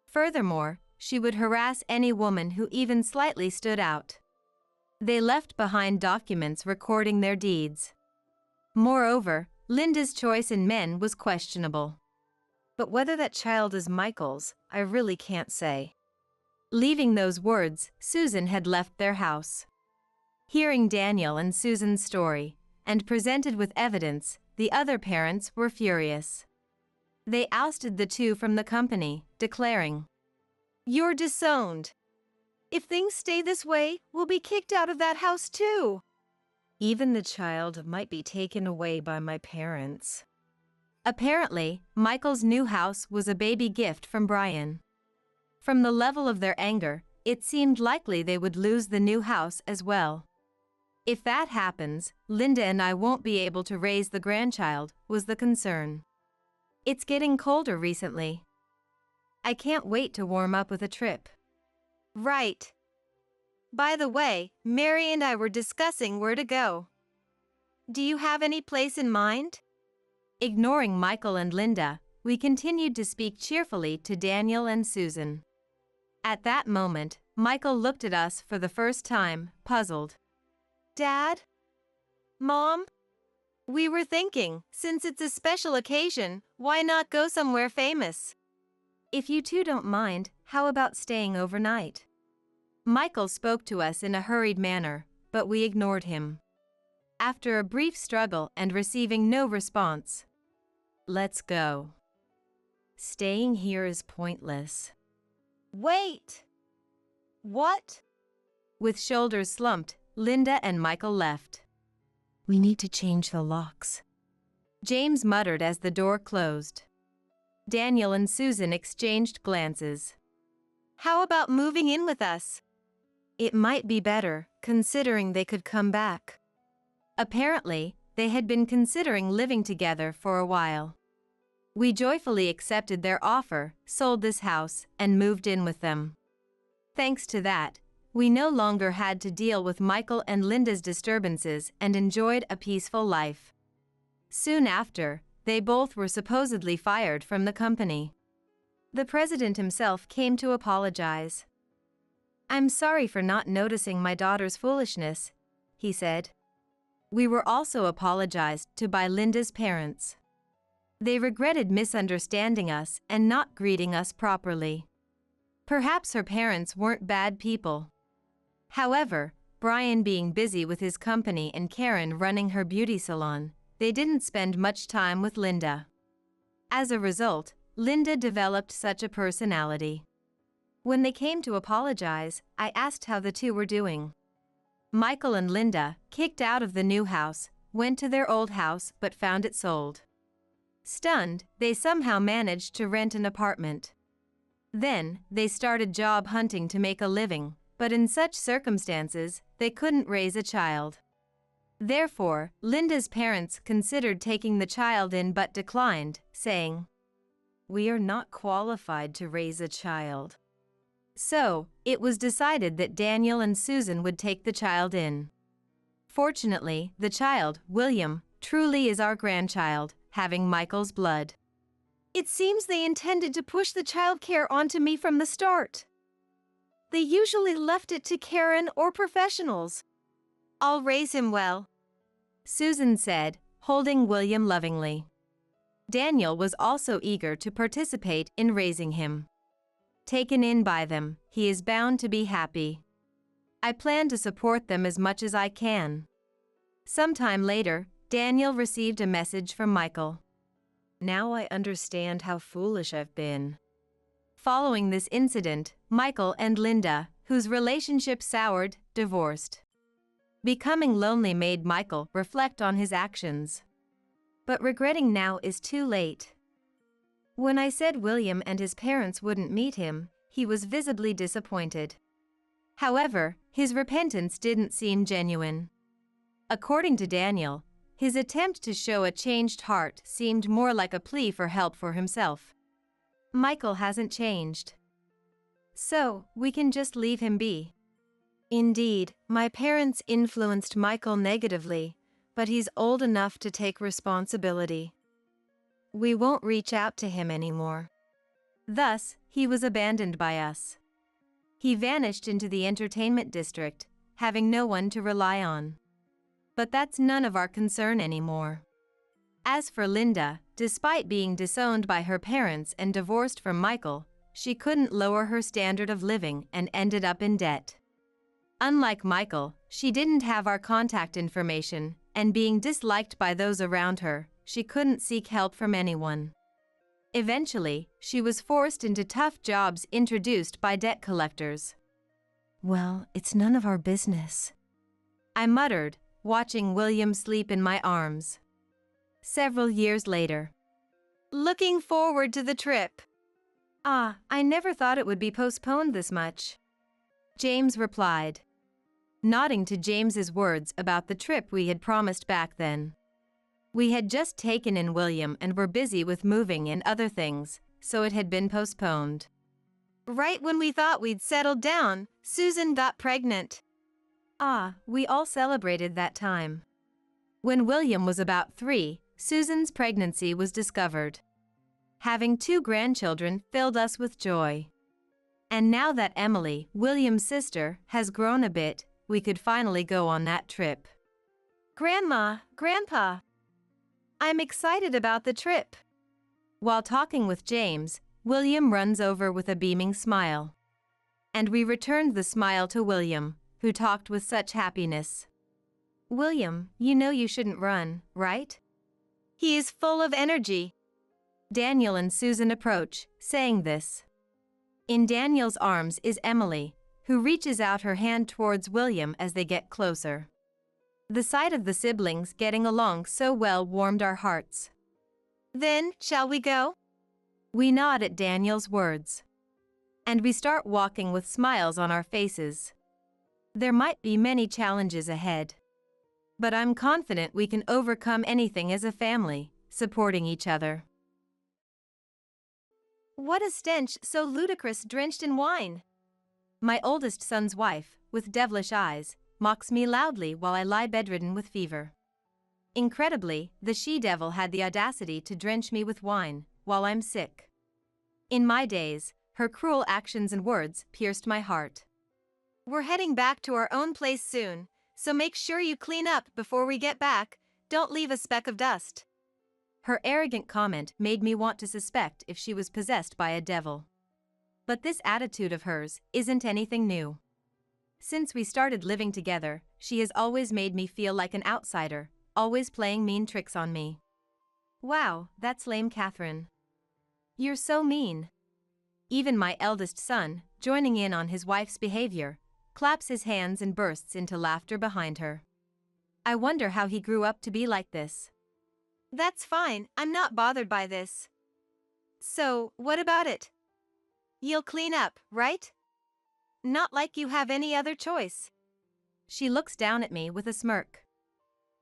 Furthermore, she would harass any woman who even slightly stood out. They left behind documents recording their deeds. Moreover, Linda's choice in men was questionable. But whether that child is Michael's, I really can't say. Leaving those words, Susan had left their house. Hearing Daniel and Susan's story, and presented with evidence, the other parents were furious. They ousted the two from the company, declaring, You're disowned. If things stay this way, we'll be kicked out of that house too. Even the child might be taken away by my parents. Apparently, Michael's new house was a baby gift from Brian. From the level of their anger, it seemed likely they would lose the new house as well. If that happens, Linda and I won't be able to raise the grandchild, was the concern. It's getting colder recently. I can't wait to warm up with a trip. Right. By the way, Mary and I were discussing where to go. Do you have any place in mind? Ignoring Michael and Linda, we continued to speak cheerfully to Daniel and Susan. At that moment, Michael looked at us for the first time, puzzled. Dad? Mom? We were thinking, since it's a special occasion, why not go somewhere famous? If you two don't mind, how about staying overnight? Michael spoke to us in a hurried manner, but we ignored him. After a brief struggle and receiving no response, let's go. Staying here is pointless. Wait! What? With shoulders slumped, Linda and Michael left. We need to change the locks, James muttered as the door closed. Daniel and Susan exchanged glances. How about moving in with us? It might be better, considering they could come back. Apparently, they had been considering living together for a while. We joyfully accepted their offer, sold this house, and moved in with them. Thanks to that, we no longer had to deal with Michael and Linda's disturbances and enjoyed a peaceful life. Soon after, they both were supposedly fired from the company. The president himself came to apologize. I'm sorry for not noticing my daughter's foolishness, he said. We were also apologized to by Linda's parents. They regretted misunderstanding us and not greeting us properly. Perhaps her parents weren't bad people. However, Brian being busy with his company and Karen running her beauty salon, they didn't spend much time with Linda. As a result, Linda developed such a personality. When they came to apologize, I asked how the two were doing. Michael and Linda, kicked out of the new house, went to their old house but found it sold. Stunned, they somehow managed to rent an apartment. Then, they started job hunting to make a living, but in such circumstances, they couldn't raise a child. Therefore, Linda's parents considered taking the child in but declined, saying, "We are not qualified to raise a child." So, it was decided that Daniel and Susan would take the child in. Fortunately, the child, William, truly is our grandchild, having Michael's blood. It seems they intended to push the childcare onto me from the start. They usually left it to Karen or professionals. I'll raise him well, Susan said, holding William lovingly. Daniel was also eager to participate in raising him. Taken in by them, he is bound to be happy. I plan to support them as much as I can. Sometime later, Daniel received a message from Michael. Now I understand how foolish I've been. Following this incident, Michael and Linda, whose relationship soured, divorced. Becoming lonely made Michael reflect on his actions. But regretting now is too late. When I said William and his parents wouldn't meet him, he was visibly disappointed. However, his repentance didn't seem genuine. According to Daniel, his attempt to show a changed heart seemed more like a plea for help for himself. Michael hasn't changed. So, we can just leave him be. Indeed, my parents influenced Michael negatively, but he's old enough to take responsibility. We won't reach out to him anymore. Thus, he was abandoned by us. He vanished into the entertainment district, having no one to rely on. But that's none of our concern anymore. As for Linda, despite being disowned by her parents and divorced from Michael, she couldn't lower her standard of living and ended up in debt. Unlike Michael, she didn't have our contact information, and being disliked by those around her, she couldn't seek help from anyone. Eventually, she was forced into tough jobs introduced by debt collectors. Well, it's none of our business, I muttered, watching William sleep in my arms. Several years later. Looking forward to the trip. I never thought it would be postponed this much, James replied, nodding to James's words about the trip we had promised back then. We had just taken in William and were busy with moving and other things, so it had been postponed. Right when we thought we'd settled down, Susan got pregnant. We all celebrated that time. When William was about 3, Susan's pregnancy was discovered. Having 2 grandchildren filled us with joy. And now that Emily, William's sister, has grown a bit, we could finally go on that trip. Grandma, Grandpa, I'm excited about the trip. While talking with James, William runs over with a beaming smile. And we returned the smile to William, who talked with such happiness. William, you know you shouldn't run, right? He is full of energy. Daniel and Susan approach, saying this. In Daniel's arms is Emily, who reaches out her hand towards William as they get closer. The sight of the siblings getting along so well warmed our hearts. Then, shall we go? We nod at Daniel's words. And we start walking with smiles on our faces. There might be many challenges ahead. But I'm confident we can overcome anything as a family, supporting each other. What a stench so ludicrous drenched in wine. My oldest son's wife, with devilish eyes, mocks me loudly while I lie bedridden with fever. Incredibly, the she-devil had the audacity to drench me with wine, while I'm sick. In my days, her cruel actions and words pierced my heart. We're heading back to our own place soon, so make sure you clean up before we get back. Don't leave a speck of dust. Her arrogant comment made me want to suspect if she was possessed by a devil. But this attitude of hers isn't anything new. Since we started living together, she has always made me feel like an outsider, always playing mean tricks on me. Wow, that's lame, Catherine. You're so mean. Even my eldest son, joining in on his wife's behavior, claps his hands and bursts into laughter behind her. I wonder how he grew up to be like this. That's fine, I'm not bothered by this. So, what about it? You'll clean up, right? Not like you have any other choice. She looks down at me with a smirk.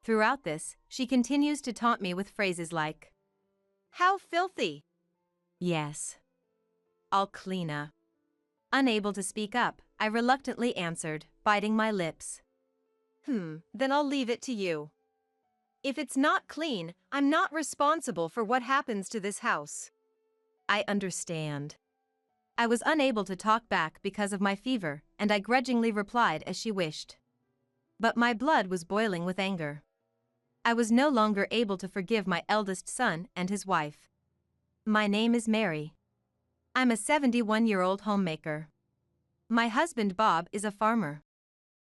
Throughout this, she continues to taunt me with phrases like, How filthy. Yes. I'll clean up. Unable to speak up, I reluctantly answered, biting my lips. Then I'll leave it to you. If it's not clean, I'm not responsible for what happens to this house. I understand. I was unable to talk back because of my fever, and I grudgingly replied as she wished. But my blood was boiling with anger. I was no longer able to forgive my eldest son and his wife. My name is Mary. I'm a 71-year-old homemaker. My husband Bob is a farmer.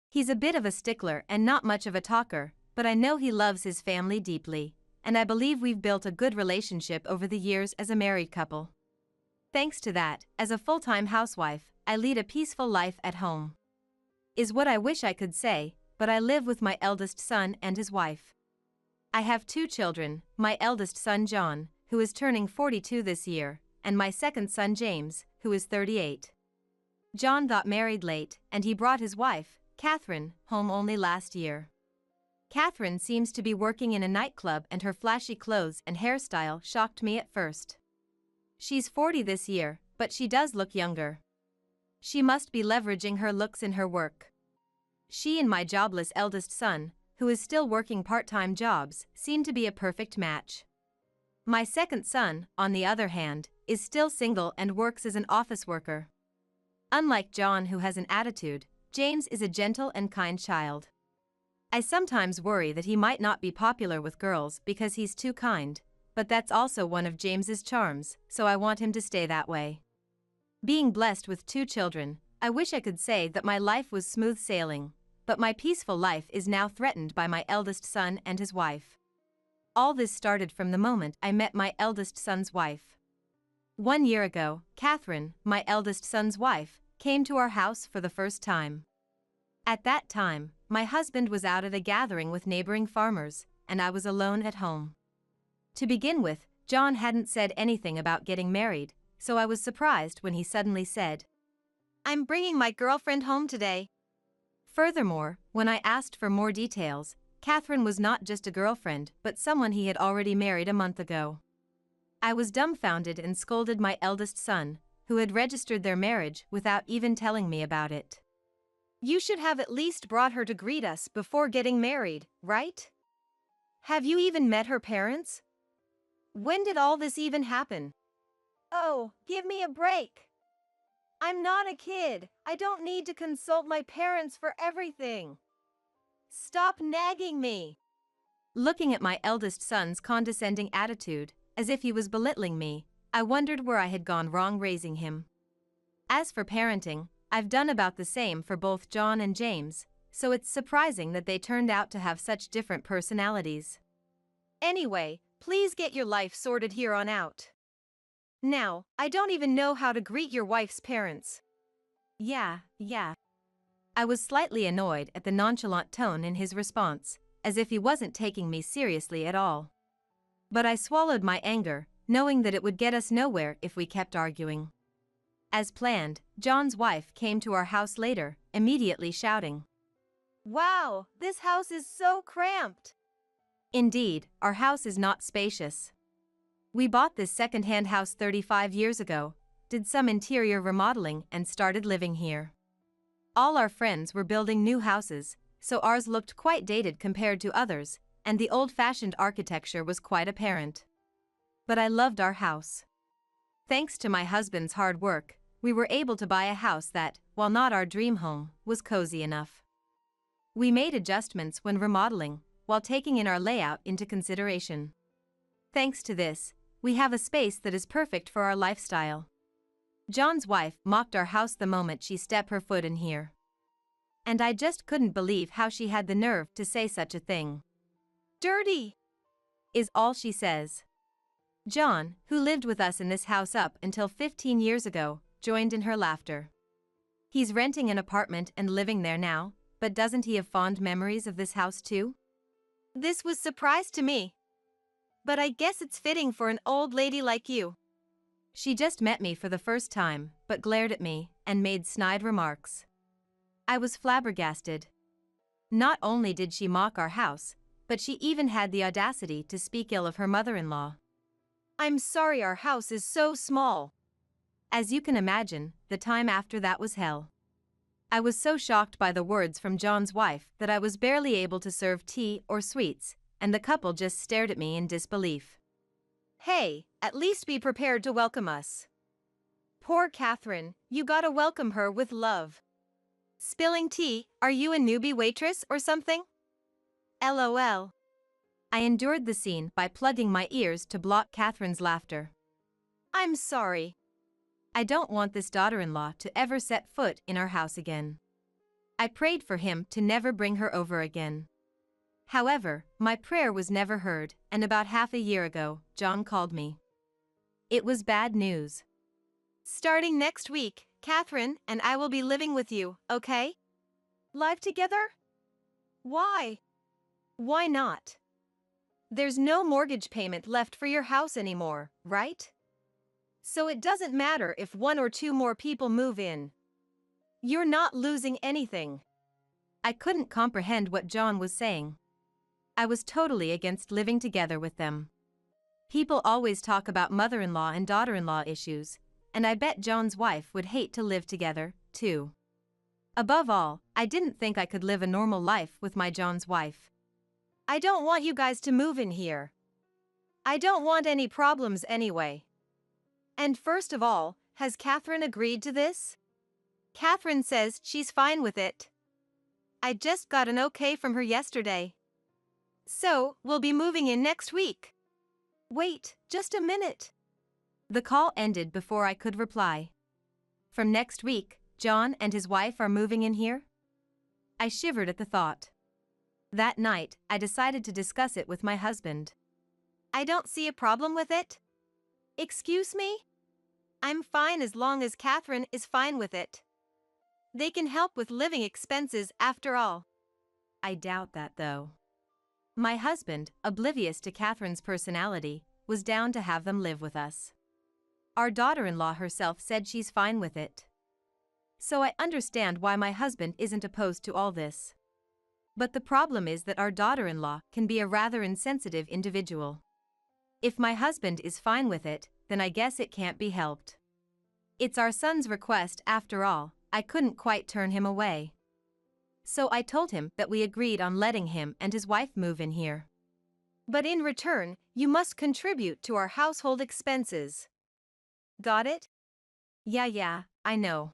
He's a bit of a stickler and not much of a talker, but I know he loves his family deeply, and I believe we've built a good relationship over the years as a married couple. Thanks to that, as a full-time housewife, I lead a peaceful life at home. Is what I wish I could say, but I live with my eldest son and his wife. I have 2 children, my eldest son John, who is turning 42 this year, and my second son James, who is 38. John got married late, and he brought his wife, Catherine, home only last year. Catherine seems to be working in a nightclub, and her flashy clothes and hairstyle shocked me at first. She's 40 this year, but she does look younger. She must be leveraging her looks in her work. She and my jobless eldest son, who is still working part-time jobs, seem to be a perfect match. My second son, on the other hand, is still single and works as an office worker. Unlike John, who has an attitude, James is a gentle and kind child. I sometimes worry that he might not be popular with girls because he's too kind, but that's also one of James's charms, so I want him to stay that way. Being blessed with 2 children, I wish I could say that my life was smooth sailing, but my peaceful life is now threatened by my eldest son and his wife. All this started from the moment I met my eldest son's wife. 1 year ago, Catherine, my eldest son's wife, came to our house for the first time. At that time, my husband was out at a gathering with neighboring farmers, and I was alone at home. To begin with, John hadn't said anything about getting married, so I was surprised when he suddenly said, I'm bringing my girlfriend home today. Furthermore, when I asked for more details, Catherine was not just a girlfriend but someone he had already married a month ago. I was dumbfounded and scolded my eldest son, who had registered their marriage without even telling me about it. You should have at least brought her to greet us before getting married, right? Have you even met her parents? When did all this even happen? Oh, give me a break. I'm not a kid. I don't need to consult my parents for everything. Stop nagging me. Looking at my eldest son's condescending attitude, as if he was belittling me, I wondered where I had gone wrong raising him. As for parenting, I've done about the same for both John and James, so it's surprising that they turned out to have such different personalities. Anyway, please get your life sorted here on out. Now, I don't even know how to greet your wife's parents. Yeah. I was slightly annoyed at the nonchalant tone in his response, as if he wasn't taking me seriously at all. But I swallowed my anger, knowing that it would get us nowhere if we kept arguing. As planned, John's wife came to our house later, immediately shouting, Wow, this house is so cramped. Indeed, our house is not spacious. We bought this second-hand house 35 years ago, did some interior remodeling and started living here. All our friends were building new houses, so ours looked quite dated compared to others, and the old-fashioned architecture was quite apparent. But I loved our house. Thanks to my husband's hard work, we were able to buy a house that, while not our dream home, was cozy enough. We made adjustments when remodeling, while taking in our layout into consideration. Thanks to this, we have a space that is perfect for our lifestyle. John's wife mocked our house the moment she stepped her foot in here. And I just couldn't believe how she had the nerve to say such a thing. Dirty, is all she says. John, who lived with us in this house up until 15 years ago, joined in her laughter. He's renting an apartment and living there now, but doesn't he have fond memories of this house too? This was surprise to me. But I guess it's fitting for an old lady like you. She just met me for the first time, but glared at me and made snide remarks. I was flabbergasted. Not only did she mock our house, but she even had the audacity to speak ill of her mother-in-law. I'm sorry, our house is so small. As you can imagine, the time after that was hell. I was so shocked by the words from John's wife that I was barely able to serve tea or sweets, and the couple just stared at me in disbelief. Hey, at least be prepared to welcome us. Poor Catherine, you gotta welcome her with love. Spilling tea, are you a newbie waitress or something? LOL. I endured the scene by plugging my ears to block Catherine's laughter. I'm sorry. I don't want this daughter-in-law to ever set foot in our house again. I prayed for him to never bring her over again. However, my prayer was never heard, and about half a year ago, John called me. It was bad news. Starting next week, Catherine and I will be living with you, okay? Live together? Why? Why not? There's no mortgage payment left for your house anymore, right? So it doesn't matter if one or two more people move in. You're not losing anything. I couldn't comprehend what John was saying. I was totally against living together with them. People always talk about mother-in-law and daughter-in-law issues, and I bet John's wife would hate to live together, too. Above all, I didn't think I could live a normal life with my John's wife. I don't want you guys to move in here. I don't want any problems anyway. And first of all, has Catherine agreed to this? Catherine says she's fine with it. I just got an okay from her yesterday. So, we'll be moving in next week. Wait, just a minute. The call ended before I could reply. From next week, John and his wife are moving in here? I shivered at the thought. That night, I decided to discuss it with my husband. I don't see a problem with it. Excuse me? I'm fine as long as Catherine is fine with it. They can help with living expenses after all. I doubt that, though. My husband, oblivious to Catherine's personality, was down to have them live with us. Our daughter-in-law herself said she's fine with it. So I understand why my husband isn't opposed to all this. But the problem is that our daughter-in-law can be a rather insensitive individual. If my husband is fine with it, then I guess it can't be helped. It's our son's request after all, I couldn't quite turn him away. So I told him that we agreed on letting him and his wife move in here. But in return, you must contribute to our household expenses. Got it? Yeah, I know.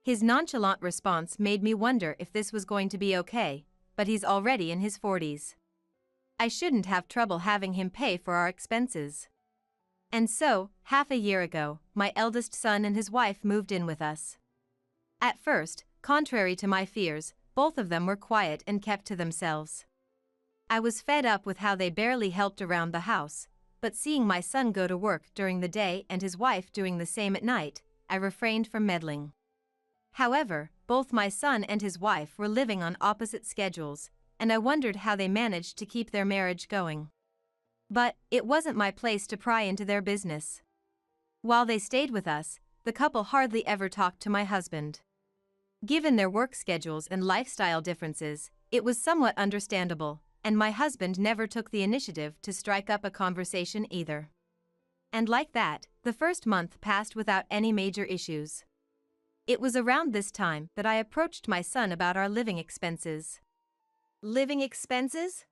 His nonchalant response made me wonder if this was going to be okay, but he's already in his 40s. I shouldn't have trouble having him pay for our expenses. And so, half a year ago, my eldest son and his wife moved in with us. At first, contrary to my fears, both of them were quiet and kept to themselves. I was fed up with how they barely helped around the house, but seeing my son go to work during the day and his wife doing the same at night, I refrained from meddling. However, both my son and his wife were living on opposite schedules, and I wondered how they managed to keep their marriage going. But it wasn't my place to pry into their business. While they stayed with us, the couple hardly ever talked to my husband. Given their work schedules and lifestyle differences, it was somewhat understandable, and my husband never took the initiative to strike up a conversation either. And like that, the first month passed without any major issues. It was around this time that I approached my son about our living expenses. Living expenses?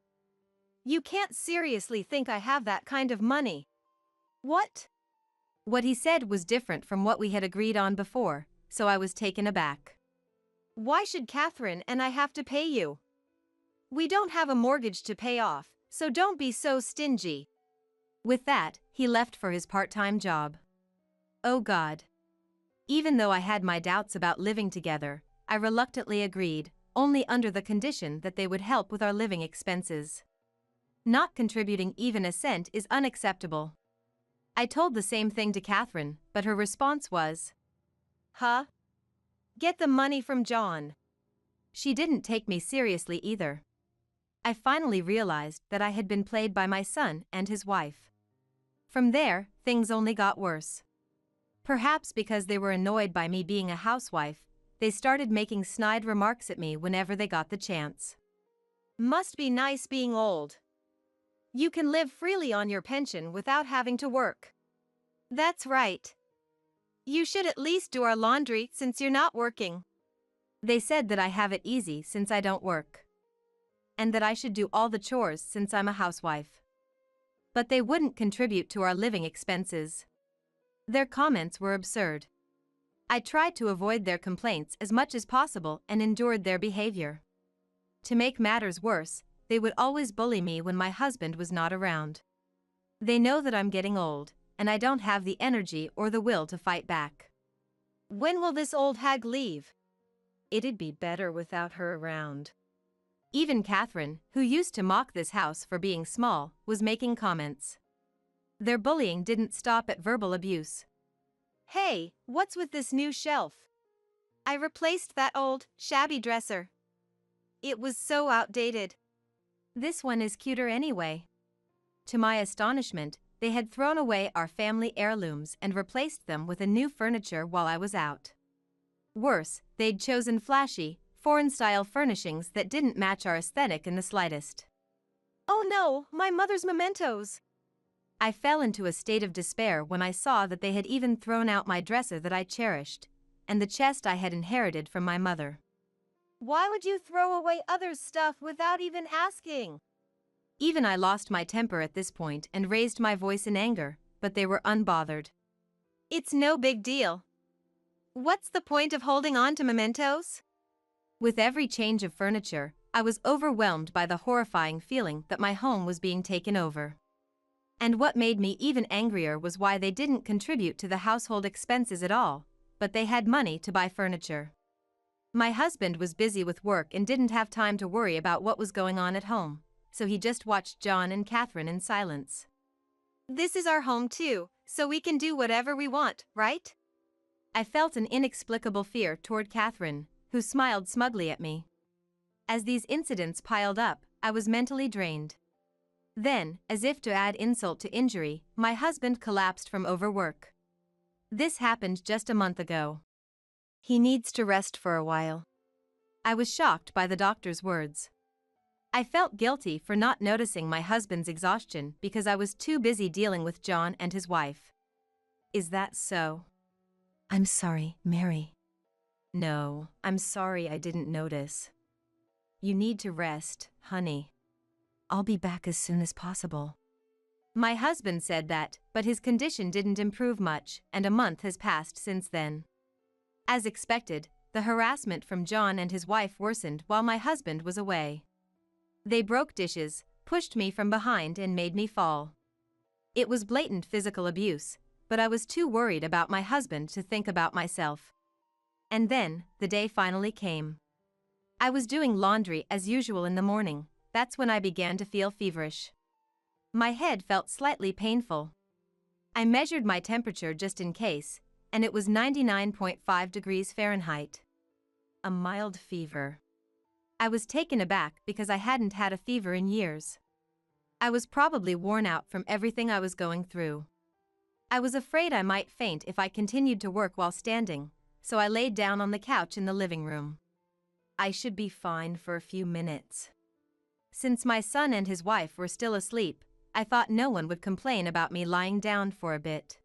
You can't seriously think I have that kind of money. What? What he said was different from what we had agreed on before, so I was taken aback. Why should Catherine and I have to pay you? We don't have a mortgage to pay off, so don't be so stingy. With that, he left for his part-time job. Oh God. Even though I had my doubts about living together, I reluctantly agreed, only under the condition that they would help with our living expenses. Not contributing even a cent is unacceptable. I told the same thing to Catherine, but her response was, "Huh? Get the money from John." She didn't take me seriously either. I finally realized that I had been played by my son and his wife. From there, things only got worse. Perhaps because they were annoyed by me being a housewife, they started making snide remarks at me whenever they got the chance. Must be nice being old. You can live freely on your pension without having to work. That's right. You should at least do our laundry since you're not working. They said that I have it easy since I don't work. and that I should do all the chores since I'm a housewife. But they wouldn't contribute to our living expenses. Their comments were absurd. I tried to avoid their complaints as much as possible and endured their behavior. To make matters worse, they would always bully me when my husband was not around. They know that I'm getting old, and I don't have the energy or the will to fight back. When will this old hag leave? It'd be better without her around. Even Catherine, who used to mock this house for being small, was making comments. Their bullying didn't stop at verbal abuse. Hey, what's with this new shelf? I replaced that old, shabby dresser. It was so outdated. This one is cuter anyway. To my astonishment, they had thrown away our family heirlooms and replaced them with a new furniture while I was out. Worse, they'd chosen flashy, foreign-style furnishings that didn't match our aesthetic in the slightest. Oh no, my mother's mementos! I fell into a state of despair when I saw that they had even thrown out my dresser that I cherished, and the chest I had inherited from my mother. Why would you throw away others' stuff without even asking? Even I lost my temper at this point and raised my voice in anger, but they were unbothered. It's no big deal. What's the point of holding on to mementos? With every change of furniture, I was overwhelmed by the horrifying feeling that my home was being taken over. And what made me even angrier was why they didn't contribute to the household expenses at all, but they had money to buy furniture. My husband was busy with work and didn't have time to worry about what was going on at home, so he just watched John and Catherine in silence. This is our home too, so we can do whatever we want, right? I felt an inexplicable fear toward Catherine, who smiled smugly at me. As these incidents piled up, I was mentally drained. Then, as if to add insult to injury, my husband collapsed from overwork. This happened just a month ago. He needs to rest for a while. I was shocked by the doctor's words. I felt guilty for not noticing my husband's exhaustion because I was too busy dealing with John and his wife. Is that so? I'm sorry, Mary. No, I'm sorry I didn't notice. You need to rest, honey. I'll be back as soon as possible. My husband said that, but his condition didn't improve much, and a month has passed since then. As expected, the harassment from John and his wife worsened while my husband was away. They broke dishes, pushed me from behind and made me fall. It was blatant physical abuse, but I was too worried about my husband to think about myself. And then, the day finally came. I was doing laundry as usual in the morning. That's when I began to feel feverish. My head felt slightly painful. I measured my temperature just in case, and it was 99.5 degrees Fahrenheit. A mild fever. I was taken aback because I hadn't had a fever in years. I was probably worn out from everything I was going through. I was afraid I might faint if I continued to work while standing, so I laid down on the couch in the living room. I should be fine for a few minutes. Since my son and his wife were still asleep, I thought no one would complain about me lying down for a bit.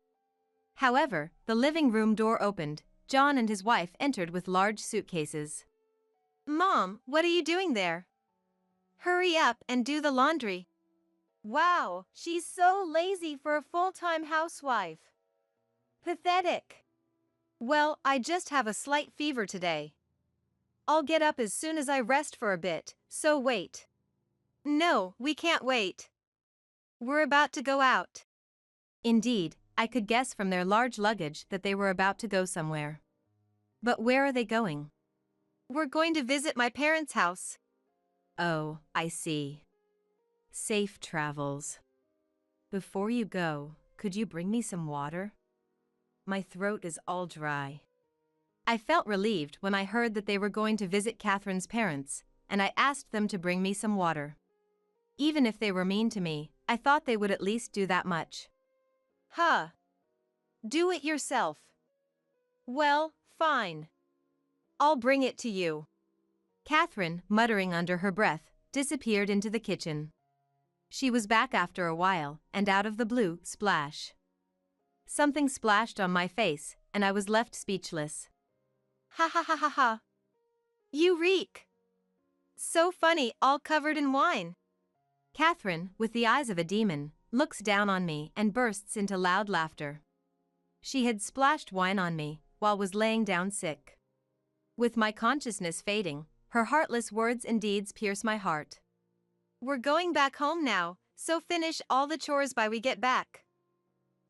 However, the living room door opened. John and his wife entered with large suitcases. Mom, what are you doing there? Hurry up and do the laundry. Wow, she's so lazy for a full-time housewife. Pathetic. Well, I just have a slight fever today. I'll get up as soon as I rest for a bit, so wait. No, we can't wait. We're about to go out. Indeed, I could guess from their large luggage that they were about to go somewhere. But where are they going? We're going to visit my parents' house. Oh, I see. Safe travels. Before you go, could you bring me some water? My throat is all dry. I felt relieved when I heard that they were going to visit Catherine's parents, and I asked them to bring me some water. Even if they were mean to me, I thought they would at least do that much. Huh. Do it yourself. Well, fine. I'll bring it to you. Catherine, muttering under her breath, disappeared into the kitchen. She was back after a while, and out of the blue, splash. Something splashed on my face, and I was left speechless. Ha ha ha ha ha. You reek. So funny, all covered in wine. Catherine, with the eyes of a demon, looks down on me and bursts into loud laughter. She had splashed wine on me while was laying down sick. With my consciousness fading, her heartless words and deeds pierce my heart. We're going back home now, so finish all the chores by we get back.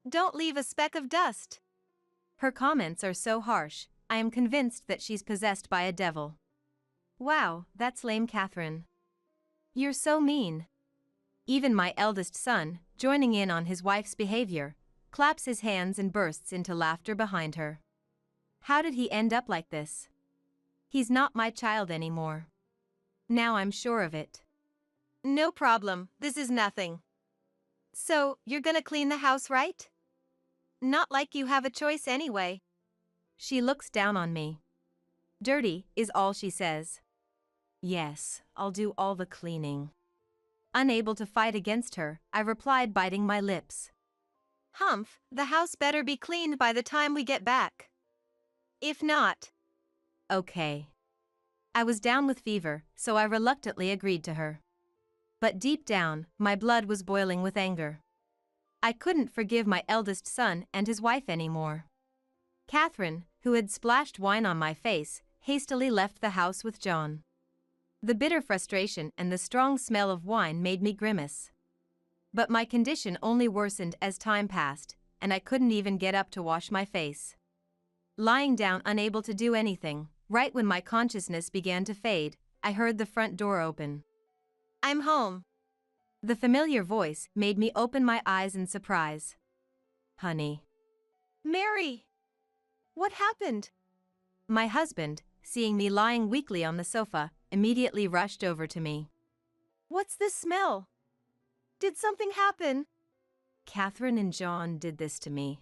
Don't leave a speck of dust. Her comments are so harsh, I am convinced that she's possessed by a devil. Wow, that's lame, Catherine. You're so mean. Even my eldest son, joining in on his wife's behavior, claps his hands and bursts into laughter behind her. How did he end up like this? He's not my child anymore. Now I'm sure of it. No problem, this is nothing. So, you're gonna clean the house, right? Not like you have a choice anyway. She looks down on me. Dirty is all she says. Yes, I'll do all the cleaning. Unable to fight against her, I replied, biting my lips. Humph, the house better be cleaned by the time we get back. If not. Okay. I was down with fever, so I reluctantly agreed to her. But deep down, my blood was boiling with anger. I couldn't forgive my eldest son and his wife anymore. Catherine, who had splashed wine on my face, hastily left the house with John. The bitter frustration and the strong smell of wine made me grimace. But my condition only worsened as time passed, and I couldn't even get up to wash my face. Lying down unable to do anything, right when my consciousness began to fade, I heard the front door open. I'm home. The familiar voice made me open my eyes in surprise. Honey. Mary! What happened? My husband, seeing me lying weakly on the sofa, immediately rushed over to me. What's this smell? Did something happen? Catherine and John did this to me.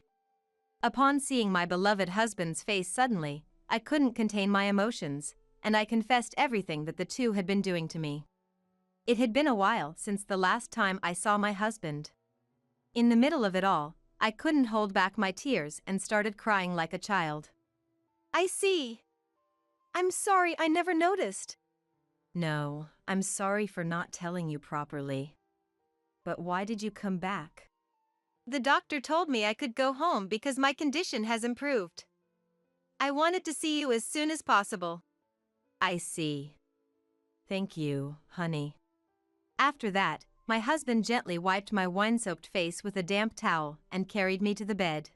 Upon seeing my beloved husband's face suddenly, I couldn't contain my emotions, and I confessed everything that the two had been doing to me. It had been a while since the last time I saw my husband. In the middle of it all, I couldn't hold back my tears and started crying like a child. I see. I'm sorry, I never noticed. No, I'm sorry for not telling you properly. But why did you come back? The doctor told me I could go home because my condition has improved. I wanted to see you as soon as possible. I see. Thank you, honey. After that, my husband gently wiped my wine-soaked face with a damp towel and carried me to the bed.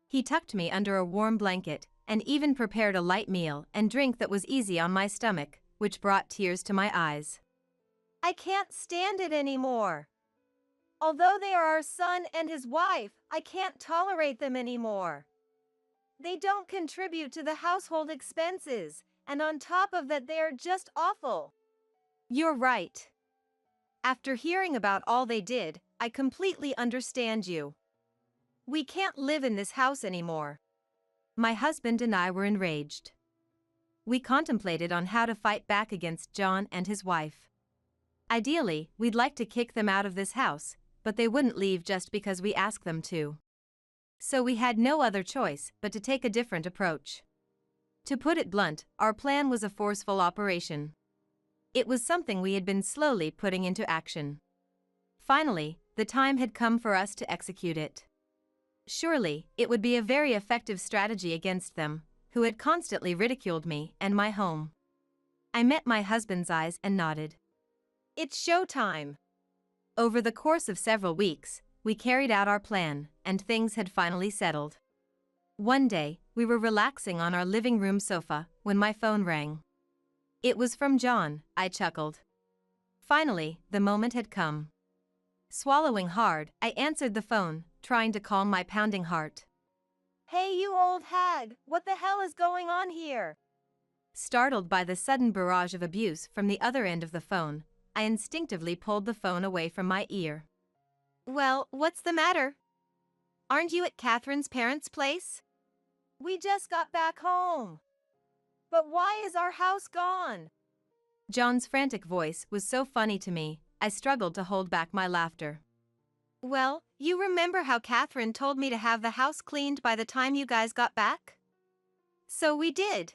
He tucked me under a warm blanket and even prepared a light meal and drink that was easy on my stomach, which brought tears to my eyes. I can't stand it anymore. Although they are our son and his wife, I can't tolerate them anymore. They don't contribute to the household expenses, and on top of that, they are just awful. You're right. After hearing about all they did, I completely understand you. We can't live in this house anymore. My husband and I were enraged. We contemplated on how to fight back against John and his wife. Ideally, we'd like to kick them out of this house, but they wouldn't leave just because we asked them to. So we had no other choice but to take a different approach. To put it blunt, our plan was a forceful operation. It was something we had been slowly putting into action. Finally, the time had come for us to execute it. Surely, it would be a very effective strategy against them, who had constantly ridiculed me and my home. I met my husband's eyes and nodded. It's showtime. Over the course of several weeks, we carried out our plan, and things had finally settled. One day, we were relaxing on our living room sofa when my phone rang. It was from John, I chuckled. Finally, the moment had come. Swallowing hard, I answered the phone, trying to calm my pounding heart. Hey, you old hag, what the hell is going on here? Startled by the sudden barrage of abuse from the other end of the phone, I instinctively pulled the phone away from my ear. Well, what's the matter? Aren't you at Catherine's parents' place? We just got back home. But why is our house gone? John's frantic voice was so funny to me, I struggled to hold back my laughter. Well, you remember how Catherine told me to have the house cleaned by the time you guys got back? So we did.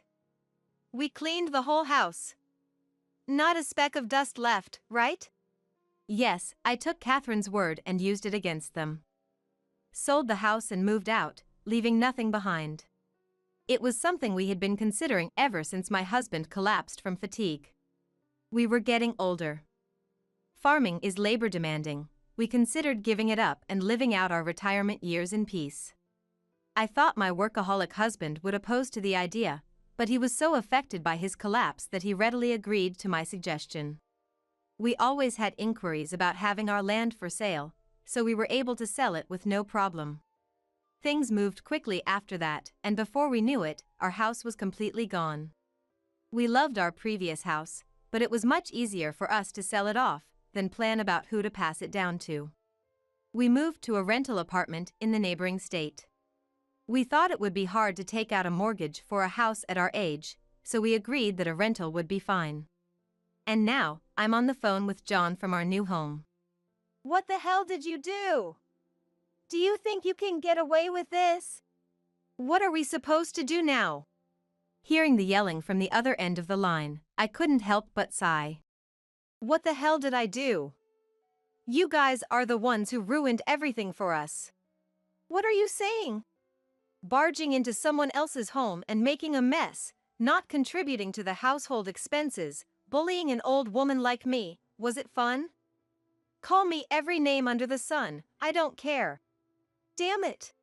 We cleaned the whole house. Not a speck of dust left, right? Yes, I took Catherine's word and used it against them. Sold the house and moved out, leaving nothing behind. It was something we had been considering ever since my husband collapsed from fatigue. We were getting older. Farming is labor demanding. We considered giving it up and living out our retirement years in peace. I thought my workaholic husband would oppose to the idea, but he was so affected by his collapse that he readily agreed to my suggestion. We always had inquiries about having our land for sale, so we were able to sell it with no problem. Things moved quickly after that, and before we knew it, our house was completely gone. We loved our previous house, but it was much easier for us to sell it off than plan about who to pass it down to. We moved to a rental apartment in the neighboring state. We thought it would be hard to take out a mortgage for a house at our age, so we agreed that a rental would be fine. And now, I'm on the phone with John from our new home. What the hell did you do? Do you think you can get away with this? What are we supposed to do now? Hearing the yelling from the other end of the line, I couldn't help but sigh. What the hell did I do? You guys are the ones who ruined everything for us. What are you saying? Barging into someone else's home and making a mess, not contributing to the household expenses, bullying an old woman like me, was it fun? Call me every name under the sun, I don't care. Damn it!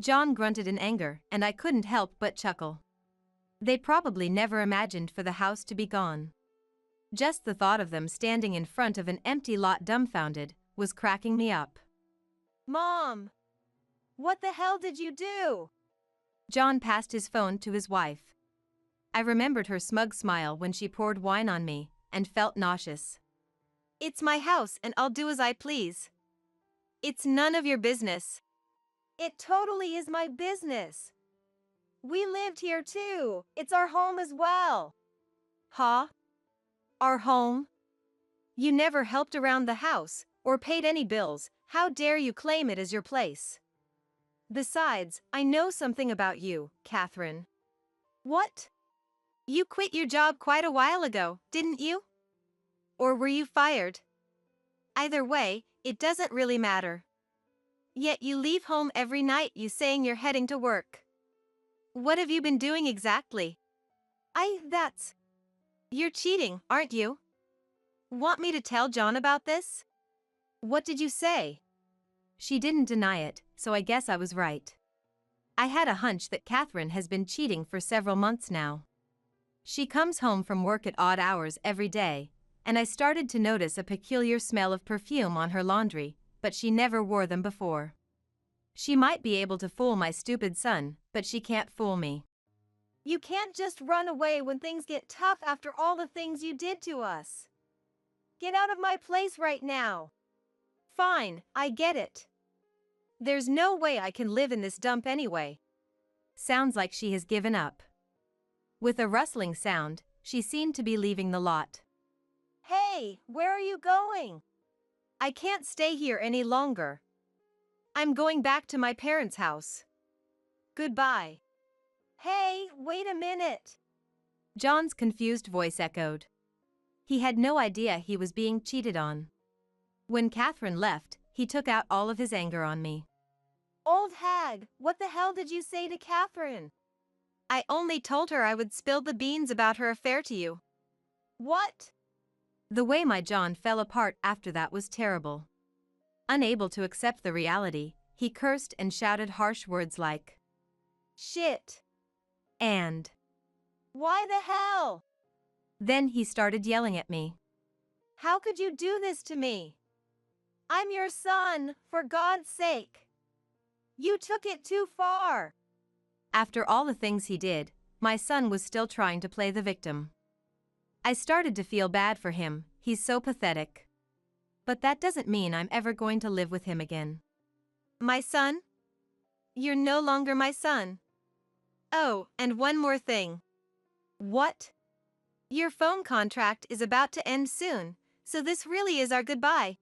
John grunted in anger, and I couldn't help but chuckle. They probably never imagined for the house to be gone. Just the thought of them standing in front of an empty lot dumbfounded was cracking me up. Mom! What the hell did you do? John passed his phone to his wife. I remembered her smug smile when she poured wine on me, and felt nauseous. It's my house and I'll do as I please. It's none of your business. It totally is my business. We lived here too. It's our home as well. Huh? Our home? You never helped around the house, or paid any bills. How dare you claim it as your place? Besides, I know something about you, Catherine. What? You quit your job quite a while ago, didn't you? Or were you fired? Either way, it doesn't really matter. Yet you leave home every night you saying you're heading to work. What have you been doing exactly? You're cheating, aren't you? Want me to tell John about this? What did you say? She didn't deny it, so I guess I was right. I had a hunch that Catherine has been cheating for several months now. She comes home from work at odd hours every day, and I started to notice a peculiar smell of perfume on her laundry, but she never wore them before. She might be able to fool my stupid son, but she can't fool me. You can't just run away when things get tough after all the things you did to us. Get out of my place right now. Fine, I get it. There's no way I can live in this dump anyway. Sounds like she has given up. With a rustling sound, she seemed to be leaving the lot. Hey, where are you going? I can't stay here any longer. I'm going back to my parents' house. Goodbye. Hey, wait a minute. John's confused voice echoed. He had no idea he was being cheated on. When Catherine left, he took out all of his anger on me. Old hag, what the hell did you say to Catherine? I only told her I would spill the beans about her affair to you. What? The way my John fell apart after that was terrible. Unable to accept the reality, he cursed and shouted harsh words like, "Shit." And, "Why the hell?" Then he started yelling at me. "How could you do this to me? I'm your son, for God's sake. You took it too far." After all the things he did, my son was still trying to play the victim. I started to feel bad for him, he's so pathetic. But that doesn't mean I'm ever going to live with him again. My son? You're no longer my son. Oh, and one more thing. What? Your phone contract is about to end soon, so this really is our goodbye.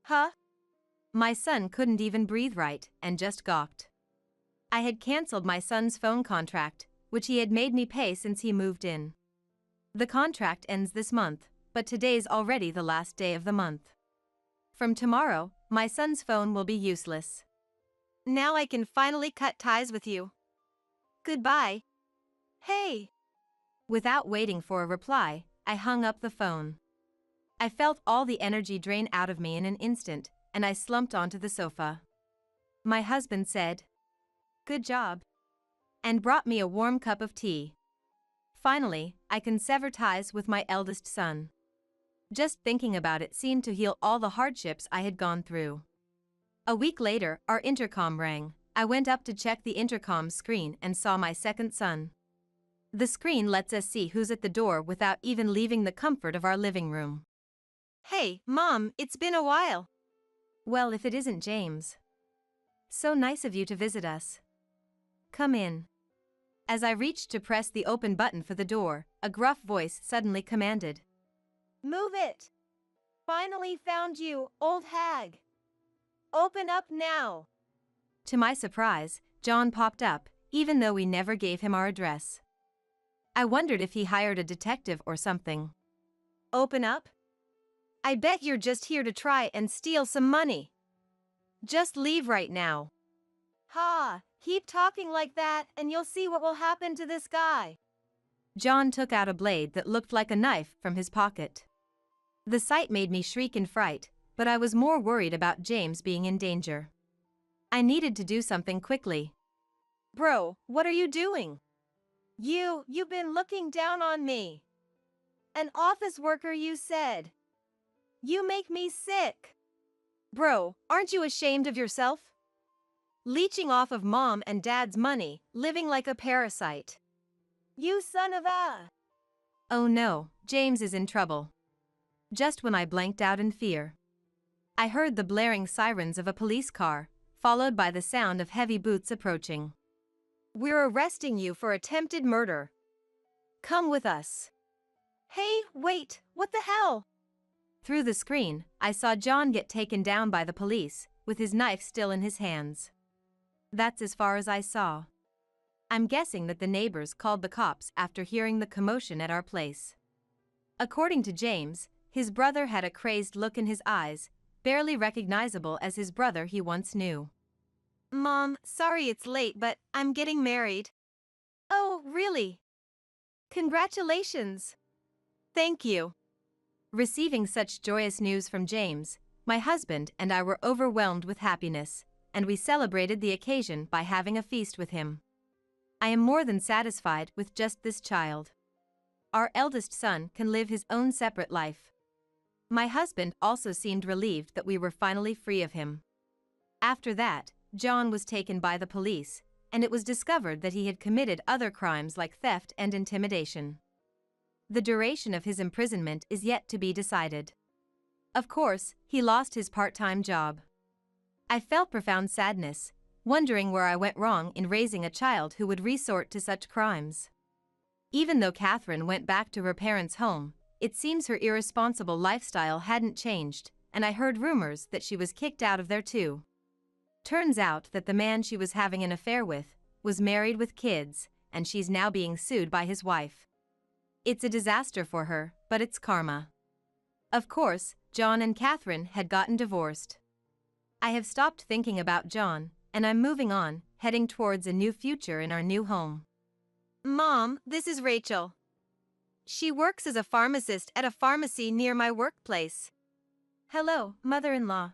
Huh? My son couldn't even breathe right, and just gawked. I had cancelled my son's phone contract, which he had made me pay since he moved in. The contract ends this month, but today's already the last day of the month. From tomorrow, my son's phone will be useless. Now I can finally cut ties with you. Goodbye. Hey. Without waiting for a reply, I hung up the phone. I felt all the energy drain out of me in an instant, and I slumped onto the sofa. My husband said, "Good job," and brought me a warm cup of tea. Finally, I can sever ties with my eldest son. Just thinking about it seemed to heal all the hardships I had gone through. A week later, our intercom rang. I went up to check the intercom screen and saw my second son. The screen lets us see who's at the door without even leaving the comfort of our living room. Hey, Mom, it's been a while. Well, if it isn't James. So nice of you to visit us. Come in. As I reached to press the open button for the door, a gruff voice suddenly commanded, Move it. Finally found you, old hag. Open up now. To my surprise, John popped up, even though we never gave him our address. I wondered if he hired a detective or something. Open up? I bet you're just here to try and steal some money. Just leave right now. Ha, keep talking like that and you'll see what will happen to this guy. John took out a blade that looked like a knife from his pocket. The sight made me shriek in fright, but I was more worried about James being in danger. I needed to do something quickly. Bro, what are you doing? You've been looking down on me. An office worker, you said. You make me sick. Bro, aren't you ashamed of yourself? Leeching off of Mom and Dad's money, living like a parasite. You son of a... Oh no, James is in trouble. Just when I blanked out in fear, I heard the blaring sirens of a police car, followed by the sound of heavy boots approaching. We're arresting you for attempted murder. Come with us. Hey, wait, what the hell? Through the screen, I saw John get taken down by the police, with his knife still in his hands. That's as far as I saw. I'm guessing that the neighbors called the cops after hearing the commotion at our place. According to James, his brother had a crazed look in his eyes, barely recognizable as his brother he once knew. Mom, sorry it's late, but I'm getting married. Oh, really? Congratulations. Thank you. Receiving such joyous news from James, my husband and I were overwhelmed with happiness, and we celebrated the occasion by having a feast with him. I am more than satisfied with just this child. Our eldest son can live his own separate life. My husband also seemed relieved that we were finally free of him. After that, John was taken by the police, and it was discovered that he had committed other crimes like theft and intimidation. The duration of his imprisonment is yet to be decided. Of course, he lost his part-time job. I felt profound sadness, wondering where I went wrong in raising a child who would resort to such crimes. Even though Catherine went back to her parents' home, it seems her irresponsible lifestyle hadn't changed, and I heard rumors that she was kicked out of there too. Turns out that the man she was having an affair with was married with kids, and she's now being sued by his wife. It's a disaster for her, but it's karma. Of course, John and Catherine had gotten divorced. I have stopped thinking about John, and I'm moving on, heading towards a new future in our new home. Mom, this is Rachel. She works as a pharmacist at a pharmacy near my workplace. Hello, mother-in-law.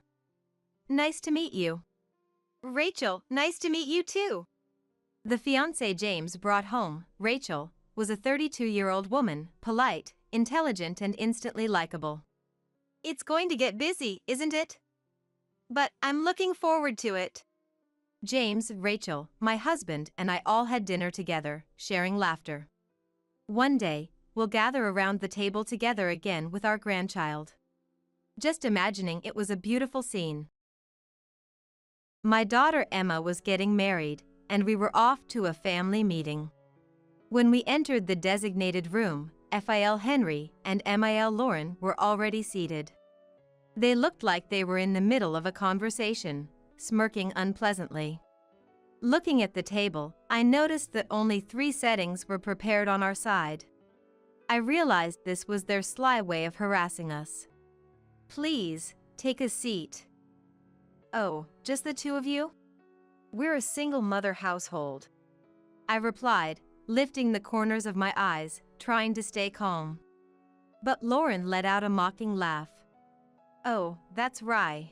Nice to meet you. Rachel, nice to meet you too. The fiancé James brought home, Rachel, was a 32-year-old woman, polite, intelligent and instantly likable. It's going to get busy, isn't it? But I'm looking forward to it. James, Rachel, my husband and I all had dinner together, sharing laughter. One day, we'll gather around the table together again with our grandchild. Just imagining it was a beautiful scene. My daughter Emma was getting married, and we were off to a family meeting. When we entered the designated room, Phil Henry and Mil Lauren were already seated. They looked like they were in the middle of a conversation, smirking unpleasantly. Looking at the table, I noticed that only 3 settings were prepared on our side. I realized this was their sly way of harassing us. Please, take a seat. Oh, just the two of you? We're a single mother household, I replied, lifting the corners of my eyes, trying to stay calm. But Lauren let out a mocking laugh. Oh, that's right.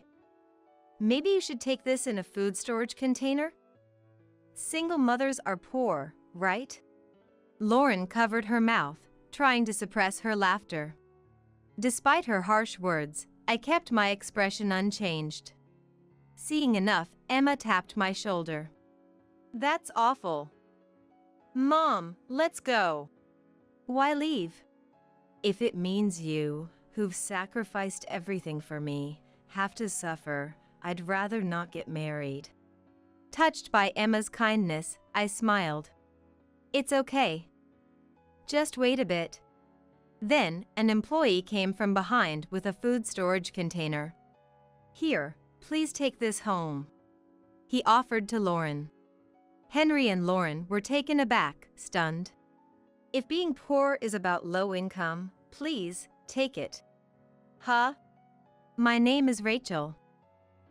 Maybe you should take this in a food storage container? Single mothers are poor, right? Lauren covered her mouth, trying to suppress her laughter. Despite her harsh words, I kept my expression unchanged. Seeing enough, Emma tapped my shoulder. That's awful. Mom, let's go. Why leave? If it means you, who've sacrificed everything for me, have to suffer, I'd rather not get married. Touched by Emma's kindness, I smiled. It's okay. Just wait a bit. Then, an employee came from behind with a food storage container. Here, please take this home, he offered to Lauren. Henry and Lauren were taken aback, stunned. If being poor is about low income, please, take it. Huh? My name is Rachel.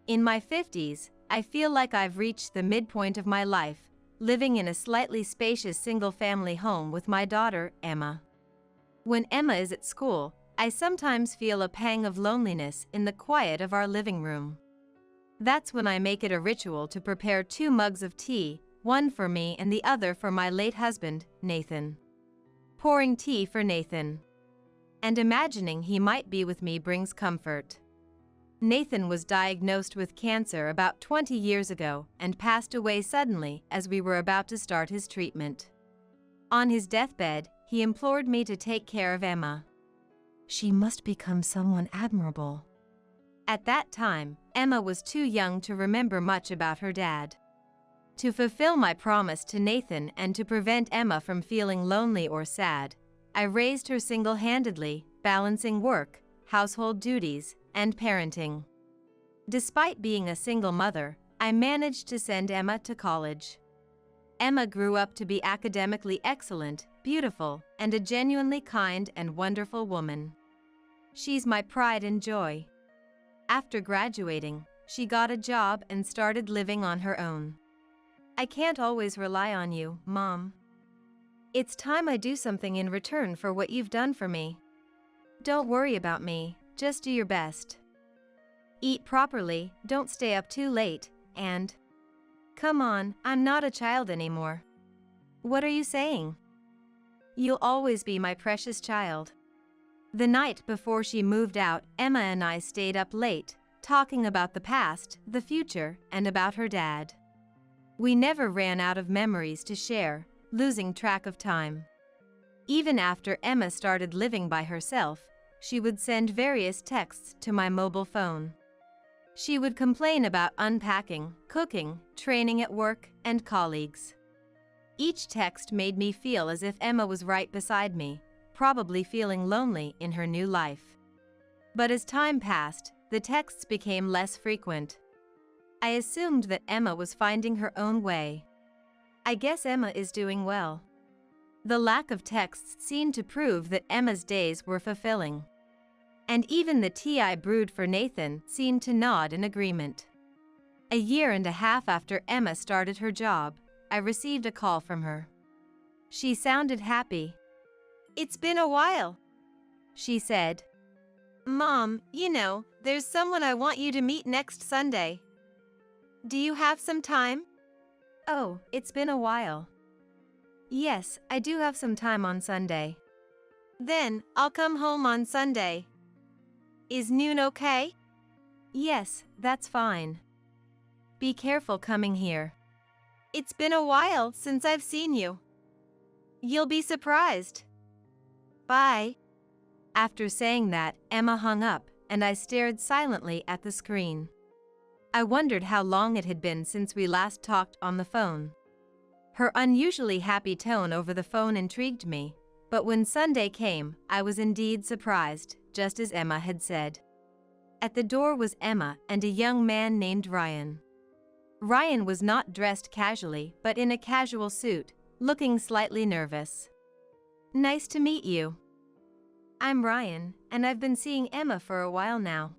In my 50s, I feel like I've reached the midpoint of my life, living in a slightly spacious single-family home with my daughter, Emma. When Emma is at school, I sometimes feel a pang of loneliness in the quiet of our living room. That's when I make it a ritual to prepare 2 mugs of tea, one for me and the other for my late husband, Nathan. Pouring tea for Nathan and imagining he might be with me brings comfort. Nathan was diagnosed with cancer about 20 years ago and passed away suddenly as we were about to start his treatment. On his deathbed, he implored me to take care of Emma. She must become someone admirable. At that time, Emma was too young to remember much about her dad. To fulfill my promise to Nathan and to prevent Emma from feeling lonely or sad, I raised her single-handedly, balancing work, household duties, and parenting. Despite being a single mother, I managed to send Emma to college. Emma grew up to be academically excellent, beautiful, and a genuinely kind and wonderful woman. She's my pride and joy. After graduating, she got a job and started living on her own. I can't always rely on you, Mom. It's time I do something in return for what you've done for me. Don't worry about me, just do your best. Eat properly, don't stay up too late, and... Come on, I'm not a child anymore. What are you saying? You'll always be my precious child. The night before she moved out, Emma and I stayed up late, talking about the past, the future, and about her dad. We never ran out of memories to share, losing track of time. Even after Emma started living by herself, she would send various texts to my mobile phone. She would complain about unpacking, cooking, training at work, and colleagues. Each text made me feel as if Emma was right beside me, probably feeling lonely in her new life. But as time passed, the texts became less frequent. I assumed that Emma was finding her own way. I guess Emma is doing well. The lack of texts seemed to prove that Emma's days were fulfilling. And even the tea I brewed for Nathan seemed to nod in agreement. A year and a half after Emma started her job, I received a call from her. She sounded happy. It's been a while, she said. Mom, there's someone I want you to meet next Sunday. Do you have some time? Oh, it's been a while. Yes, I do have some time on Sunday. Then, I'll come home on Sunday. Is noon okay? Yes, that's fine. Be careful coming here. It's been a while since I've seen you. You'll be surprised. Bye. After saying that, Emma hung up, and I stared silently at the screen. I wondered how long it had been since we last talked on the phone. Her unusually happy tone over the phone intrigued me, but when Sunday came, I was indeed surprised, just as Emma had said. At the door was Emma and a young man named Ryan. Ryan was not dressed casually, but in a casual suit, looking slightly nervous. Nice to meet you, I'm Ryan, and I've been seeing Emma for a while now.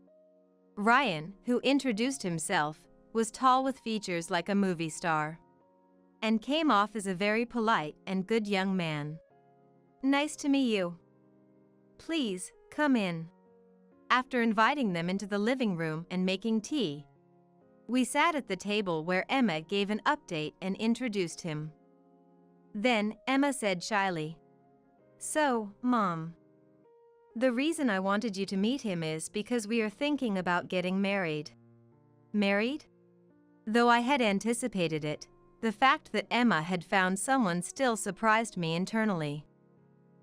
Ryan, who introduced himself, was tall with features like a movie star, and came off as a very polite and good young man. Nice to meet you. Please, come in. After inviting them into the living room and making tea, we sat at the table where Emma gave an update and introduced him. Then, Emma said shyly, "So, Mom, the reason I wanted you to meet him is because we are thinking about getting married." Married? Though I had anticipated it, the fact that Emma had found someone still surprised me internally.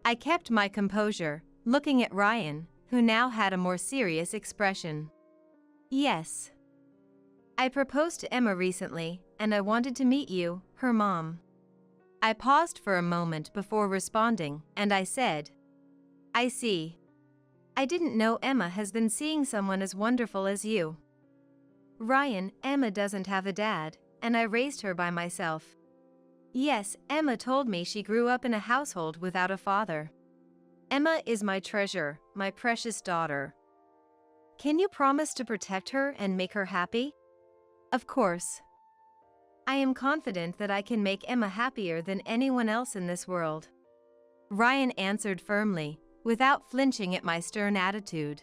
I kept my composure, looking at Ryan, who now had a more serious expression. "Yes. I proposed to Emma recently, and I wanted to meet you, her mom." I paused for a moment before responding, and I said, "I see. I didn't know Emma has been seeing someone as wonderful as you." "Ryan, Emma doesn't have a dad, and I raised her by myself." "Yes, Emma told me she grew up in a household without a father." "Emma is my treasure, my precious daughter. Can you promise to protect her and make her happy?" "Of course. I am confident that I can make Emma happier than anyone else in this world." Ryan answered firmly, without flinching at my stern attitude.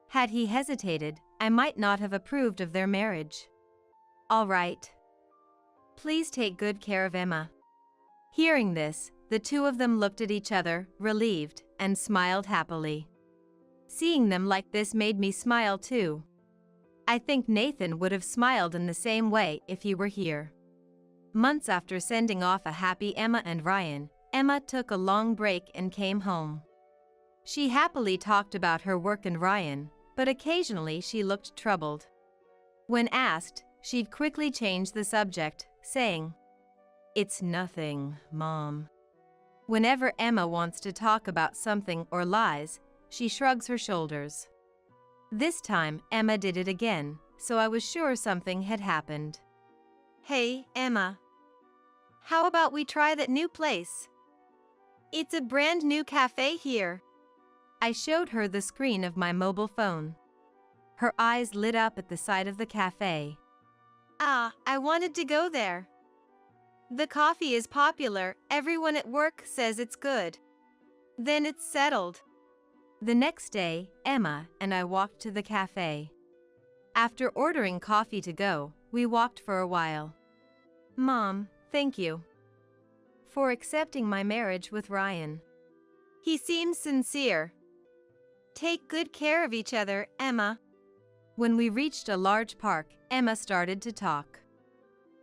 Had he hesitated, I might not have approved of their marriage. "All right. Please take good care of Emma." Hearing this, the two of them looked at each other, relieved, and smiled happily. Seeing them like this made me smile too. I think Nathan would have smiled in the same way if he were here. Months after sending off a happy Emma and Ryan, Emma took a long break and came home. She happily talked about her work and Ryan, but occasionally she looked troubled. When asked, she'd quickly change the subject, saying, "It's nothing, Mom." Whenever Emma wants to talk about something or lies, she shrugs her shoulders. This time, Emma did it again, so I was sure something had happened. Hey, Emma. How about we try that new place? It's a brand new cafe here. I showed her the screen of my mobile phone. Her eyes lit up at the sight of the cafe. I wanted to go there. The coffee is popular, everyone at work says it's good. Then it's settled. The next day, Emma and I walked to the cafe. After ordering coffee to go, we walked for a while. "Mom, thank you for accepting my marriage with Ryan. He seems sincere. Take good care of each other, Emma." When we reached a large park, Emma started to talk.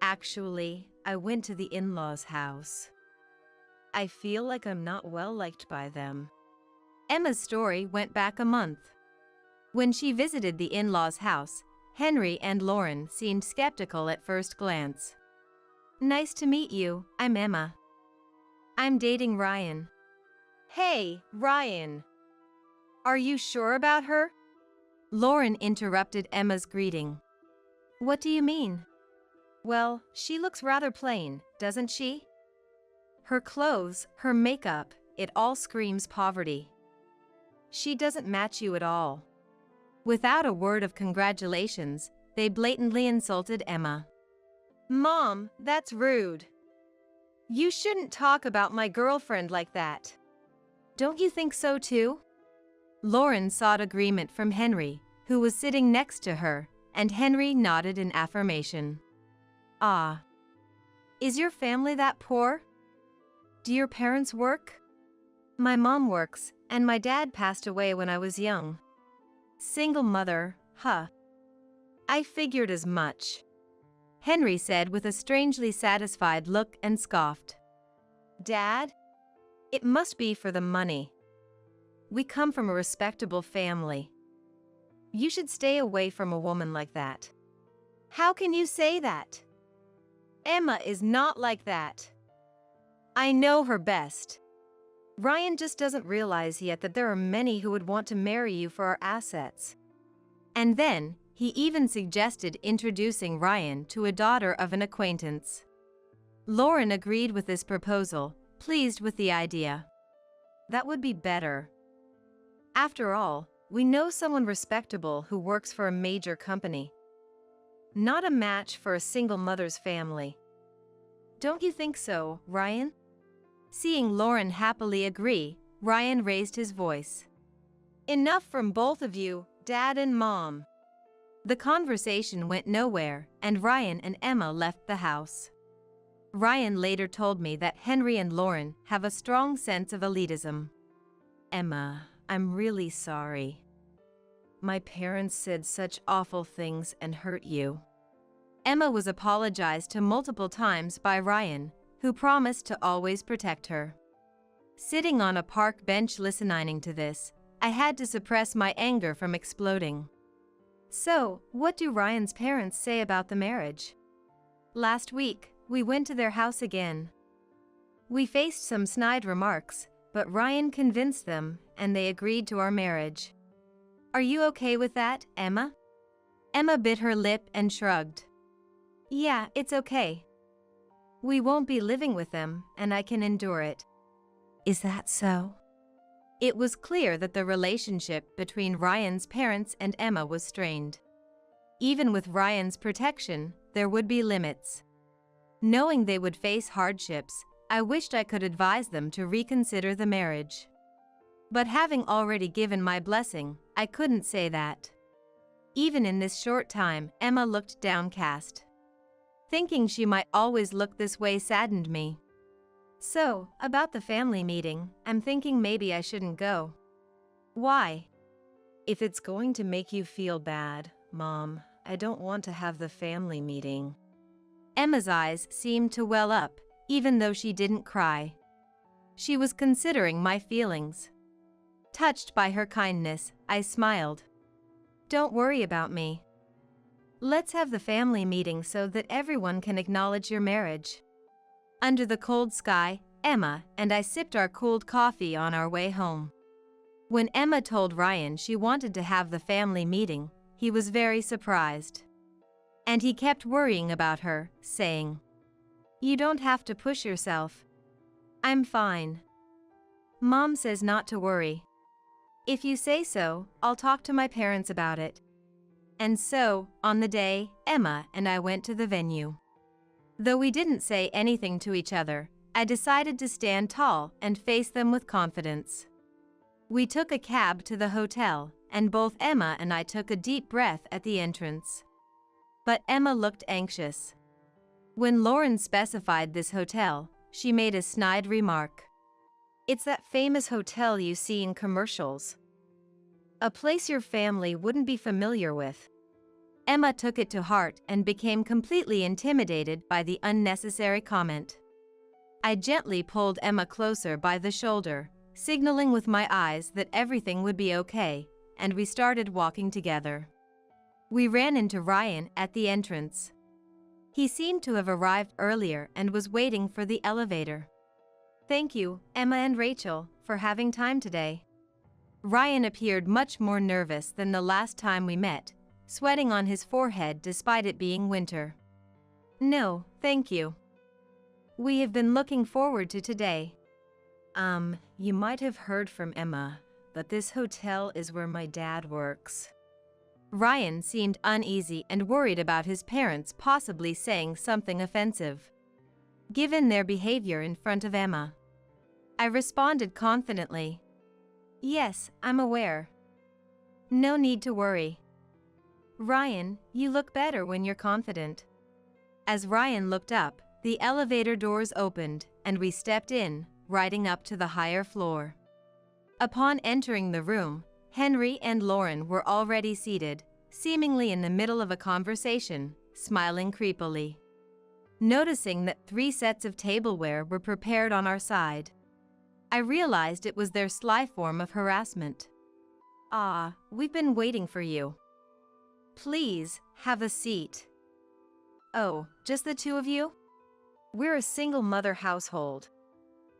"Actually, I went to the in-laws' house. I feel like I'm not well liked by them." Emma's story went back a month. When she visited the in-laws' house, Henry and Lauren seemed skeptical at first glance. "Nice to meet you, I'm Emma. I'm dating Ryan." "Hey, Ryan. Are you sure about her?" Lauren interrupted Emma's greeting. "What do you mean?" "Well, she looks rather plain, doesn't she? Her clothes, her makeup, it all screams poverty. She doesn't match you at all." Without a word of congratulations, they blatantly insulted Emma. "Mom, that's rude. You shouldn't talk about my girlfriend like that." "Don't you think so too?" Lauren sought agreement from Henry, who was sitting next to her, and Henry nodded in affirmation. "Ah. Is your family that poor? Do your parents work?" "My mom works, and my dad passed away when I was young." "Single mother, huh? I figured as much," Henry said with a strangely satisfied look and scoffed. "Dad? "It must be for the money. We come from a respectable family. You should stay away from a woman like that." How can you say that? Emma is not like that. I know her best. Ryan just doesn't realize yet that there are many who would want to marry you for our assets." And then, he even suggested introducing Ryan to a daughter of an acquaintance. Lauren agreed with this proposal, pleased with the idea. "That would be better. After all, we know someone respectable who works for a major company. Not a match for a single mother's family. Don't you think so, Ryan? Seeing Lauren happily agree, Ryan raised his voice. Enough from both of you, Dad and Mom. The conversation went nowhere, and Ryan and Emma left the house. Ryan later told me that Henry and Lauren have a strong sense of elitism. Emma, I'm really sorry. My parents said such awful things and hurt you. Emma was apologized to multiple times by Ryan, who promised to always protect her. Sitting on a park bench listening to this, I had to suppress my anger from exploding. So, what do Ryan's parents say about the marriage? Last week, we went to their house again. We faced some snide remarks, but Ryan convinced them, and they agreed to our marriage. Are you okay with that, Emma? Emma bit her lip and shrugged. Yeah, it's okay. We won't be living with them, and I can endure it. Is that so? It was clear that the relationship between Ryan's parents and Emma was strained. Even with Ryan's protection, there would be limits. Knowing they would face hardships, I wished I could advise them to reconsider the marriage. But having already given my blessing, I couldn't say that. Even in this short time, Emma looked downcast. Thinking she might always look this way saddened me. So, about the family meeting, I'm thinking maybe I shouldn't go. Why? If it's going to make you feel bad, Mom, I don't want to have the family meeting. Emma's eyes seemed to well up, even though she didn't cry. She was considering my feelings. Touched by her kindness, I smiled. Don't worry about me. Let's have the family meeting so that everyone can acknowledge your marriage. Under the cold sky, Emma and I sipped our cooled coffee on our way home. When Emma told Ryan she wanted to have the family meeting, he was very surprised. And he kept worrying about her, saying, "You don't have to push yourself. I'm fine. Mom says not to worry. If you say so, I'll talk to my parents about it." And so, on the day, Emma and I went to the venue. Though we didn't say anything to each other, I decided to stand tall and face them with confidence. We took a cab to the hotel, and both Emma and I took a deep breath at the entrance. But Emma looked anxious. When Lauren specified this hotel, she made a snide remark. "It's that famous hotel you see in commercials. A place your family wouldn't be familiar with." Emma took it to heart and became completely intimidated by the unnecessary comment. I gently pulled Emma closer by the shoulder, signaling with my eyes that everything would be okay, and we started walking together. We ran into Ryan at the entrance. He seemed to have arrived earlier and was waiting for the elevator. "Thank you, Emma and Rachel, for having time today." Ryan appeared much more nervous than the last time we met, sweating on his forehead despite it being winter. "No, thank you. We have been looking forward to today." You might have heard from Emma, but this hotel is where my dad works." Ryan seemed uneasy and worried about his parents possibly saying something offensive, given their behavior in front of Emma. I responded confidently, "Yes, I'm aware. No need to worry." "Ryan, you look better when you're confident." As Ryan looked up, the elevator doors opened, and we stepped in, riding up to the higher floor. Upon entering the room, Henry and Lauren were already seated, seemingly in the middle of a conversation, smiling creepily. Noticing that 3 sets of tableware were prepared on our side, I realized it was their sly form of harassment. "Ah, we've been waiting for you. Please, have a seat." "Oh, just the 2 of you? We're a single-mother household,"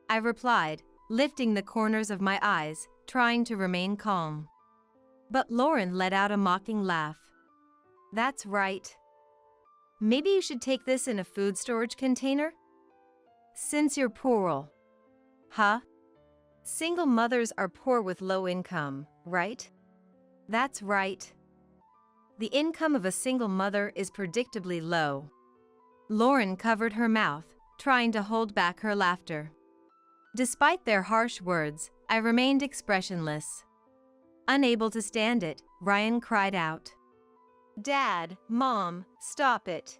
I replied, lifting the corners of my eyes, trying to remain calm. But Lauren let out a mocking laugh. "That's right. Maybe you should take this in a food storage container? Since you're plural." "Huh? Single mothers are poor with low income, right? That's right. The income of a single mother is predictably low. Lauren covered her mouth, trying to hold back her laughter. Despite their harsh words, I remained expressionless. Unable to stand it, Ryan cried out. Dad, Mom, stop it.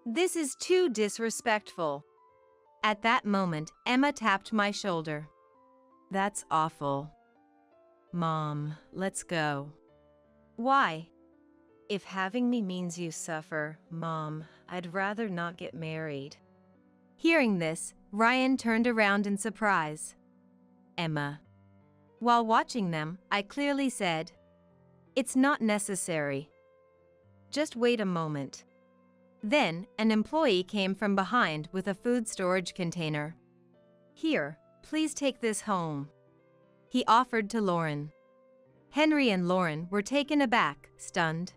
This is too disrespectful. At that moment, Emma tapped my shoulder. That's awful. Mom, let's go. Why? If having me means you suffer, Mom, I'd rather not get married. Hearing this, Ryan turned around in surprise. Emma. While watching them, I clearly said, "It's not necessary. Just wait a moment." Then, an employee came from behind with a food storage container. Here, please take this home. He offered to Lauren. Henry and Lauren were taken aback, stunned.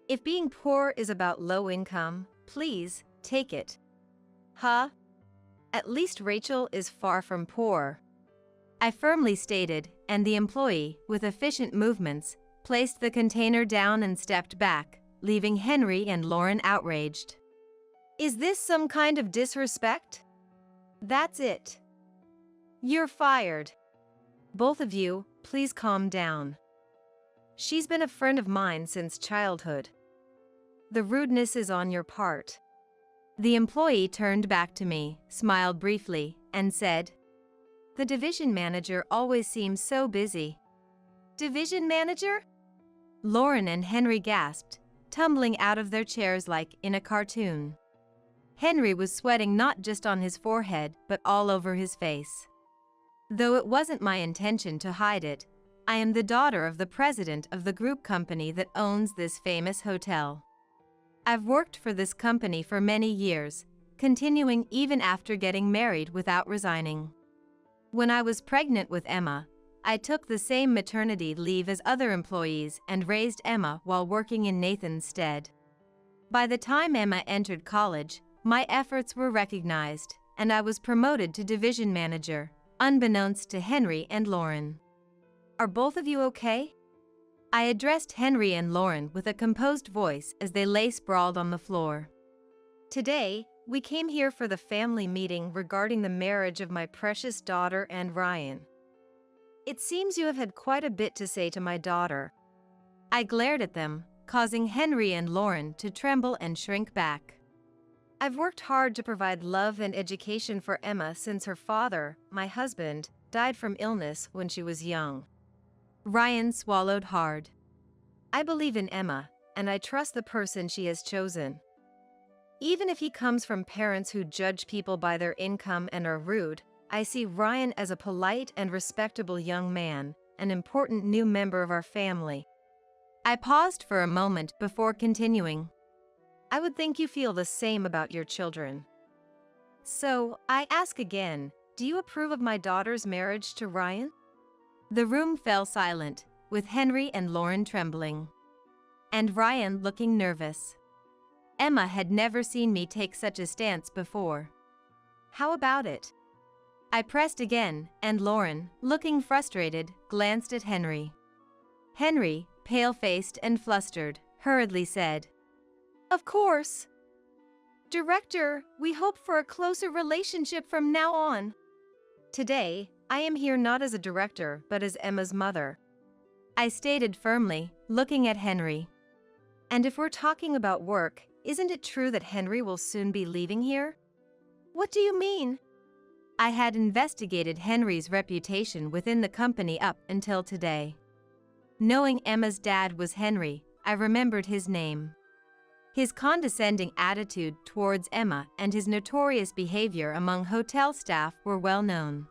If being poor is about low income, please, take it. Huh? At least Rachel is far from poor. I firmly stated, and the employee, with efficient movements, placed the container down and stepped back, leaving Henry and Lauren outraged. Is this some kind of disrespect? That's it. You're fired. Both of you, please calm down. She's been a friend of mine since childhood. The rudeness is on your part. The employee turned back to me, smiled briefly, and said, "The division manager always seems so busy." Division manager? Lauren and Henry gasped, tumbling out of their chairs like in a cartoon. Henry was sweating not just on his forehead but all over his face. Though it wasn't my intention to hide it, I am the daughter of the president of the group company that owns this famous hotel. I've worked for this company for many years, continuing even after getting married without resigning. When I was pregnant with Emma, I took the same maternity leave as other employees and raised Emma while working in Nathan's stead. By the time Emma entered college, my efforts were recognized, and I was promoted to division manager, unbeknownst to Henry and Lauren. Are both of you okay? I addressed Henry and Lauren with a composed voice as they lay sprawled on the floor. Today, we came here for the family meeting regarding the marriage of my precious daughter and Ryan. It seems you have had quite a bit to say to my daughter. I glared at them, causing Henry and Lauren to tremble and shrink back. I've worked hard to provide love and education for Emma since her father, my husband, died from illness when she was young. Ryan swallowed hard. I believe in Emma, and I trust the person she has chosen. Even if he comes from parents who judge people by their income and are rude, I see Ryan as a polite and respectable young man, an important new member of our family. I paused for a moment before continuing. I would think you feel the same about your children. So, I ask again, do you approve of my daughter's marriage to Ryan? The room fell silent, with Henry and Lauren trembling. And Ryan looking nervous. Emma had never seen me take such a stance before. How about it? I pressed again, and Lauren, looking frustrated, glanced at Henry. Henry, pale-faced and flustered, hurriedly said, "Of course. Director, we hope for a closer relationship from now on." Today, I am here not as a director but as Emma's mother. I stated firmly, looking at Henry. And if we're talking about work, isn't it true that Henry will soon be leaving here? What do you mean? I had investigated Henry's reputation within the company up until today. Knowing Emma's dad was Henry, I remembered his name. His condescending attitude towards Emma and his notorious behavior among hotel staff were well known.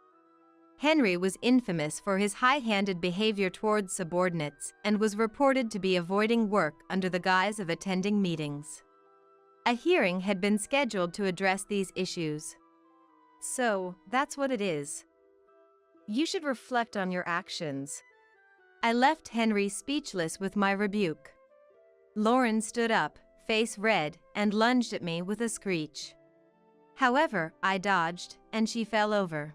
Henry was infamous for his high-handed behavior towards subordinates and was reported to be avoiding work under the guise of attending meetings. A hearing had been scheduled to address these issues. So, that's what it is. You should reflect on your actions. I left Henry speechless with my rebuke. Lauren stood up, face red, and lunged at me with a screech. However, I dodged, and she fell over.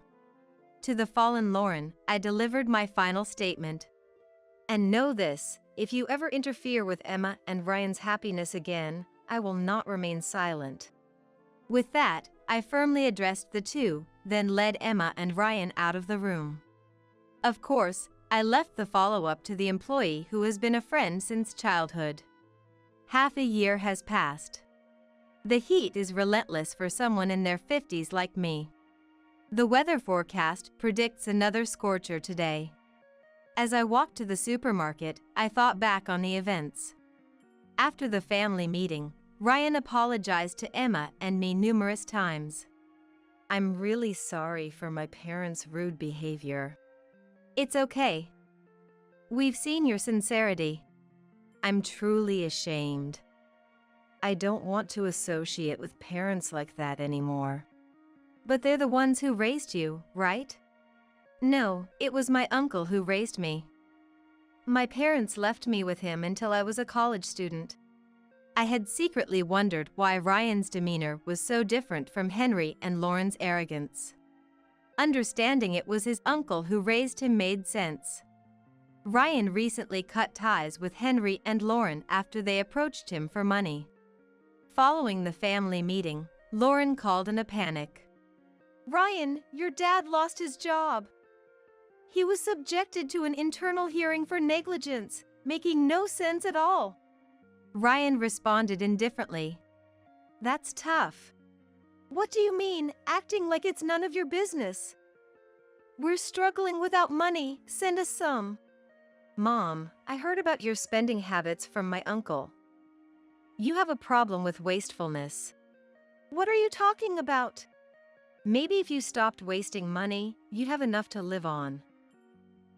To the fallen Lauren, I delivered my final statement. And know this, if you ever interfere with Emma and Ryan's happiness again, I will not remain silent. With that, I firmly addressed the two, then led Emma and Ryan out of the room. Of course, I left the follow-up to the employee who has been a friend since childhood. Half a year has passed. The heat is relentless for someone in their 50s like me. The weather forecast predicts another scorcher today. As I walked to the supermarket, I thought back on the events. After the family meeting, Ryan apologized to Emma and me numerous times. I'm really sorry for my parents' rude behavior. It's okay. We've seen your sincerity. I'm truly ashamed. I don't want to associate with parents like that anymore. But they're the ones who raised you, right? No, it was my uncle who raised me. My parents left me with him until I was a college student. I had secretly wondered why Ryan's demeanor was so different from Henry and Lauren's arrogance. Understanding it was his uncle who raised him made sense. Ryan recently cut ties with Henry and Lauren after they approached him for money. Following the family meeting, Lauren called in a panic. Ryan, your dad lost his job. He was subjected to an internal hearing for negligence, making no sense at all. Ryan responded indifferently. That's tough. What do you mean, acting like it's none of your business? We're struggling without money, send us some. Mom, I heard about your spending habits from my uncle. You have a problem with wastefulness. What are you talking about? Maybe if you stopped wasting money, you'd have enough to live on.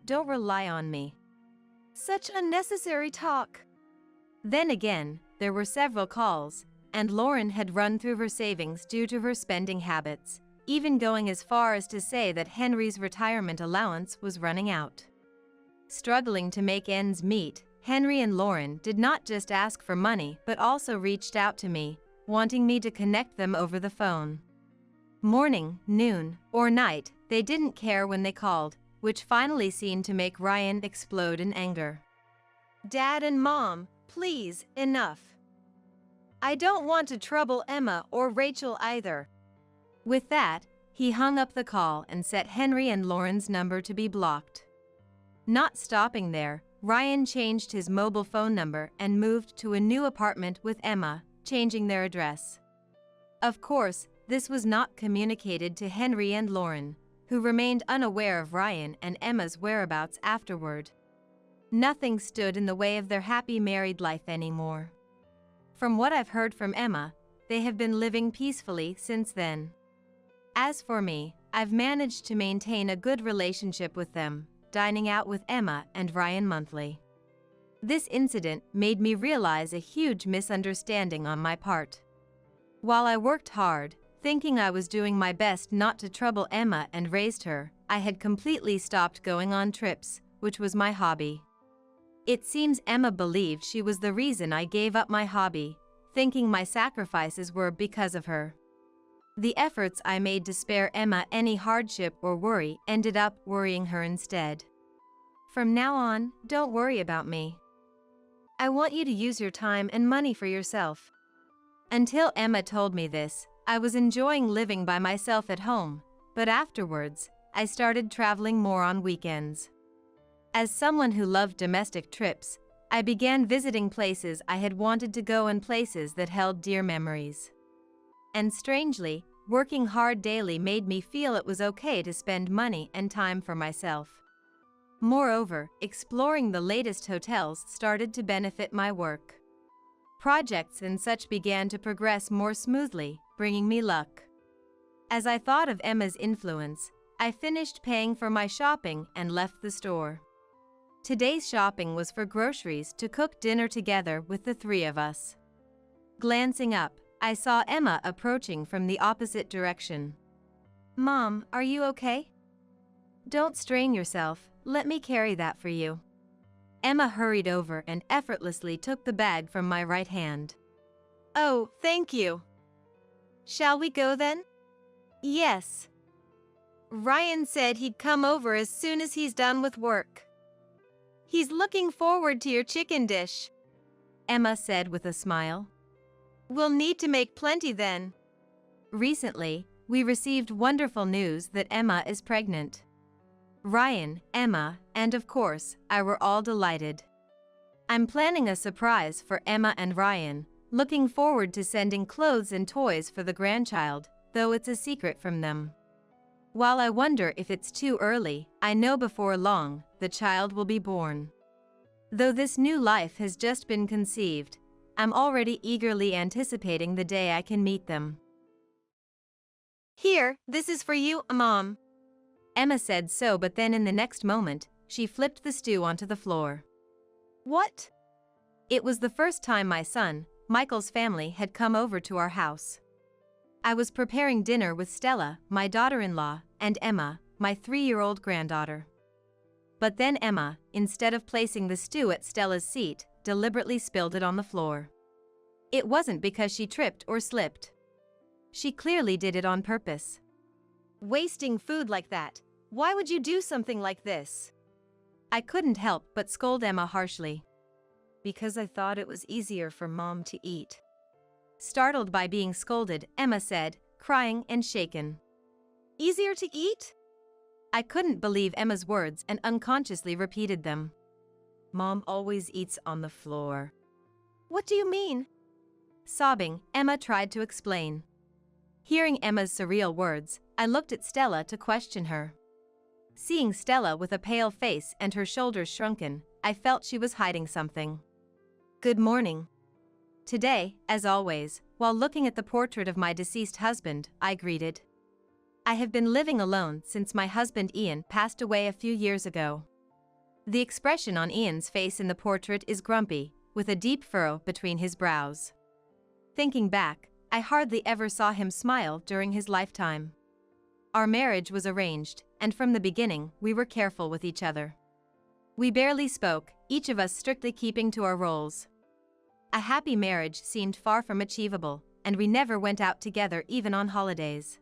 Don't rely on me. Such unnecessary talk. Then again, there were several calls, and Lauren had run through her savings due to her spending habits, even going as far as to say that Henry's retirement allowance was running out. Struggling to make ends meet, Henry and Lauren did not just ask for money but also reached out to me, wanting me to connect them over the phone. Morning, noon, or night, they didn't care when they called, which finally seemed to make Ryan explode in anger. Dad and Mom, please, enough. I don't want to trouble Emma or Rachel either. With that, he hung up the call and set Henry and Lauren's number to be blocked. Not stopping there, Ryan changed his mobile phone number and moved to a new apartment with Emma, changing their address. Of course, this was not communicated to Henry and Lauren, who remained unaware of Ryan and Emma's whereabouts afterward. Nothing stood in the way of their happy married life anymore. From what I've heard from Emma, they have been living peacefully since then. As for me, I've managed to maintain a good relationship with them, dining out with Emma and Ryan monthly. This incident made me realize a huge misunderstanding on my part. While I worked hard, thinking I was doing my best not to trouble Emma and raised her, I had completely stopped going on trips, which was my hobby. It seems Emma believed she was the reason I gave up my hobby, thinking my sacrifices were because of her. The efforts I made to spare Emma any hardship or worry ended up worrying her instead. From now on, don't worry about me. I want you to use your time and money for yourself. Until Emma told me this, I was enjoying living by myself at home, but afterwards, I started traveling more on weekends. As someone who loved domestic trips, I began visiting places I had wanted to go and places that held dear memories. And strangely, working hard daily made me feel it was okay to spend money and time for myself. Moreover, exploring the latest hotels started to benefit my work. Projects and such began to progress more smoothly, bringing me luck. As I thought of Emma's influence, I finished paying for my shopping and left the store. Today's shopping was for groceries to cook dinner together with the three of us. Glancing up, I saw Emma approaching from the opposite direction. Mom, are you okay? Don't strain yourself, let me carry that for you. Emma hurried over and effortlessly took the bag from my right hand. Oh, thank you. Shall we go then? Yes. Ryan said he'd come over as soon as he's done with work. He's looking forward to your chicken dish, Emma said with a smile. We'll need to make plenty then. Recently, we received wonderful news that Emma is pregnant. Ryan, Emma, and of course, I were all delighted. I'm planning a surprise for Emma and Ryan, looking forward to sending clothes and toys for the grandchild, though it's a secret from them. While I wonder if it's too early, I know before long, the child will be born. Though this new life has just been conceived, I'm already eagerly anticipating the day I can meet them. Here, this is for you, Mom. Emma said so, but then in the next moment, she flipped the stew onto the floor. What? It was the first time my son, Michael's family had come over to our house. I was preparing dinner with Stella, my daughter-in-law, and Emma, my 3-year-old granddaughter. But then Emma, instead of placing the stew at Stella's seat, deliberately spilled it on the floor. It wasn't because she tripped or slipped. She clearly did it on purpose. Wasting food like that. Why would you do something like this? I couldn't help but scold Emma harshly. Because I thought it was easier for Mom to eat. Startled by being scolded, Emma said, crying and shaken. Easier to eat? I couldn't believe Emma's words and unconsciously repeated them. Mom always eats on the floor. What do you mean? Sobbing, Emma tried to explain. Hearing Emma's surreal words, I looked at Stella to question her. Seeing Stella with a pale face and her shoulders shrunken, I felt she was hiding something. Good morning. Today, as always, while looking at the portrait of my deceased husband, I greeted. I have been living alone since my husband Ian passed away a few years ago. The expression on Ian's face in the portrait is grumpy, with a deep furrow between his brows. Thinking back, I hardly ever saw him smile during his lifetime. Our marriage was arranged, and from the beginning, we were careful with each other. We barely spoke, each of us strictly keeping to our roles. A happy marriage seemed far from achievable, and we never went out together even on holidays.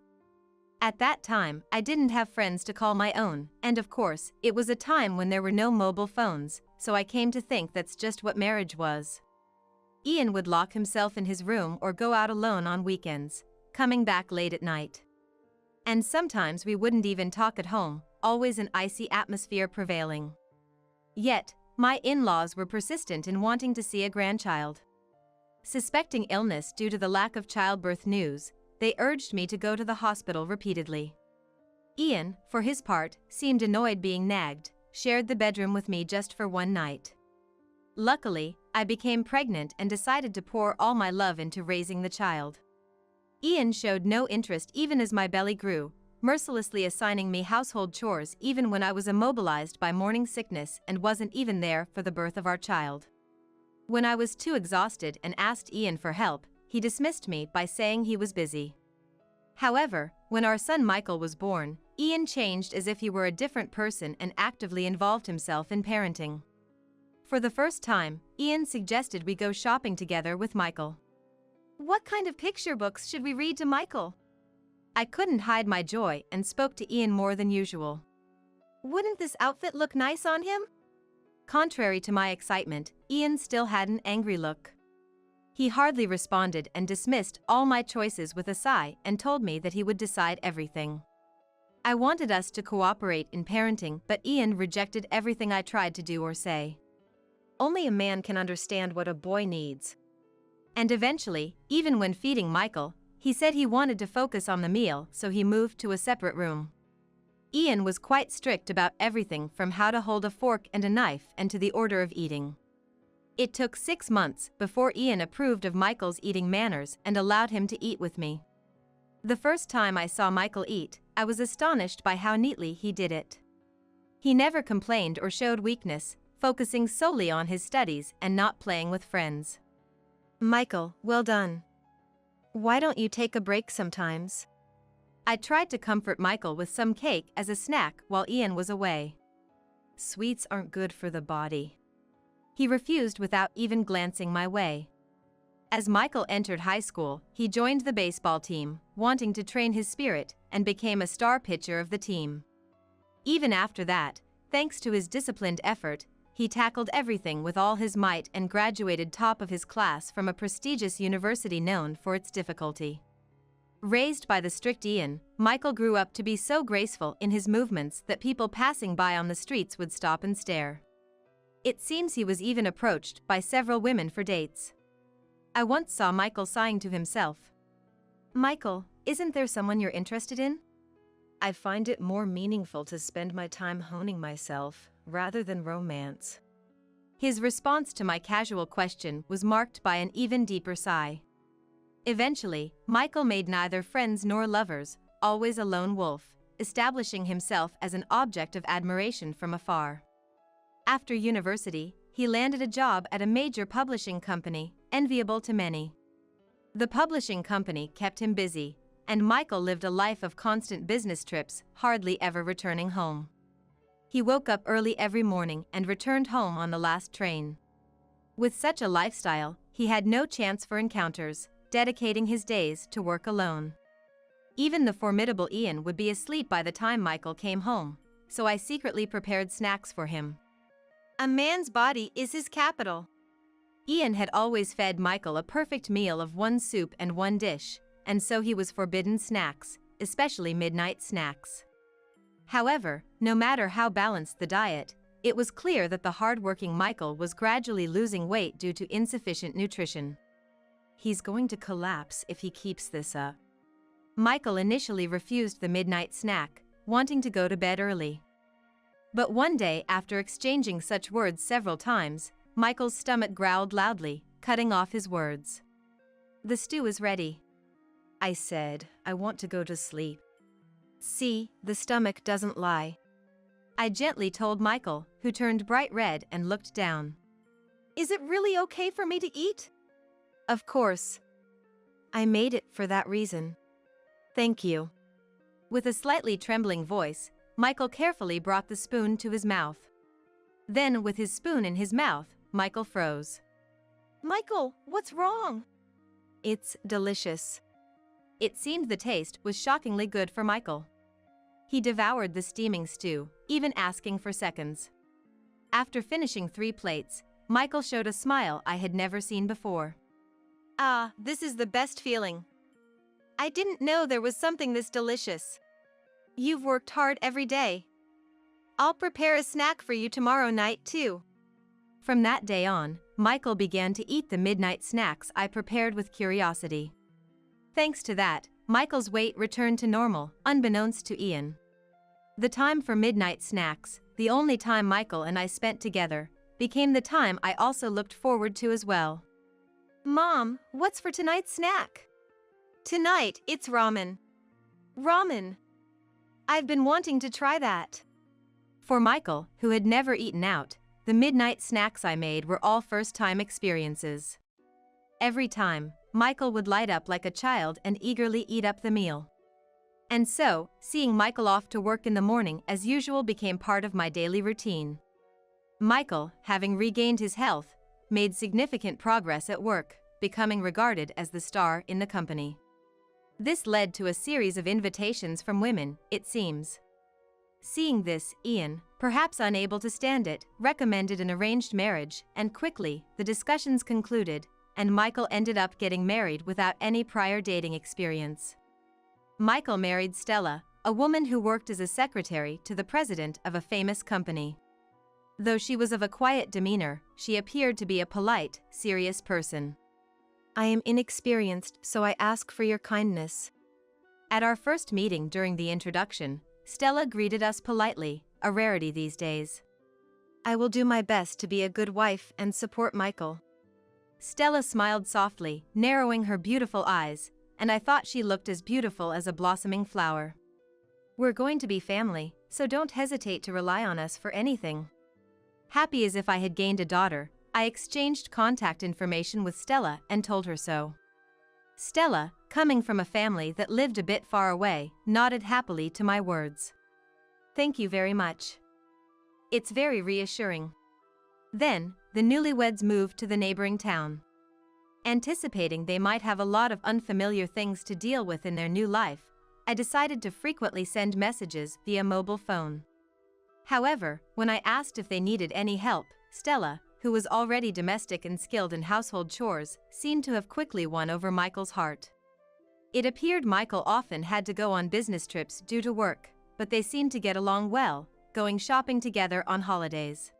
At that time, I didn't have friends to call my own, and of course, it was a time when there were no mobile phones, so I came to think that's just what marriage was. Ian would lock himself in his room or go out alone on weekends, coming back late at night. And sometimes we wouldn't even talk at home, always an icy atmosphere prevailing. Yet, my in-laws were persistent in wanting to see a grandchild. Suspecting illness due to the lack of childbirth news, they urged me to go to the hospital repeatedly. Ian, for his part, seemed annoyed being nagged, shared the bedroom with me just for one night. Luckily, I became pregnant and decided to pour all my love into raising the child. Ian showed no interest even as my belly grew, mercilessly assigning me household chores even when I was immobilized by morning sickness and wasn't even there for the birth of our child. When I was too exhausted and asked Ian for help, he dismissed me by saying he was busy. However, when our son Michael was born, Ian changed as if he were a different person and actively involved himself in parenting. For the first time, Ian suggested we go shopping together with Michael. What kind of picture books should we read to Michael? I couldn't hide my joy and spoke to Ian more than usual. Wouldn't this outfit look nice on him? Contrary to my excitement, Ian still had an angry look. He hardly responded and dismissed all my choices with a sigh and told me that he would decide everything. I wanted us to cooperate in parenting, but Ian rejected everything I tried to do or say. Only a man can understand what a boy needs. And eventually, even when feeding Michael, he said he wanted to focus on the meal, so he moved to a separate room. Ian was quite strict about everything from how to hold a fork and a knife and to the order of eating. It took 6 months before Ian approved of Michael's eating manners and allowed him to eat with me. The first time I saw Michael eat, I was astonished by how neatly he did it. He never complained or showed weakness, focusing solely on his studies and not playing with friends. Michael, well done. Why don't you take a break sometimes? I tried to comfort Michael with some cake as a snack while Ian was away. Sweets aren't good for the body. He refused without even glancing my way. As Michael entered high school, he joined the baseball team, wanting to train his spirit, and became a star pitcher of the team. Even after that, thanks to his disciplined effort, he tackled everything with all his might and graduated top of his class from a prestigious university known for its difficulty. Raised by the strict Ian, Michael grew up to be so graceful in his movements that people passing by on the streets would stop and stare. It seems he was even approached by several women for dates. I once saw Michael sighing to himself. "Michael, isn't there someone you're interested in?" I find it more meaningful to spend my time honing myself, rather than romance. His response to my casual question was marked by an even deeper sigh. Eventually, Michael made neither friends nor lovers, always a lone wolf, establishing himself as an object of admiration from afar. After university, he landed a job at a major publishing company, enviable to many. The publishing company kept him busy, and Michael lived a life of constant business trips, hardly ever returning home. He woke up early every morning and returned home on the last train. With such a lifestyle, he had no chance for encounters, dedicating his days to work alone. Even the formidable Ian would be asleep by the time Michael came home, so I secretly prepared snacks for him. A man's body is his capital. Ian had always fed Michael a perfect meal of one soup and one dish, and so he was forbidden snacks, especially midnight snacks. However, no matter how balanced the diet, it was clear that the hard-working Michael was gradually losing weight due to insufficient nutrition. He's going to collapse if he keeps this up. Michael initially refused the midnight snack, wanting to go to bed early. But one day, after exchanging such words several times, Michael's stomach growled loudly, cutting off his words. "The stew is ready." I said, "I want to go to sleep." "See, the stomach doesn't lie," I gently told Michael, who turned bright red and looked down. "Is it really okay for me to eat?" "Of course. I made it for that reason. Thank you." With a slightly trembling voice, Michael carefully brought the spoon to his mouth. Then, with his spoon in his mouth, Michael froze. "Michael, what's wrong?" "It's delicious." It seemed the taste was shockingly good for Michael. He devoured the steaming stew, even asking for seconds. After finishing 3 plates, Michael showed a smile I had never seen before. "Ah, this is the best feeling. I didn't know there was something this delicious. You've worked hard every day. I'll prepare a snack for you tomorrow night too." From that day on, Michael began to eat the midnight snacks I prepared with curiosity. Thanks to that, Michael's weight returned to normal, unbeknownst to Ian. The time for midnight snacks, the only time Michael and I spent together, became the time I also looked forward to as well. "Mom, what's for tonight's snack?" "Tonight, it's ramen." "Ramen? I've been wanting to try that." For Michael, who had never eaten out, the midnight snacks I made were all first-time experiences. Every time, Michael would light up like a child and eagerly eat up the meal. And so, seeing Michael off to work in the morning as usual became part of my daily routine. Michael, having regained his health, made significant progress at work, becoming regarded as the star in the company. This led to a series of invitations from women, it seems. Seeing this, Ian, perhaps unable to stand it, recommended an arranged marriage, and quickly, the discussions concluded, and Michael ended up getting married without any prior dating experience. Michael married Stella, a woman who worked as a secretary to the president of a famous company. Though she was of a quiet demeanor, she appeared to be a polite, serious person. "I am inexperienced, so I ask for your kindness." At our first meeting during the introduction, Stella greeted us politely, a rarity these days. "I will do my best to be a good wife and support Michael." Stella smiled softly, narrowing her beautiful eyes, and I thought she looked as beautiful as a blossoming flower. "We're going to be family, so don't hesitate to rely on us for anything." Happy as if I had gained a daughter, I exchanged contact information with Stella and told her so. Stella, coming from a family that lived a bit far away, nodded happily to my words. "Thank you very much. It's very reassuring." Then, the newlyweds moved to the neighboring town. Anticipating they might have a lot of unfamiliar things to deal with in their new life, I decided to frequently send messages via mobile phone. However, when I asked if they needed any help, Stella, who was already domestic and skilled in household chores, seemed to have quickly won over Michael's heart. It appeared Michael often had to go on business trips due to work, but they seemed to get along well, going shopping together on holidays.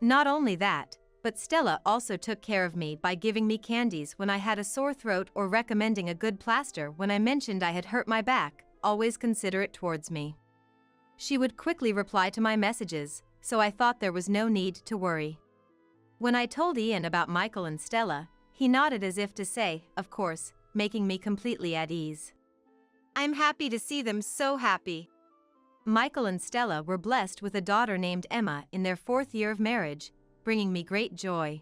Not only that, but Stella also took care of me by giving me candies when I had a sore throat or recommending a good plaster when I mentioned I had hurt my back, always considerate towards me. She would quickly reply to my messages, so I thought there was no need to worry. When I told Ian about Michael and Stella, he nodded as if to say, of course, making me completely at ease. I'm happy to see them so happy. Michael and Stella were blessed with a daughter named Emma in their 4th year of marriage, bringing me great joy.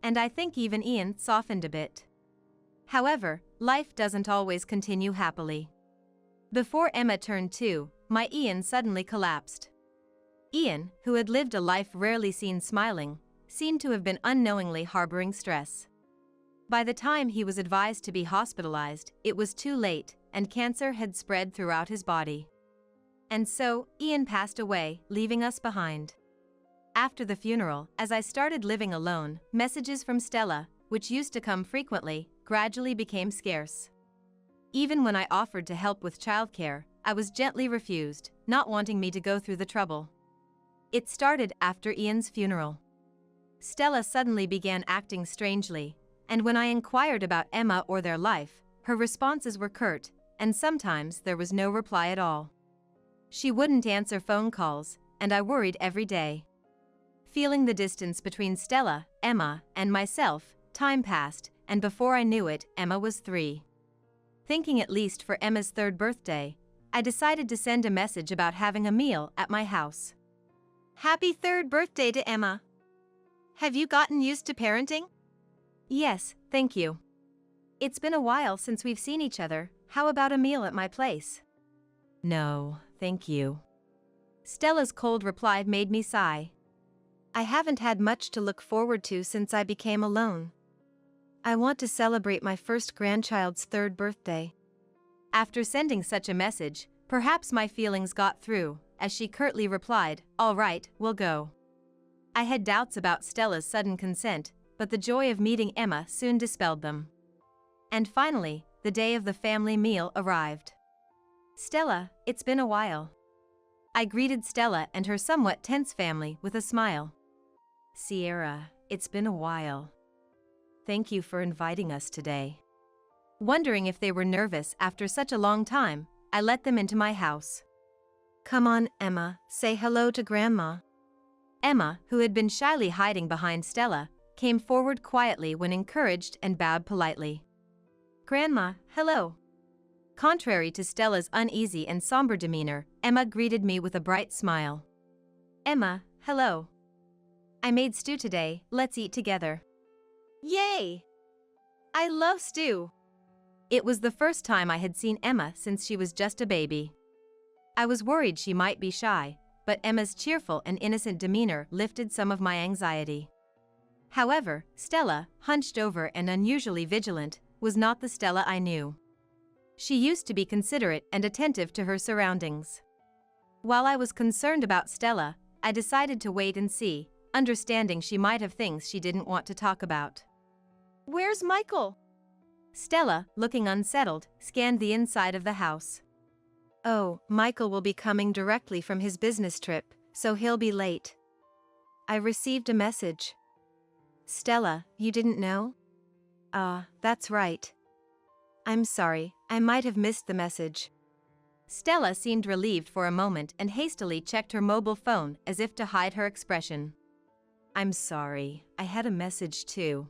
And I think even Ian softened a bit. However, life doesn't always continue happily. Before Emma turned 2, my Ian suddenly collapsed. Ian, who had lived a life rarely seen smiling, seemed to have been unknowingly harboring stress. By the time he was advised to be hospitalized, it was too late, and cancer had spread throughout his body. And so, Ian passed away, leaving us behind. After the funeral, as I started living alone, messages from Stella, which used to come frequently, gradually became scarce. Even when I offered to help with childcare, I was gently refused, not wanting me to go through the trouble. It started after Ian's funeral. Stella suddenly began acting strangely, and when I inquired about Emma or their life, her responses were curt, and sometimes there was no reply at all. She wouldn't answer phone calls, and I worried every day. Feeling the distance between Stella, Emma, and myself, time passed, and before I knew it, Emma was 3. Thinking at least for Emma's 3rd birthday, I decided to send a message about having a meal at my house. Happy 3rd birthday to Emma. Have you gotten used to parenting? Yes, thank you. It's been a while since we've seen each other. How about a meal at my place? No, thank you. Stella's cold reply made me sigh. I haven't had much to look forward to since I became alone. I want to celebrate my first grandchild's 3rd birthday. After sending such a message, perhaps my feelings got through, as she curtly replied, all right, we'll go. I had doubts about Stella's sudden consent, but the joy of meeting Emma soon dispelled them. And finally, the day of the family meal arrived. Stella, it's been a while. I greeted Stella and her somewhat tense family with a smile. Sierra, it's been a while. Thank you for inviting us today. Wondering if they were nervous after such a long time, I let them into my house. Come on, Emma, say hello to Grandma. Emma, who had been shyly hiding behind Stella, came forward quietly when encouraged and bowed politely. Grandma, hello. Contrary to Stella's uneasy and somber demeanor, Emma greeted me with a bright smile. Emma, hello. I made stew today, let's eat together. Yay! I love stew. It was the first time I had seen Emma since she was just a baby. I was worried she might be shy, but Emma's cheerful and innocent demeanor lifted some of my anxiety. However, Stella, hunched over and unusually vigilant, was not the Stella I knew. She used to be considerate and attentive to her surroundings. While I was concerned about Stella, I decided to wait and see, understanding she might have things she didn't want to talk about. Where's Michael? Stella, looking unsettled, scanned the inside of the house. Oh, Michael will be coming directly from his business trip, so he'll be late. I received a message. Stella, you didn't know? That's right. I'm sorry, I might have missed the message. Stella seemed relieved for a moment and hastily checked her mobile phone as if to hide her expression. I'm sorry, I had a message too.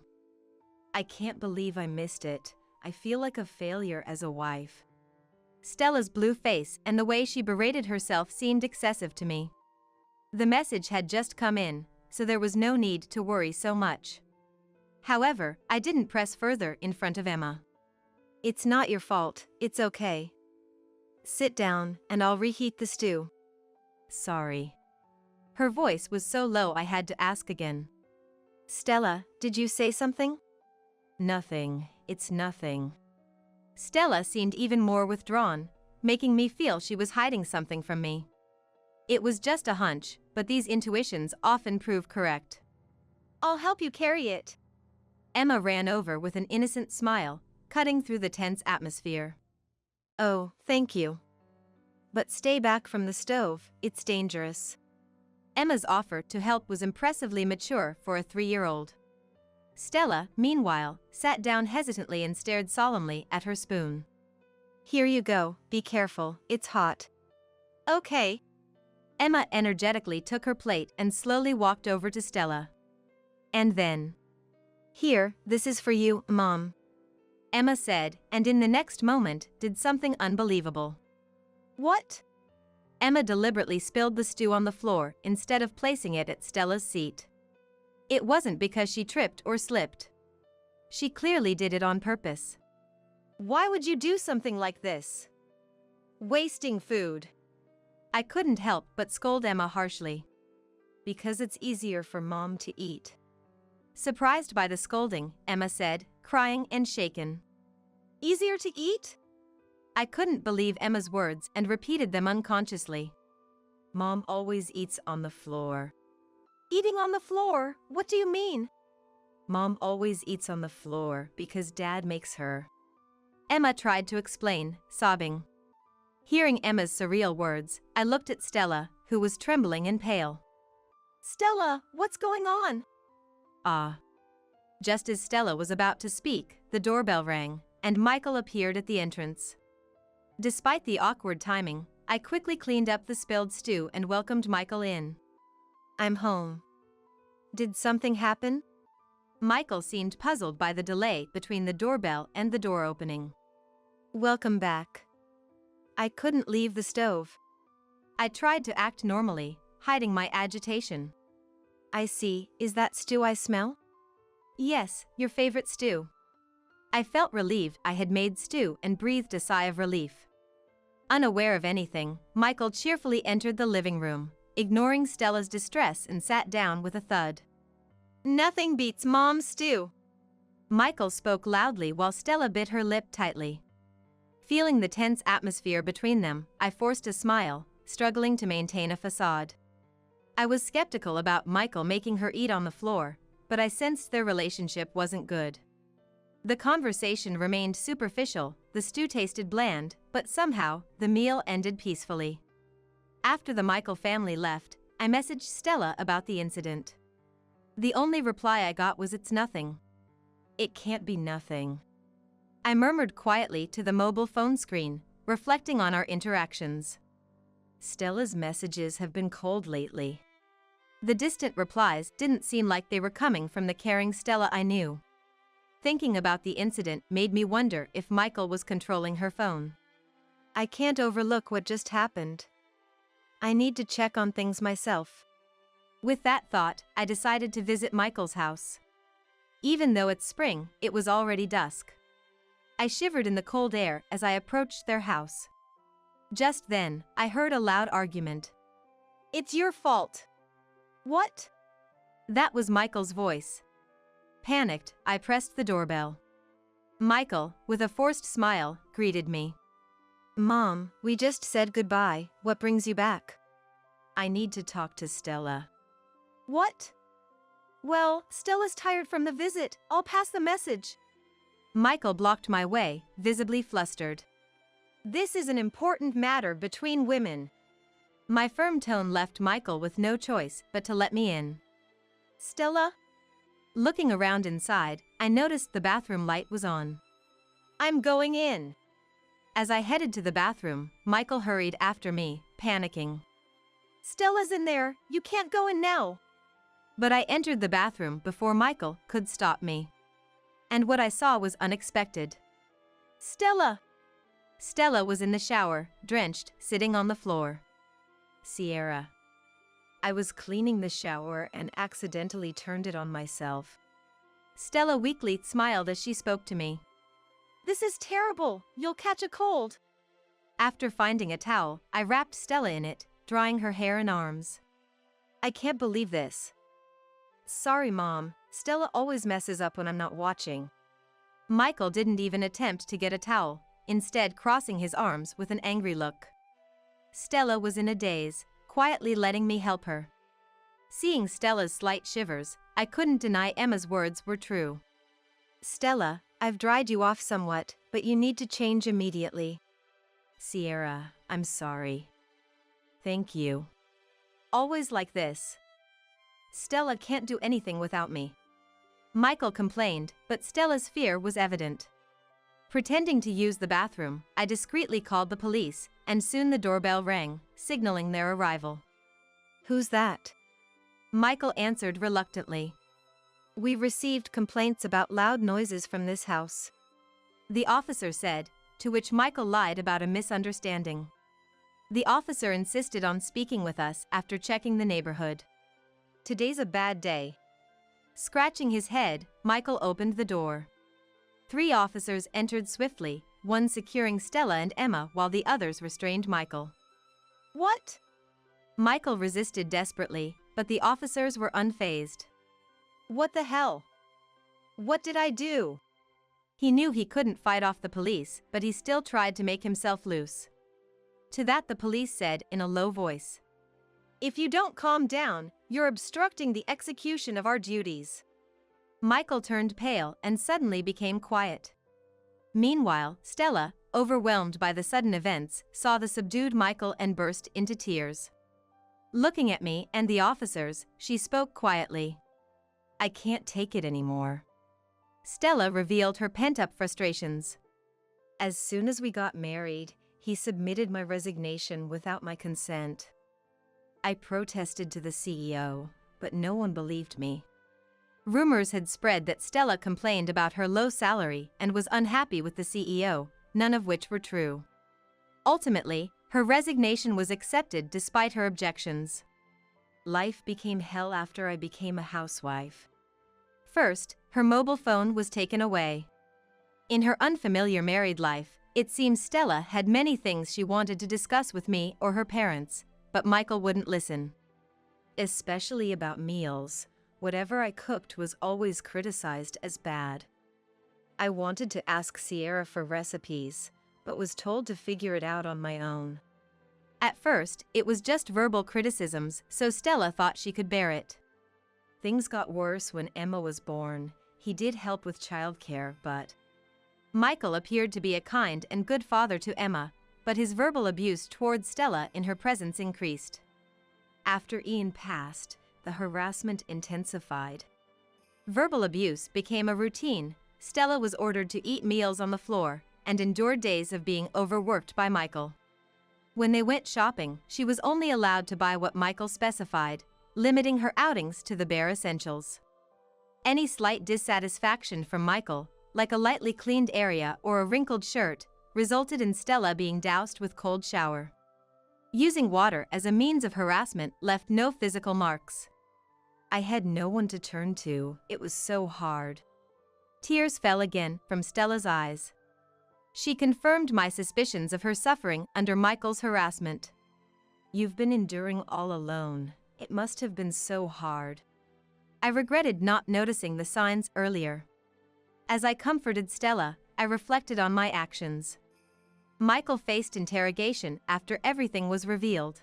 I can't believe I missed it. I feel like a failure as a wife. Stella's blue face and the way she berated herself seemed excessive to me. The message had just come in, so there was no need to worry so much. However, I didn't press further in front of Emma. It's not your fault, it's okay. Sit down, and I'll reheat the stew. Sorry. Her voice was so low I had to ask again. Stella, did you say something? Nothing, it's nothing. Stella seemed even more withdrawn, making me feel she was hiding something from me. It was just a hunch, but these intuitions often prove correct. I'll help you carry it. Emma ran over with an innocent smile, cutting through the tense atmosphere. Oh, thank you. But stay back from the stove, it's dangerous. Emma's offer to help was impressively mature for a 3-year-old. Stella, meanwhile, sat down hesitantly and stared solemnly at her spoon. Here you go, be careful, it's hot. Okay. Emma energetically took her plate and slowly walked over to Stella. And then, Here, this is for you, Mom. Emma said, and in the next moment, did something unbelievable. What? Emma deliberately spilled the stew on the floor instead of placing it at Stella's seat. It wasn't because she tripped or slipped. She clearly did it on purpose. Why would you do something like this? Wasting food. I couldn't help but scold Emma harshly. Because it's easier for Mom to eat. Surprised by the scolding, Emma said, crying and shaken. Easier to eat? I couldn't believe Emma's words and repeated them unconsciously. Mom always eats on the floor. Eating on the floor? What do you mean? Mom always eats on the floor because Dad makes her. Emma tried to explain, sobbing. Hearing Emma's surreal words, I looked at Stella, who was trembling and pale. Stella, what's going on? Ah. Just as Stella was about to speak, the doorbell rang, and Michael appeared at the entrance. Despite the awkward timing, I quickly cleaned up the spilled stew and welcomed Michael in. I'm home. Did something happen? Michael seemed puzzled by the delay between the doorbell and the door opening. Welcome back. I couldn't leave the stove. I tried to act normally, hiding my agitation. I see, is that stew I smell? Yes, your favorite stew. I felt relieved I had made stew and breathed a sigh of relief. Unaware of anything, Michael cheerfully entered the living room, ignoring Stella's distress and sat down with a thud. Nothing beats Mom's stew. Michael spoke loudly while Stella bit her lip tightly. Feeling the tense atmosphere between them, I forced a smile, struggling to maintain a facade. I was skeptical about Michael making her eat on the floor, but I sensed their relationship wasn't good. The conversation remained superficial, the stew tasted bland, but somehow, the meal ended peacefully. After the Michael family left, I messaged Stella about the incident. The only reply I got was "It's nothing." It can't be nothing. I murmured quietly to the mobile phone screen, reflecting on our interactions. Stella's messages have been cold lately. The distant replies didn't seem like they were coming from the caring Stella I knew. Thinking about the incident made me wonder if Michael was controlling her phone. I can't overlook what just happened. I need to check on things myself. With that thought, I decided to visit Michael's house. Even though it's spring, it was already dusk. I shivered in the cold air as I approached their house. Just then, I heard a loud argument. It's your fault. What? That was Michael's voice. Panicked, I pressed the doorbell. Michael, with a forced smile, greeted me. Mom, we just said goodbye. What brings you back? I need to talk to Stella. What? Well, Stella's tired from the visit. I'll pass the message. Michael blocked my way, visibly flustered. This is an important matter between women. My firm tone left Michael with no choice but to let me in. Stella? Looking around inside, I noticed the bathroom light was on. I'm going in. As I headed to the bathroom, Michael hurried after me, panicking. Stella's in there, you can't go in now. But I entered the bathroom before Michael could stop me. And what I saw was unexpected. Stella! Stella was in the shower, drenched, sitting on the floor. Sierra. I was cleaning the shower and accidentally turned it on myself. Stella weakly smiled as she spoke to me. This is terrible. You'll catch a cold. After finding a towel, I wrapped Stella in it, drying her hair and arms. I can't believe this. Sorry, Mom. Stella always messes up when I'm not watching. Michael didn't even attempt to get a towel, instead crossing his arms with an angry look. Stella was in a daze, quietly letting me help her. Seeing Stella's slight shivers, I couldn't deny Emma's words were true. Stella, I've dried you off somewhat, but you need to change immediately. Sierra, I'm sorry. Thank you. Always like this. Stella can't do anything without me. Michael complained, but Stella's fear was evident. Pretending to use the bathroom, I discreetly called the police, and soon the doorbell rang, signaling their arrival. Who's that? Michael answered reluctantly. We've received complaints about loud noises from this house. The officer said, to which Michael lied about a misunderstanding. The officer insisted on speaking with us after checking the neighborhood. Today's a bad day. Scratching his head, Michael opened the door. 3 officers entered swiftly, one securing Stella and Emma while the others restrained Michael. What? Michael resisted desperately, but the officers were unfazed. What the hell? What did I do? He knew he couldn't fight off the police, but he still tried to make himself loose. To that the police said in a low voice, If you don't calm down, you're obstructing the execution of our duties. Michael turned pale and suddenly became quiet. Meanwhile, Stella, overwhelmed by the sudden events, saw the subdued Michael and burst into tears. Looking at me and the officers, she spoke quietly. I can't take it anymore. Stella revealed her pent-up frustrations. As soon as we got married, he submitted my resignation without my consent. I protested to the CEO, but no one believed me. Rumors had spread that Stella complained about her low salary and was unhappy with the CEO, none of which were true. Ultimately, her resignation was accepted despite her objections. Life became hell after I became a housewife. First, her mobile phone was taken away. In her unfamiliar married life, it seems Stella had many things she wanted to discuss with me or her parents, but Michael wouldn't listen. Especially about meals. Whatever I cooked was always criticized as bad. I wanted to ask Sierra for recipes, but was told to figure it out on my own. At first, it was just verbal criticisms, so Stella thought she could bear it. Things got worse when Emma was born. He did help with childcare, but... Michael appeared to be a kind and good father to Emma, but his verbal abuse towards Stella in her presence increased. After Ian passed, the harassment intensified. Verbal abuse became a routine. Stella was ordered to eat meals on the floor and endured days of being overworked by Michael. When they went shopping, she was only allowed to buy what Michael specified, limiting her outings to the bare essentials. Any slight dissatisfaction from Michael, like a lightly cleaned area or a wrinkled shirt, resulted in Stella being doused with cold shower. Using water as a means of harassment left no physical marks. I had no one to turn to. It was so hard. Tears fell again from Stella's eyes. She confirmed my suspicions of her suffering under Michael's harassment. You've been enduring all alone. It must have been so hard. I regretted not noticing the signs earlier. As I comforted Stella, I reflected on my actions. Michael faced interrogation after everything was revealed.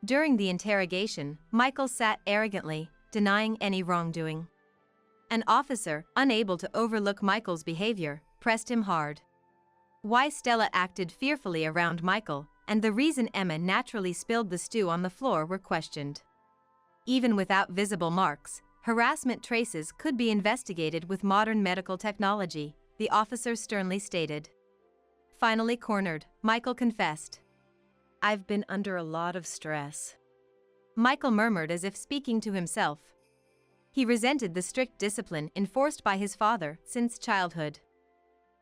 During the interrogation, Michael sat arrogantly, denying any wrongdoing. An officer, unable to overlook Michael's behavior, pressed him hard. Why Stella acted fearfully around Michael, and the reason Emma naturally spilled the stew on the floor were questioned. Even without visible marks, harassment traces could be investigated with modern medical technology, the officer sternly stated. Finally cornered, Michael confessed. I've been under a lot of stress. Michael murmured as if speaking to himself. He resented the strict discipline enforced by his father since childhood.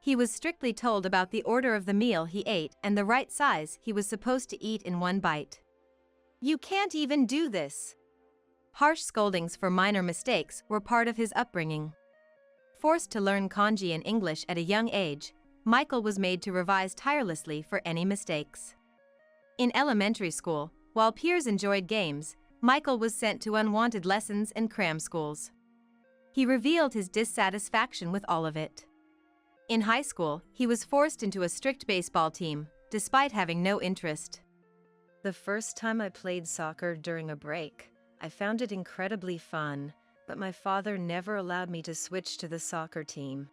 He was strictly told about the order of the meal he ate and the right size he was supposed to eat in one bite. You can't even do this. Harsh scoldings for minor mistakes were part of his upbringing. Forced to learn kanji and English at a young age, Michael was made to revise tirelessly for any mistakes. In elementary school, while peers enjoyed games, Michael was sent to unwanted lessons and cram schools. He revealed his dissatisfaction with all of it. In high school, he was forced into a strict baseball team, despite having no interest. The first time I played soccer during a break, I found it incredibly fun, but my father never allowed me to switch to the soccer team.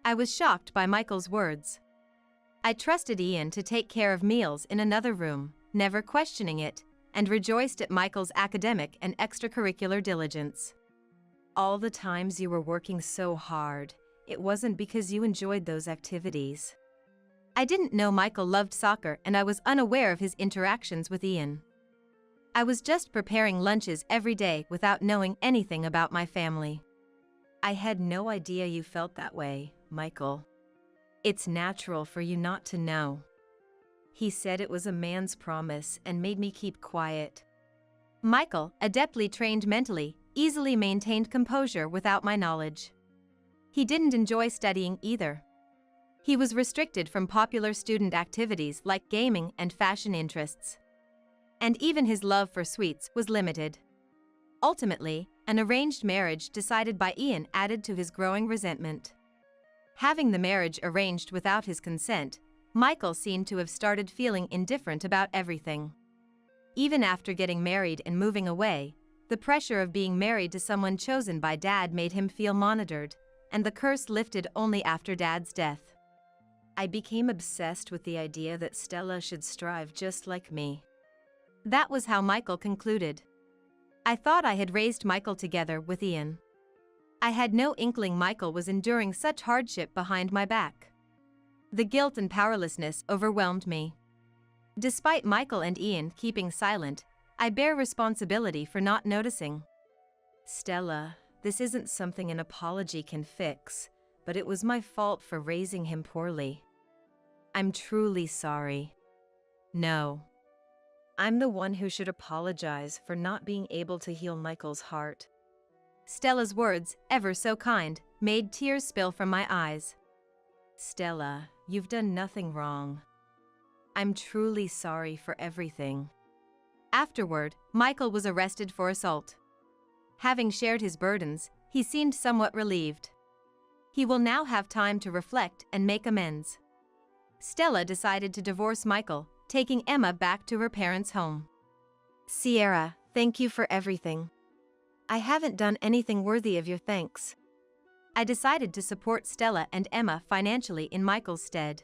I was shocked by Michael's words. I trusted Ian to take care of meals in another room, never questioning it, and rejoiced at Michael's academic and extracurricular diligence. All the times you were working so hard, it wasn't because you enjoyed those activities. I didn't know Michael loved soccer, and I was unaware of his interactions with Ian. I was just preparing lunches every day without knowing anything about my family. I had no idea you felt that way, Michael. It's natural for you not to know. He said it was a man's promise and made me keep quiet. Michael, adeptly trained mentally, easily maintained composure without my knowledge. He didn't enjoy studying either. He was restricted from popular student activities like gaming and fashion interests. And even his love for sweets was limited. Ultimately, an arranged marriage decided by Ian added to his growing resentment. Having the marriage arranged without his consent, Michael seemed to have started feeling indifferent about everything. Even after getting married and moving away, the pressure of being married to someone chosen by Dad made him feel monitored, and the curse lifted only after Dad's death. I became obsessed with the idea that Stella should strive just like me. That was how Michael concluded. I thought I had raised Michael together with Ian. I had no inkling Michael was enduring such hardship behind my back. The guilt and powerlessness overwhelmed me. Despite Michael and Ian keeping silent, I bear responsibility for not noticing. Stella, this isn't something an apology can fix, but it was my fault for raising him poorly. I'm truly sorry. No. I'm the one who should apologize for not being able to heal Michael's heart. Stella's words, ever so kind, made tears spill from my eyes. Stella, you've done nothing wrong. I'm truly sorry for everything. Afterward, Michael was arrested for assault. Having shared his burdens, he seemed somewhat relieved. He will now have time to reflect and make amends. Stella decided to divorce Michael, taking Emma back to her parents' home. Sierra, thank you for everything. I haven't done anything worthy of your thanks. I decided to support Stella and Emma financially in Michael's stead.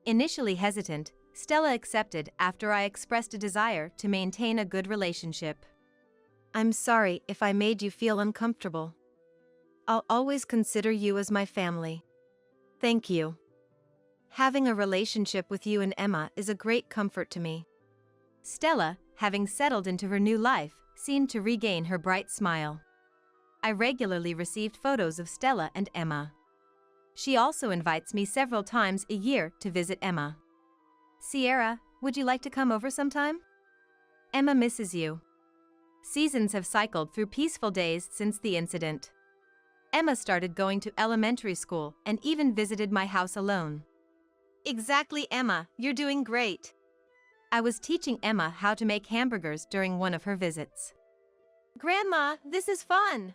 Initially hesitant, Stella accepted after I expressed a desire to maintain a good relationship. I'm sorry if I made you feel uncomfortable. I'll always consider you as my family. Thank you. Having a relationship with you and Emma is a great comfort to me. Stella, having settled into her new life, seemed to regain her bright smile. I regularly received photos of Stella and Emma. She also invites me several times a year to visit Emma. Sierra, would you like to come over sometime? Emma misses you. Seasons have cycled through peaceful days since the incident. Emma started going to elementary school and even visited my house alone. Exactly, Emma, you're doing great. I was teaching Emma how to make hamburgers during one of her visits. Grandma, this is fun.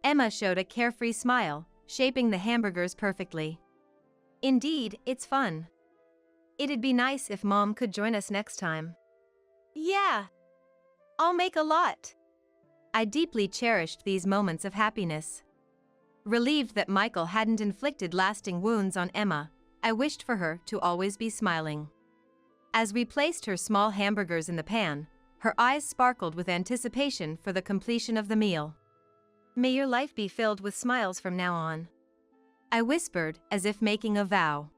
Emma showed a carefree smile, shaping the hamburgers perfectly. Indeed, it's fun. It'd be nice if Mom could join us next time. Yeah. I'll make a lot. I deeply cherished these moments of happiness. Relieved that Michael hadn't inflicted lasting wounds on Emma, I wished for her to always be smiling. As we placed her small hamburgers in the pan, her eyes sparkled with anticipation for the completion of the meal. May your life be filled with smiles from now on. I whispered, as if making a vow.